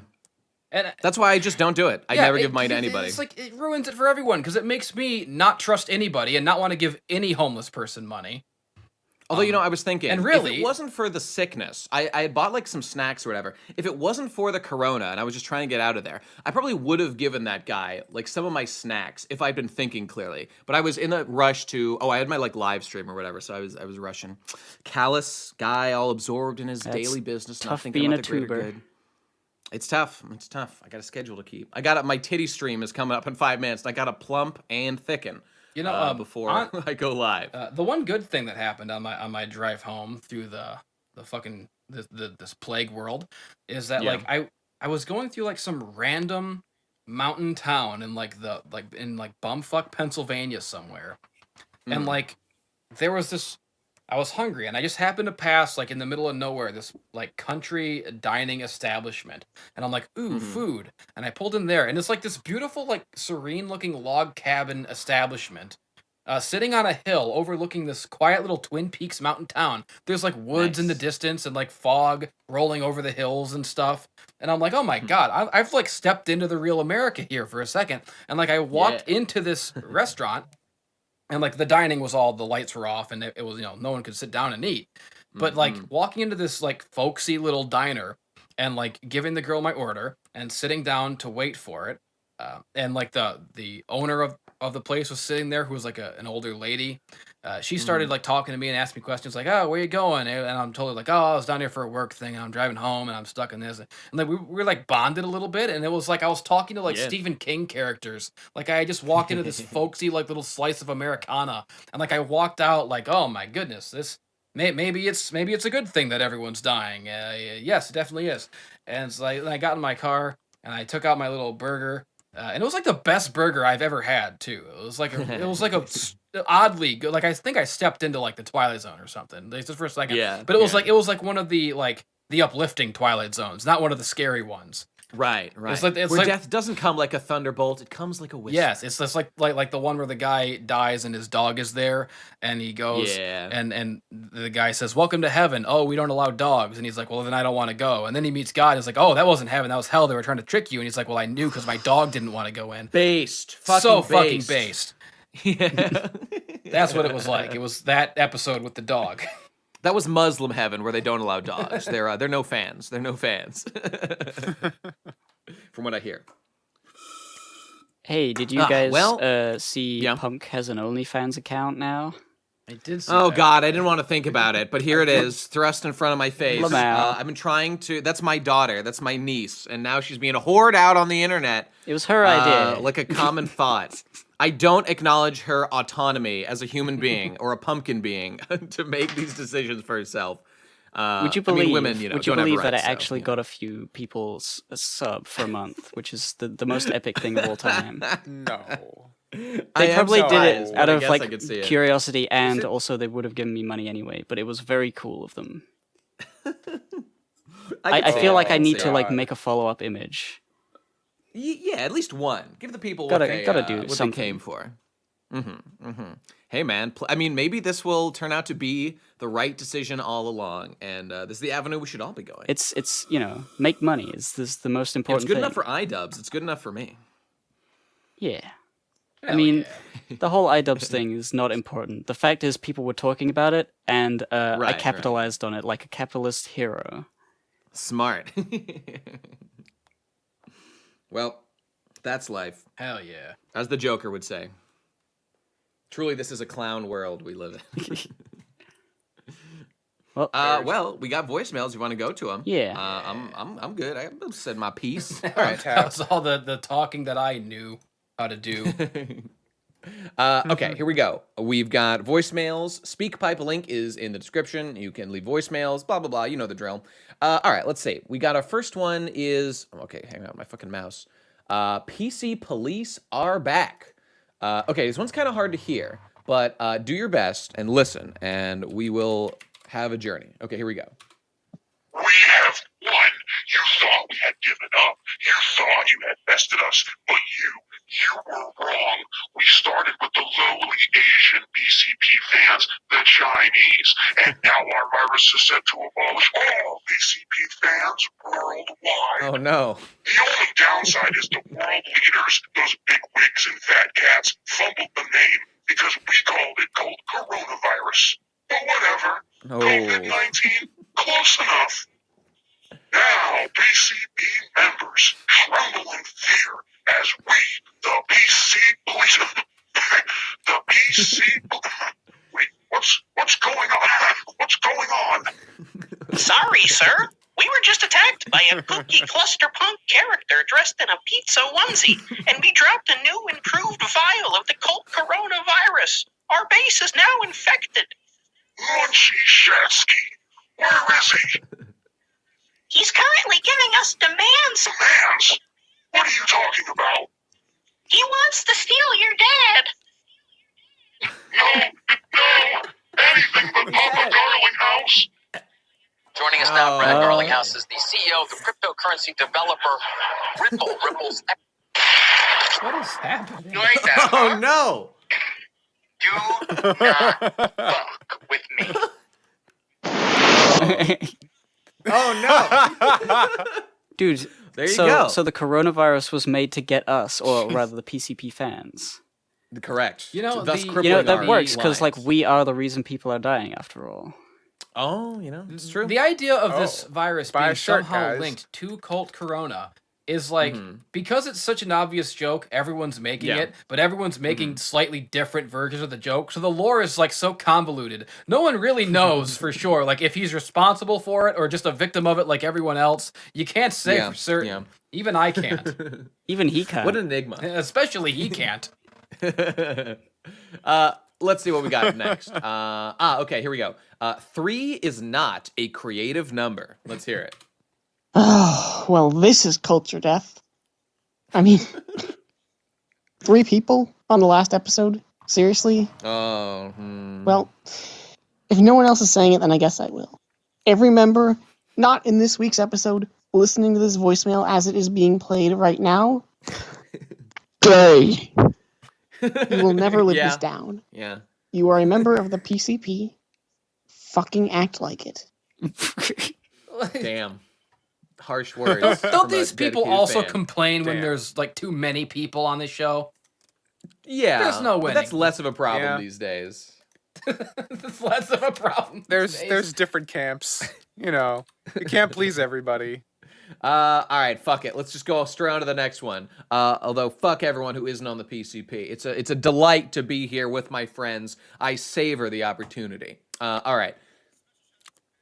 And that's why I just don't do it. I never give money to anybody. It's like it ruins it for everyone because it makes me not trust anybody and not want to give any homeless person money. Although, I was thinking, and really, if it wasn't for the sickness, I had bought like some snacks or whatever. If it wasn't for the corona and I was just trying to get out of there, I probably would have given that guy like some of my snacks if I'd been thinking clearly. But I was in a rush I had my like live stream or whatever, so I was rushing. Callous guy, all absorbed in his daily business, tough not thinking being about the greater tuber. good. It's tough. I got a schedule to keep. My titty stream is coming up in 5 minutes. And I got to plump and thicken. Before I go live. The one good thing that happened on my drive home through the fucking this plague world is that like I was going through like some random mountain town in bumfuck Pennsylvania somewhere, and like there was this. I was hungry, and I just happened to pass, like, in the middle of nowhere, this, like, country dining establishment. And I'm like, ooh, food. And I pulled in there, and it's, like, this beautiful, like, serene-looking log cabin establishment sitting on a hill overlooking this quiet little Twin Peaks mountain town. There's, like, woods in the distance and, like, fog rolling over the hills and stuff. And I'm like, oh, my God, I've, like, stepped into the real America here for a second. And, like, I walked into this restaurant. And, like, the dining was the lights were off, and it was, no one could sit down and eat. But, like, walking into this, like, folksy little diner and, like, giving the girl my order and sitting down to wait for it. And, like, the owner of the place was sitting there who was, like, an older lady. She started, like, talking to me and asking me questions like, oh, where you going? And I'm totally like, oh, I was down here for a work thing, and I'm driving home, and I'm stuck in this. And, like, we were, like, bonded a little bit, and it was like I was talking to, like, Stephen King characters. Like, I just walked into this folksy, like, little slice of Americana, and, like, I walked out like, oh, my goodness, this... Maybe it's a good thing that everyone's dying. Yes, it definitely is. And it's like, I got in my car, and I took out my little burger, and it was like the best burger I've ever had too. It was like a oddly good. Like I think I stepped into like the Twilight Zone or something. Like, just for a second. Yeah. But it was like one of the uplifting Twilight Zones, not one of the scary ones. Right. It's where like, death doesn't come like a thunderbolt; it comes like a whisper. Yes, it's just like the one where the guy dies and his dog is there, and he goes, and the guy says, "Welcome to heaven." Oh, we don't allow dogs, and he's like, "Well, then I don't want to go." And then he meets God, and he's like, "Oh, that wasn't heaven; that was hell. They were trying to trick you." And he's like, "Well, I knew because my dog didn't want to go in." Fucking based. Yeah, that's what it was like. It was that episode with the dog. That was Muslim heaven where they don't allow dogs. They're no fans. They're no fans. From what I hear. Hey, did you guys see Punk has an OnlyFans account now? I did see that. God, I didn't want to think about it, but here it is, thrust in front of my face. I've been trying to... That's my daughter. That's my niece. And now she's being whored out on the internet. It was her idea. Like a common thought. I don't acknowledge her autonomy as a human being or a pumpkin being to make these decisions for herself. Would you believe, women, would you believe that I actually got a few people a sub for a month, which is the most epic thing of all time? No. They probably did it out of like curiosity, and also they would have given me money anyway, but it was very cool of them. I feel like I need to like make a follow-up image. Yeah, at least one. Give the people gotta do what something. They came for. Hey, man. Maybe this will turn out to be the right decision all along, and this is the avenue we should all be going. It's make money. It's the most important thing. It's good enough for iDubbbz. It's good enough for me. Yeah. I mean, the whole iDubbbz thing is not important. The fact is, people were talking about it, and I Right. capitalized on it like a capitalist hero. Smart. Well, that's life, Hell yeah. as the Joker would say. Truly, this is a clown world we live in. Well, We got voicemails. You want to go to them? Yeah. I'm good. I said my piece. All All right. That was all the talking that I knew how to do. Okay, here we go. We've got voicemails. SpeakPipe link is in the description. You can leave voicemails, blah, blah, blah. You know the drill. All right, let's see. We got our first one is... Okay, hang on, my fucking mouse. PC police are back. Okay, this one's kind of hard to hear, but do your best and listen, and we will have a journey. Okay, here we go. We have won. You thought we had given up. You thought you had bested us, but you were wrong. We started with the lowly Asian BCP fans, the Chinese, and now our virus is set to abolish all BCP fans worldwide. Oh, no. The only downside is the world leaders, those big wigs and fat cats, fumbled the name because we called it coronavirus. But whatever. Oh. COVID-19, close enough. Now, BCP members tremble in fear as we, the BC police, the BC. Wait, what's going on? What's going on? Sorry, sir. We were just attacked by a kooky clusterpunk character dressed in a pizza onesie, and we dropped a new improved vial of the cult coronavirus. Our base is now infected. Munchy Shatsky, where is he? He's currently giving us demands. Demands? What are you talking about? He wants to steal your dad. No, anything but Papa Garlinghouse. Joining us now, Brad Garlinghouse is the CEO of the cryptocurrency developer Ripple. Ripple's. What is happening? You like that? Oh, no. Do not fuck with me. Oh, no. Dude, There you go. So the coronavirus was made to get us, or rather the PCP fans. Correct. You know, thus the- crippling You know, that our works, because, like, lines. we are the reason people are dying, after all. Oh, you know, it's true. The idea of this virus buy a being shirt, somehow guys. linked to cult corona is like, because it's such an obvious joke, everyone's making Yeah. it, but everyone's making slightly different versions of the joke. So the lore is like so convoluted. No one really knows for sure, like if he's responsible for it or just a victim of it like everyone else. You can't say Yeah, for certain. yeah. Even I can't. Even he can't. What an enigma. Especially he can't. Let's see what we got next. Okay, here we go. 3 is not a creative number. Let's hear it. Oh, well, this is culture death. I mean, 3 people on the last episode? Seriously? Oh, Well, if no one else is saying it, then I guess I will. Every member, not in this week's episode, listening to this voicemail as it is being played right now, gay. You will never live Yeah. this down. yeah. You are a member of the PCP. Fucking act like it. Damn. Harsh words. Don't from a these people dedicated also fan. complain when Damn. there's like too many people on this show? Yeah. There's no but that's winning. less of a problem Yeah. these days. It's less of a problem. There's different camps. You know, you can't please everybody. All right, fuck it. Let's just go straight on to the next one. Although, fuck everyone who isn't on the PCP. It's a delight to be here with my friends. I savor the opportunity. All right.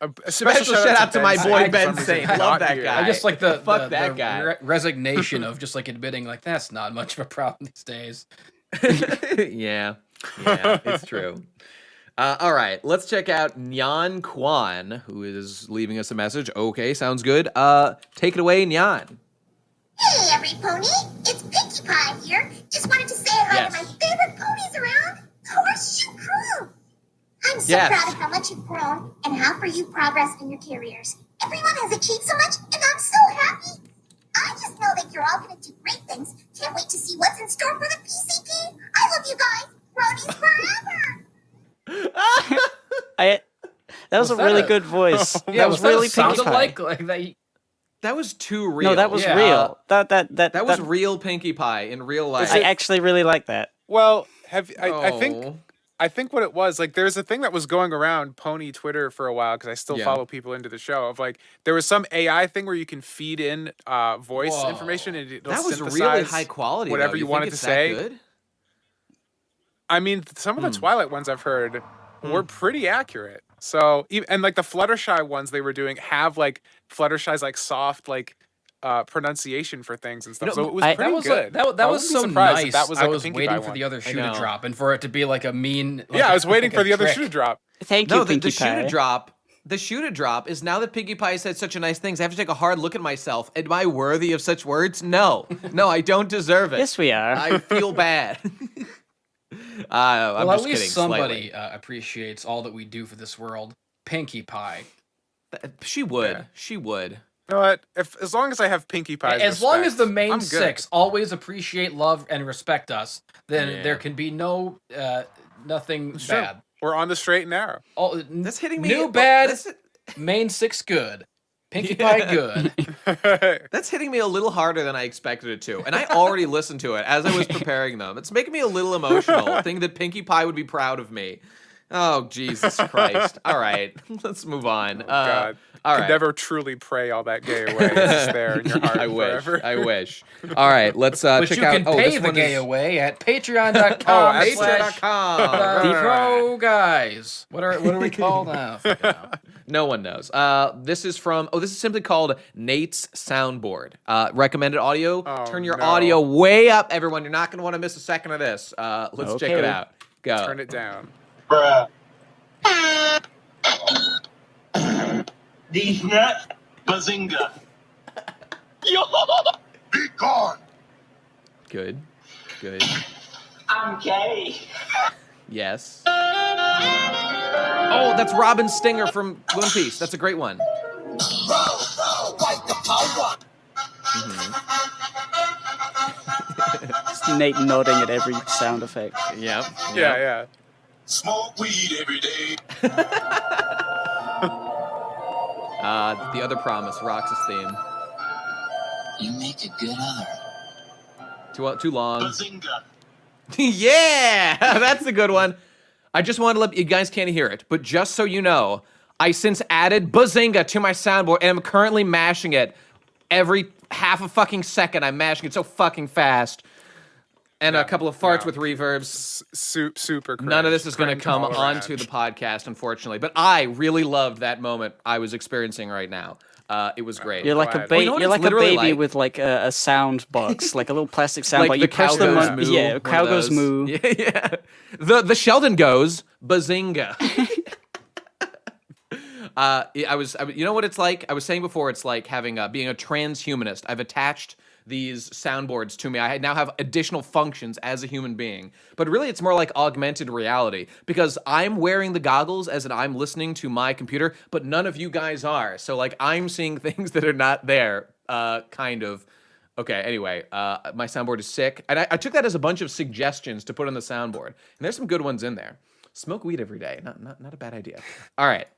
A Special shout out to my boy Saint, Ben for some reason, Saint. not Love that here. guy. I just like the Fuck that guy. resignation of just like admitting like that's not much of a problem these days. yeah, it's true. All right, let's check out Nyan Kwan, who is leaving us a message. Okay, sounds good. Take it away, Nyan. Hey, every pony! It's Pinkie Pie here. Just wanted to say hi Yes. to my favorite ponies around, Horseshoe Crew. I'm so Yes. proud of how much you've grown and how far you've progressed in your careers. Everyone has achieved so much, and I'm so happy. I just know that you're all going to do great things. Can't wait to see what's in store for the PCP. I love you guys. Bronies forever. That was a that really a- good voice. Yeah, that was really sounded Pinkie Pie. like that. That was too real. No, that was Yeah. real. That That was real Pinkie Pie in real life. I actually really like that. Well, Oh. I think what it was, like, there's a thing that was going around Pony Twitter for a while, because I still Yeah. follow people into the show, of like, there was some AI thing where you can feed in voice information and it'll That was synthesize really high quality. whatever though. you think wanted it's to that say. Good? I mean, some of the Twilight ones I've heard were pretty accurate. So, and like the Fluttershy ones they were doing have like Fluttershy's like soft like pronunciation for things and stuff. So it was pretty That was good. that I was wouldn't be so surprised if nice. that was I like a was Pinkie waiting Pie for one. the other shoe to know. drop and for it to be like a mean. Like, Yeah, I was waiting like for a the other trick. shoe to drop. Thank you, No, Pinkie the shoe Pie. to drop. The shoe to drop is now that Pinkie Pie said such a nice things. I have to take a hard look at myself. Am I worthy of such words? No, no, I don't deserve it. Yes, we are. I feel bad. I'm Well, just at least kidding. somebody Slightly. appreciates all that we do for this world. Pinkie Pie. She would. Yeah. She would. You know what? As long as I have Pinkie Pie's As long as the respect, main I'm good. six always appreciate, love, and respect us, then Yeah. there can be no nothing It's true. bad. We're on the straight and narrow. All, That's hitting me. New bad, That's, main six good. Pinkie Pie good. that's hitting me a little harder than I expected it to. And I already listened to it as I was preparing them. It's making me a little emotional, thinking that Pinkie Pie would be proud of me. Oh, Jesus Christ. All right. Let's move on. God. All Could right. never truly pray all that gay away. It's just there in your heart I wish. forever. I wish. All right. Let's But check you out. can oh, pay this the one gay is away at patreon.com. Patreon.com. The Pro Guys. What are we called now? No one knows. This is from. Oh, this is simply called Nate's Soundboard. Recommended audio. Oh, Turn your no. audio way up, everyone. You're not going to want to miss a second of this. Let's check it Okay. out. Go. Turn it down. Bruh. These nuts, bazinga. Yo! Be gone! Good. Good. I'm gay. Yes. Oh, that's Robin Stinger from One Piece. That's a great one. Fight the power. It's Nate nodding at every sound effect. Yep. Yeah. Smoke weed every day. The Other Promise, Rox's theme. You make a good other. Too long. Bazinga. Yeah, that's a good one. I just want to let you guys can't hear it, but just so you know, I since added Bazinga to my soundboard and I'm currently mashing it every half a fucking second. I'm mashing it so fucking fast. And a couple of farts with reverbs. Super cringe. None of this is going to Cringe come all onto around. the podcast, unfortunately. But I really loved that moment I was experiencing right now. It was great. You're like glad. a Well, you know what you're it's like a literally baby like? with like a sound box, like a little plastic sound Like box. the You press cow them goes on, moo. yeah, one cow of goes those. moo. Yeah. The Sheldon goes Bazinga. You know what it's like? I was saying before, it's like having being a transhumanist. I've attached these soundboards to me. I now have additional functions as a human being. But really, it's more like augmented reality because I'm wearing the goggles as in I'm listening to my computer, but none of you guys are. So like I'm seeing things that are not there, kind of. Okay, anyway, my soundboard is sick. And I took that as a bunch of suggestions to put on the soundboard. And there's some good ones in there. Smoke weed every day. Not a bad idea. All right.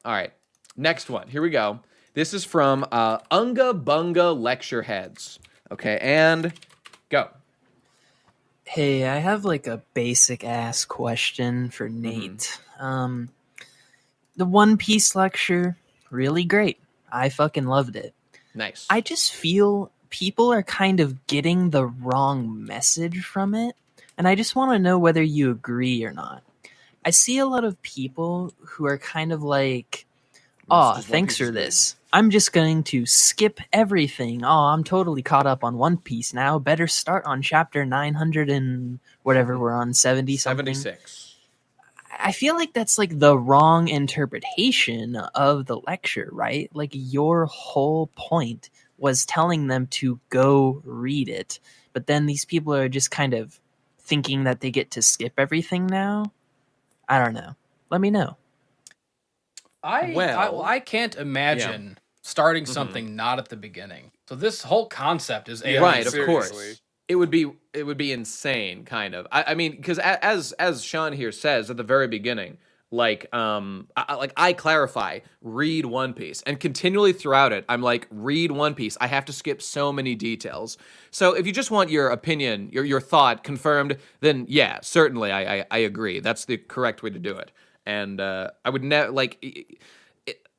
Next one. Here we go. This is from Unga Bunga Lecture Heads. Okay, and go. Hey, I have like a basic ass question for Nate. The One Piece lecture, really great. I fucking loved it. Nice. I just feel people are kind of getting the wrong message from it, and I just want to know whether you agree or not. I see a lot of people who are kind of like, oh, thanks for this. I'm just going to skip everything. Oh, I'm totally caught up on One Piece now. Better start on chapter 900 and whatever we're on, 70 something. 76. I feel like that's like the wrong interpretation of the lecture, right? Like your whole point was telling them to go read it. But then these people are just kind of thinking that they get to skip everything now. I don't know. Let me know. I can't imagine starting something not at the beginning. So this whole concept is alien. Right, of seriously. course. It would be insane, kind of. I mean, because as Sean here says at the very beginning, I clarify, read One Piece, and continually throughout it, I'm like, read One Piece. I have to skip so many details. So if you just want your opinion, your thought confirmed, then yeah, certainly I agree. That's the correct way to do it. And I would never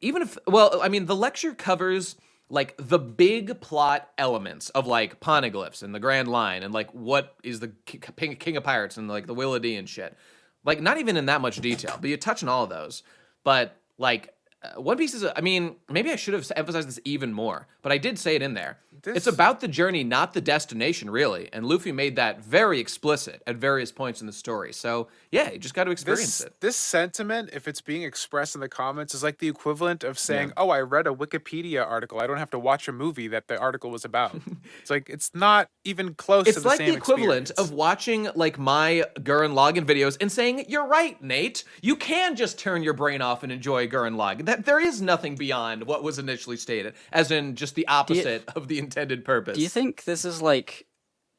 even if, well, I mean, the lecture covers like the big plot elements of like poneglyphs and the Grand Line and like what is the King of Pirates and like the Willadee and shit. Like not even in that much detail, but you touch on all of those. But like One Piece is, I mean, maybe I should have emphasized this even more, but I did say it in there. It's about the journey, not the destination, really. And Luffy made that very explicit at various points in the story. So yeah, you just got to experience it. This sentiment, if it's being expressed in the comments, is like the equivalent of saying, "Oh, I read a Wikipedia article. I don't have to watch a movie that the article was about." It's like it's not even close to the same It's like the equivalent experience. of watching like my Gurren Lagann videos and saying, "You're right, Nate. You can just turn your brain off and enjoy Gurren Lagann. That there is nothing beyond what was initially stated, as in just the opposite of the intended purpose." Do you think this is like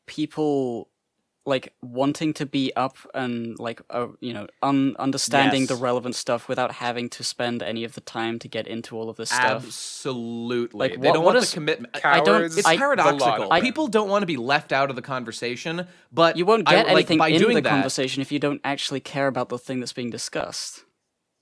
people like wanting to be up and like understanding the Yes. relevant stuff without having to spend any of the time to get into all of this stuff? Absolutely. Like, They don't what want is- the commitment. I don't. It's I- paradoxical. I- People don't want to be left out of the conversation, but You won't get anything by in doing the that, conversation if you don't actually care about the thing that's being discussed.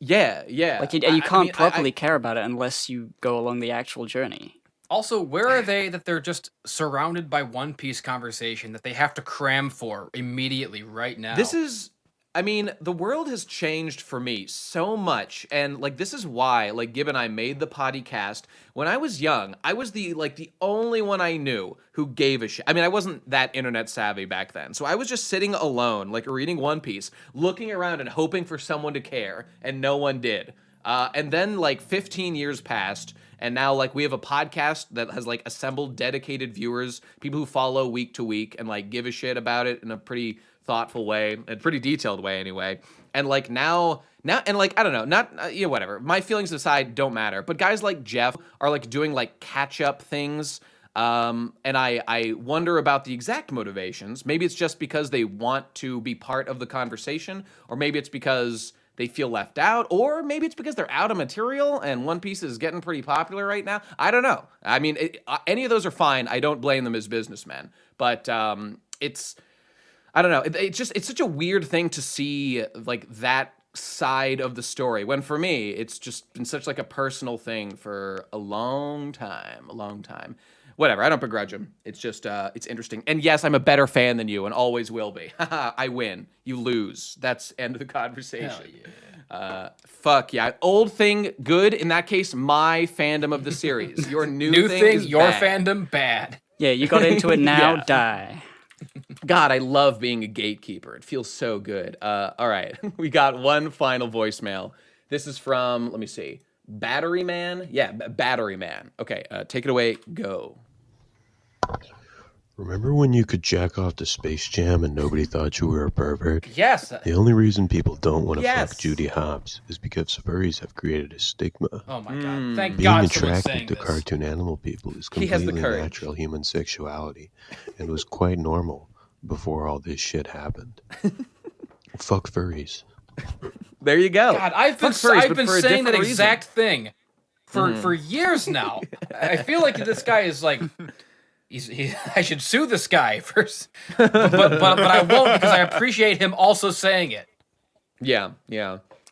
Yeah. Like you can't properly care about it unless you go along the actual journey. Also, where are they that they're just surrounded by One Piece conversation that they have to cram for immediately right now? This is, I mean, the world has changed for me so much, and like this is why, like Gib and I made the podcast. When I was young, I was the only one I knew who gave a shit. I mean, I wasn't that internet savvy back then, so I was just sitting alone, like reading One Piece, looking around and hoping for someone to care, and no one did. And then like 15 years passed. And now, like, we have a podcast that has, like, assembled dedicated viewers, people who follow week to week and, like, give a shit about it in a pretty thoughtful way, a pretty detailed way, anyway. And, like, now, and, like, I don't know, not, whatever. My feelings aside don't matter. But guys like Jeff are, like, doing, like, catch-up things. And I wonder about the exact motivations. Maybe it's just because they want to be part of the conversation, or maybe it's because they feel left out, or maybe it's because they're out of material and One Piece is getting pretty popular right now. I don't know. I mean, any of those are fine. I don't blame them as businessmen, but it's, I don't know. It's such a weird thing to see like that side of the story, when for me, it's just been such like a personal thing for a long time. Whatever, I don't begrudge him. It's just, it's interesting. And yes, I'm a better fan than you and always will be. I win. You lose. That's end of the conversation. Hell yeah. Fuck yeah. Old thing, good. In that case, my fandom of the series. Your new thing is your bad. fandom, bad. Yeah, you got into it now, Yeah. die. God, I love being a gatekeeper. It feels so good. All right. We got one final voicemail. This is from, let me see, Battery Man? Yeah, Battery Man. Okay, take it away. Go. Remember when you could jack off to Space Jam and nobody thought you were a pervert? Yes. The only reason people don't want to Yes. fuck Judy Hopps is because furries have created a stigma. Oh my god. Thank Being God someone's saying attracted to this. cartoon animal people is He has the completely courage. natural human sexuality and was quite normal before all this shit happened. Fuck furries. There you go. God, I've been, Fuck furries, I've but been for a saying that different reason. exact thing for years now. I feel like this guy is like, I should sue this guy first, but I won't because I appreciate him also saying it. Yeah.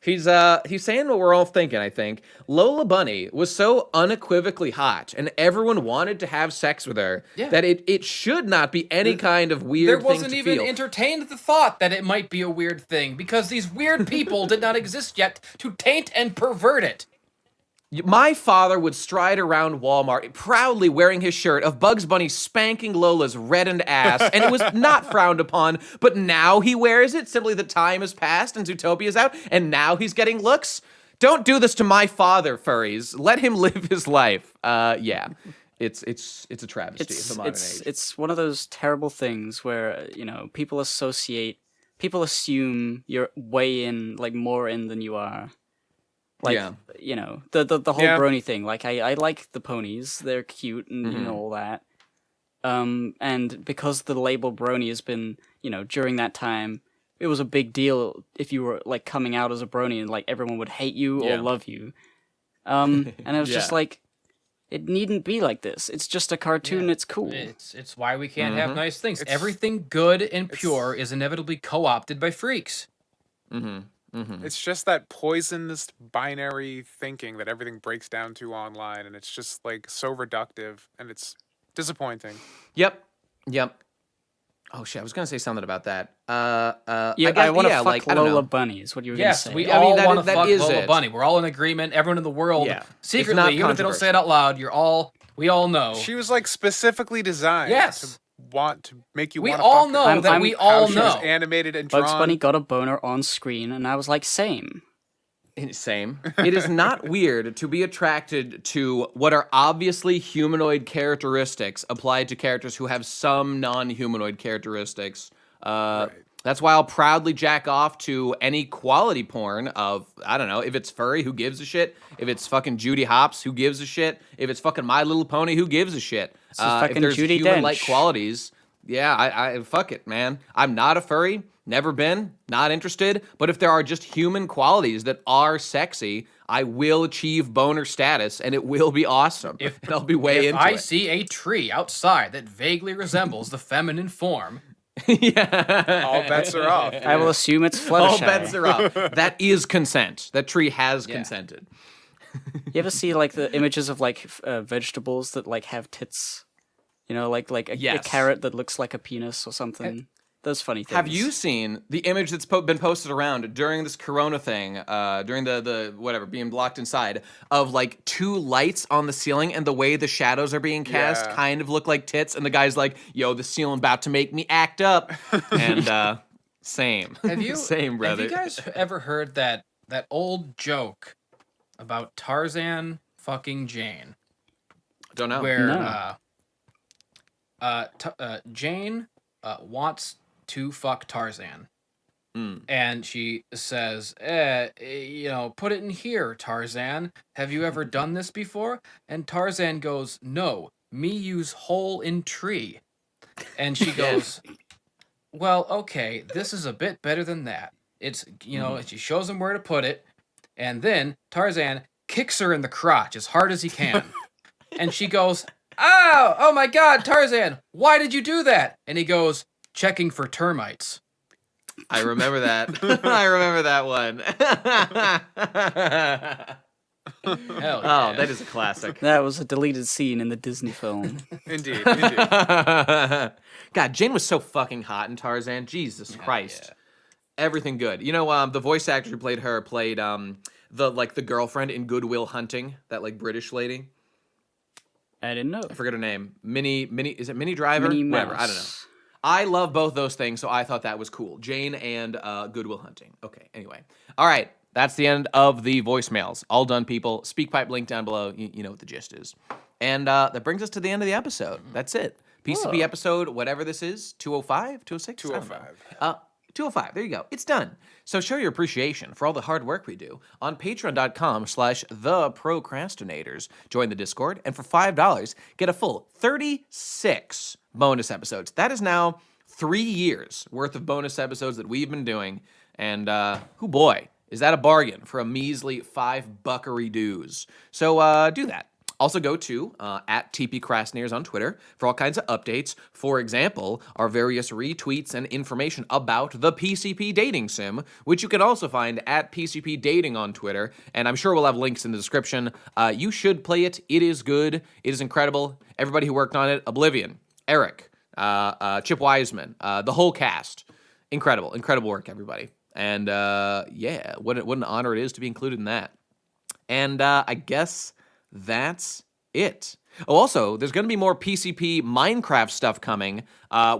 He's saying what we're all thinking, I think. Lola Bunny was so unequivocally hot, and everyone wanted to have sex with her, that it should not be any kind of weird There thing wasn't to even feel. entertained the thought that it might be a weird thing because these weird people did not exist yet to taint and pervert it. My father would stride around Walmart proudly wearing his shirt of Bugs Bunny spanking Lola's reddened ass, and it was not frowned upon, but now he wears it, simply the time has passed and Zootopia's out, and now he's getting looks? Don't do this to my father, furries. Let him live his life. Yeah. It's a travesty of the modern age. It's one of those terrible things where, people assume you're way in, like, more in than you are. Like, Yeah. The whole Yeah. brony thing. Like, I like the ponies. They're cute and, all that. And because the label brony has been, during that time, it was a big deal if you were like coming out as a brony and like everyone would hate you or love you. And it was just like, it needn't be like this. It's just a cartoon. It's cool. It's why we can't have nice things. Everything good and pure is inevitably co-opted by freaks. It's just that poisonous binary thinking that everything breaks down to online, and it's just like so reductive, and it's disappointing. Yep. Oh shit! I was gonna say something about that. I want to fuck Lola Bunny. Is what you were gonna say. Yes, we all want to fuck Lola Bunny. We're all in agreement. Everyone in the world, secretly, even if they don't say it out loud, we all know. She was like specifically designed. Yes. Want to make you. We want all to know fuck her. that. We all know. Animated and drawn. Bugs Bunny got a boner on screen, and I was like, same. Same. It is not weird to be attracted to what are obviously humanoid characteristics applied to characters who have some non-humanoid characteristics. That's why I'll proudly jack off to any quality porn of, I don't know, if it's furry, who gives a shit? If it's fucking Judy Hopps, who gives a shit? If it's fucking My Little Pony, who gives a shit? If there's Judi human-like Dench. qualities, I fuck it, man. I'm not a furry. Never been, not interested, but if there are just human qualities that are sexy, I will achieve boner status, and it will be awesome. And I'll be way into it. If I see a tree outside that vaguely resembles the feminine form, all bets are off. I will assume it's Fluttershy. All bets are off. That is consent. That tree has consented. You ever see like the images of like vegetables that like have tits? You know, like a carrot that looks like a penis or something. Those funny things. Have you seen the image that's been posted around during this Corona thing, during the whatever, being blocked inside, of like two lights on the ceiling and the way the shadows are being cast kind of look like tits, and the guy's like, yo, the ceiling about to make me act up. And same. Same, brother. Have you guys ever heard that old joke about Tarzan fucking Jane? Don't know. Where Jane wants to fuck Tarzan. And she says, put it in here, Tarzan. Have you ever done this before? And Tarzan goes, no, me use hole in tree. And she goes, well, okay, this is a bit better than that. It's, and she shows him where to put it. And then Tarzan kicks her in the crotch as hard as he can. And she goes, oh my God, Tarzan, why did you do that? And he goes, checking for termites. I remember that. I remember that one. Hell yeah. Oh, that is a classic. That was a deleted scene in the Disney film. Indeed. God, Jane was so fucking hot in Tarzan. Jesus Christ. Yeah. Everything good. You know, the voice actor who played her played the girlfriend in Good Will Hunting, that like British lady. I didn't know. I forget her name. Is it Minnie Driver? Minnie Mouse. Whatever, I don't know. I love both those things, so I thought that was cool. Jane and Good Will Hunting. Okay, anyway. All right, that's the end of the voicemails. All done, people. SpeakPipe link down below. You know what the gist is. And that brings us to the end of the episode. That's it. PCP episode, whatever this is, 205, 206? 205. 205. There you go. It's done. So show your appreciation for all the hard work we do on patreon.com/theprocrastinators. Join the Discord, and for $5, get a full 36 bonus episodes. That is now 3 years worth of bonus episodes that we've been doing. And, boy, is that a bargain for a measly $5 dues. So do that. Also go to at TP Crastinators on Twitter for all kinds of updates. For example, our various retweets and information about the PCP dating sim, which you can also find at PCP Dating on Twitter. And I'm sure we'll have links in the description. You should play it. It is good. It is incredible. Everybody who worked on it, Oblivion, Eric, Chip Wiseman, the whole cast. Incredible work, everybody. And what an honor it is to be included in that. And I guess that's it. Oh, also, there's going to be more PCP Minecraft stuff coming.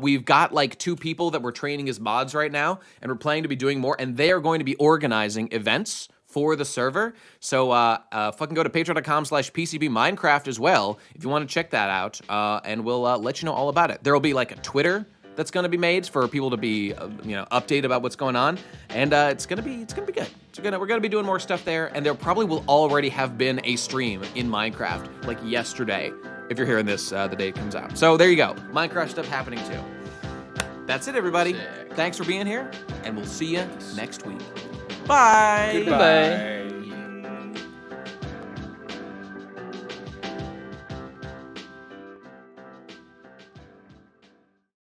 We've got like 2 people that we're training as mods right now, and we're planning to be doing more, and they are going to be organizing events for the server. So fucking go to patreon.com/PCP Minecraft as well if you want to check that out, and we'll let you know all about it. There will be like a Twitter that's going to be made for people to be, updated about what's going on, and it's gonna be good. We're gonna be doing more stuff there, and there probably will already have been a stream in Minecraft like yesterday, if you're hearing this the day it comes out. So there you go, Minecraft stuff happening too. That's it, everybody. Sick. Thanks for being here, and we'll see you next week. Bye. Goodbye.